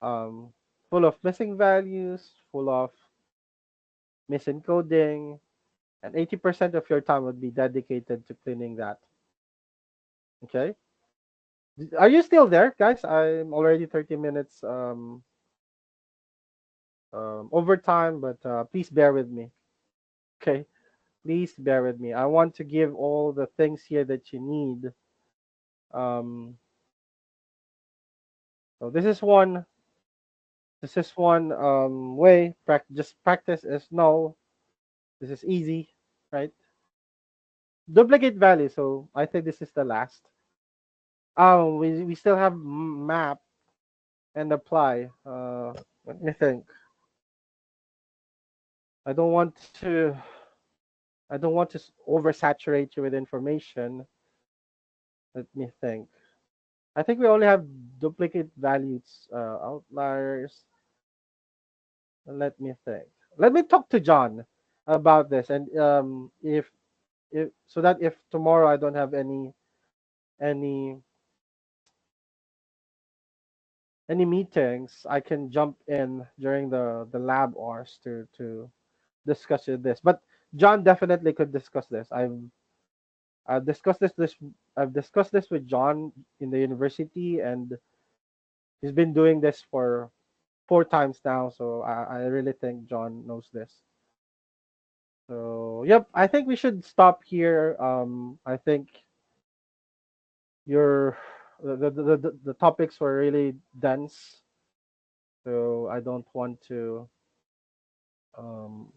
um, full of missing values, full of misencoding, and 80% of your time would be dedicated to cleaning that. Okay? Are you still there, guys? I'm already 30 minutes over time, but please bear with me. Okay? Please bear with me. I want to give all the things here that you need. Um, so this is one way. Just practice is no. This is easy, right? Duplicate value. So I think this is the last. Oh, we still have map and apply. Let me think. I don't want to. I don't want to oversaturate you with information. Let me think. I think we only have duplicate values, outliers. Let me think. Let me talk to John about this, and if so that if tomorrow I don't have any any meetings, I can jump in during the lab hours to discuss this. But John definitely could discuss this. I've discussed this with John in the university, and He's been doing this for 4 times now, so I really think John knows this. So yep, I think we should stop here. I think your the topics were really dense, so I don't want to um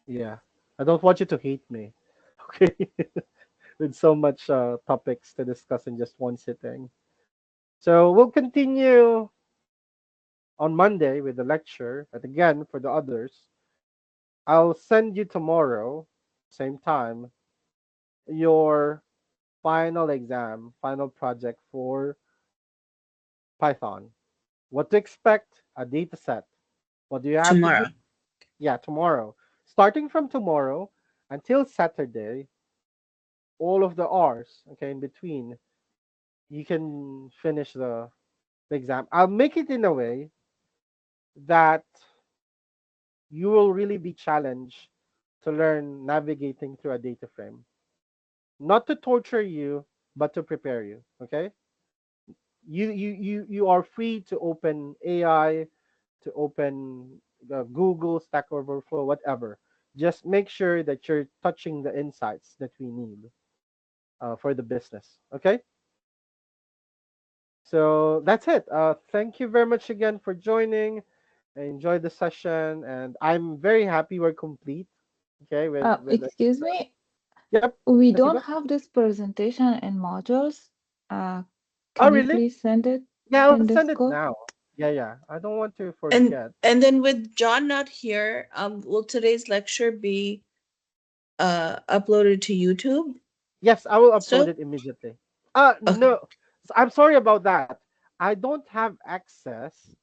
yeah, I don't want you to hate me. Okay, with so much topics to discuss in just one sitting. So we'll continue on Monday with the lecture, but again for the others, I'll send you tomorrow, same time, your final exam, final project for Python. What to expect, a data set. What do you have to do? Tomorrow. Yeah, tomorrow. Starting from tomorrow until Saturday, all of the R's, okay, in between, you can finish the exam. I'll make it in a way that you will really be challenged to learn navigating through a data frame. Not to torture you, but to prepare you. Okay? You are free to open AI, to open Google, Stack Overflow, whatever. Just make sure that you're touching the insights that we need for the business. Okay? So that's it. Thank you very much again for joining. I enjoyed the session, and I'm very happy we're complete. Okay, with Excuse me, yep, we don't Nasiba. have this presentation in modules. Oh, Can you really? please send it Yeah, I'll in send it Discord? now. Yeah, yeah. I don't want to And forget. and then with John not here, will today's lecture be uploaded to YouTube Yes, I will upload still? it immediately. Okay. No, I'm sorry about that. I don't have access,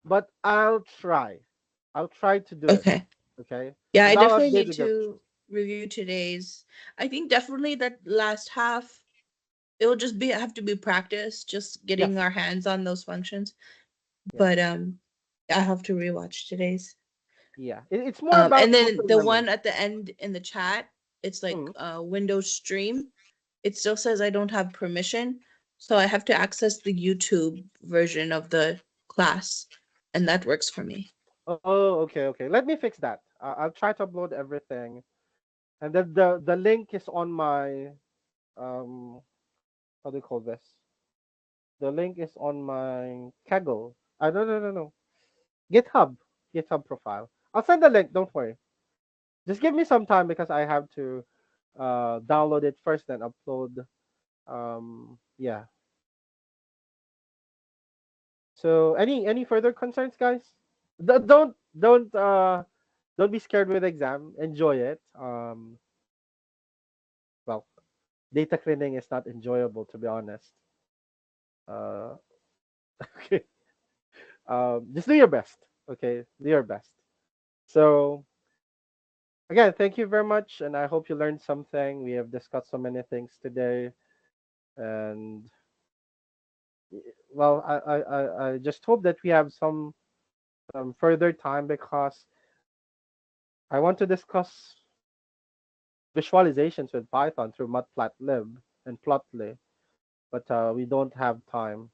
but I'll try. I'll try to do it. Okay. Okay, Yeah, I and I'll definitely update need again. to review today's. I think definitely that last half it will just be have to be practice, just getting Yes, our hands on those functions. yes, But I have to rewatch today's. yeah. It's more about And then muscle the memory. one at the end in the chat, it's like Mhm. Windows Stream. It still says I don't have permission, so I have to access the YouTube version of the class, and that works for me. Oh, okay, okay. Let me fix that. I'll try to upload everything, and then the link is on my how do you call this? The link is on my Kaggle. No. GitHub. GitHub profile. I'll send the link, don't worry. Just give me some time because I have to download it first then upload. Yeah. So any further concerns, guys? Don't be scared with exam. Enjoy it. Well, data cleaning is not enjoyable to be honest. Uh, okay. Just do your best. Okay, do your best. So again, thank you very much, and I hope you learned something. We have discussed so many things today, and well, I just hope that we have some further time because I want to discuss visualizations with Python through matplotlib and plotly, but we don't have time.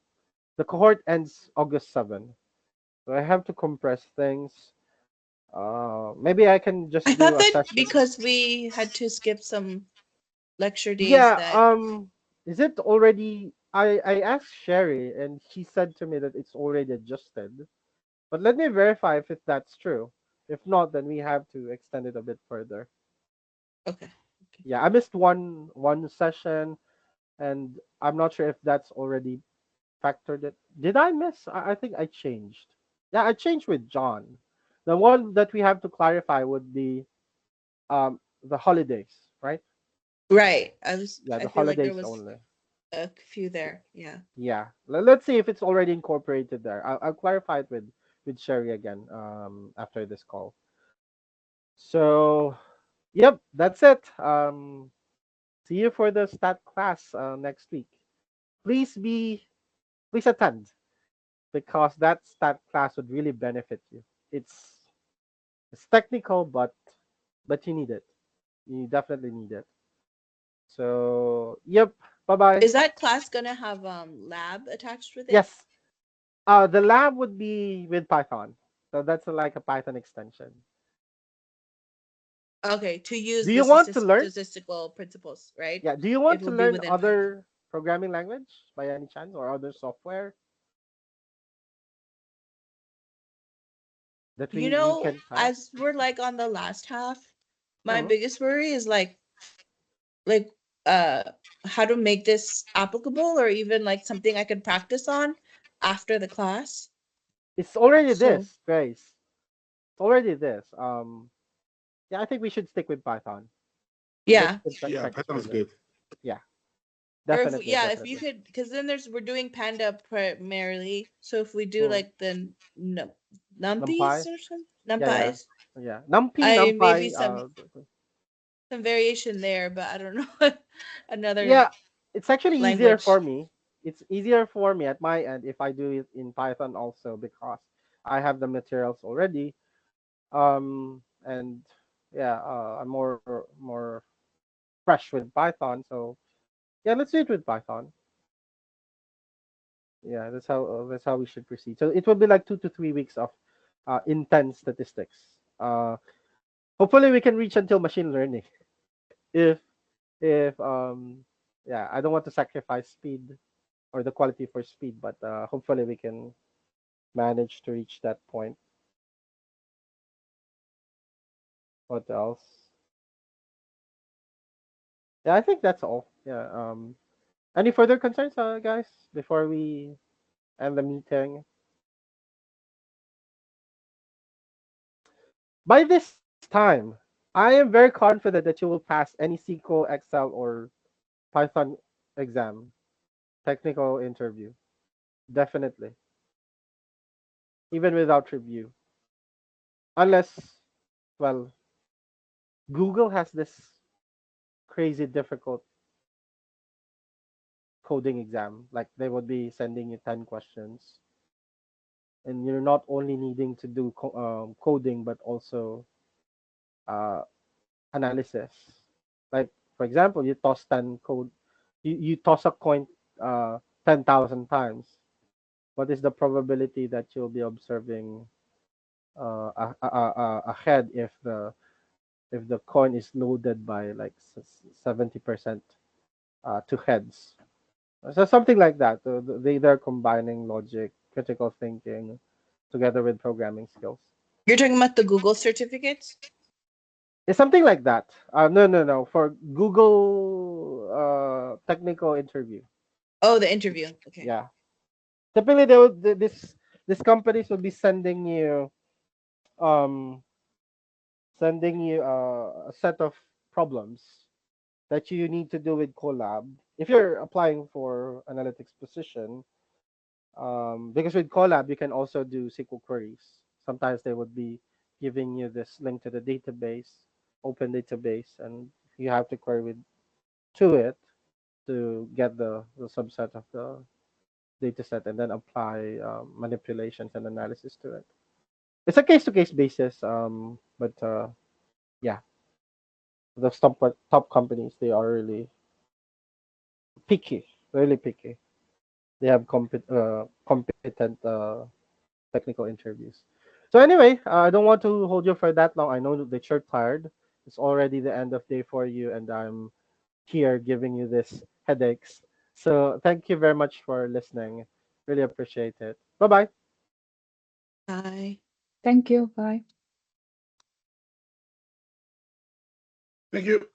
The cohort ends August 7, so I have to compress things. Maybe I can I just do thought a that session. because we had to skip some lecture days Yeah, that is it already I asked Sherry and she said to me that it's already adjusted. But let me verify if that's true. If not, then we have to extend it a bit further. okay. Yeah, I missed one session and I'm not sure if that's already factored it. Did I miss? I think I changed. Yeah, I changed with John. The one that we have to clarify would be the holidays, right? Right. Yeah, I the feel like there holidays was only. a few there. Yeah. Yeah, let's see if it's already incorporated there. I'll clarify it with Sherry again after this call. So, yep, that's it. See you for the stat class next week. Please be please attend because that stat class would really benefit you. It's technical, but you need it. You definitely need it. So, yep. Bye bye. Is that class gonna have lab attached with it? Yes, The lab would be with Python. So that's like a Python extension. Okay, to use Do the you want to learn? statistical principles, right? Yeah. Do you It want will to be learn within Python. other programming language by any chance or other software that You we know, can try? as we're like on the last half, my Mhm. biggest worry is like uh how to make this applicable or even like something I could practice on after the class. It's already So this, Grace. It's already this. Yeah, I think we should stick with Python. Then yeah. we can Yeah, practice Python is further. good. Yeah, Or if definitely, yeah, if you definitely. could, because then we're doing Panda primarily. So if we do Mm. like the NumPy. numpys or something, Yeah, yeah, numpys, yeah. NumPy, I maybe NumPy. some variation there, but I don't know another Yeah, it's actually easier language. for me. It's easier for me at my end if I do it in Python also because I have the materials already. And yeah, I'm more fresh with Python. So yeah, let's do it with Python. Yeah, that's how we should proceed. So it will be like 2 to 3 weeks of intense statistics. Hopefully we can reach until machine learning. If if yeah, I don't want to sacrifice speed or the quality for speed, but hopefully we can manage to reach that point. What else? Yeah, I think that's all. Yeah. Any further concerns, guys, before we end the meeting? By this time, I am very confident that you will pass any SQL, Excel, or Python exam, technical interview. Definitely, even without review. Unless, well, Google has this crazy difficult coding exam. Like they would be sending you 10 questions, and you're not only needing to do coding, but also uh, analysis. Like, for example, you toss 10 code, you toss a coin 10,000 times. What is the probability that you'll be observing a head if the coin is loaded by like 70% to heads? So something like that. They're combining logic, critical thinking, together with programming skills. You're talking about the Google certificates? It's something like that. No, no, no. For Google technical interview. Oh, the interview. Okay. Yeah. Typically, they would this companies would be um sending you a set of problems that you need to do with Colab. If you're applying for analytics position, because with Colab you can also do SQL queries. Sometimes they would be giving you this link to the database, open database, and you have to query to it to get the subset of the data set and then apply manipulations and analysis to it. It's a case to case basis, but yeah, the top companies they are really picky, really picky. They have competent technical interviews. So anyway, I don't want to hold you for that long. I know that you're tired. It's already the end of day for you, and I'm here giving you this headaches. So thank you very much for listening. Really appreciate it. Bye bye. Bye. Thank you. Bye. Thank you.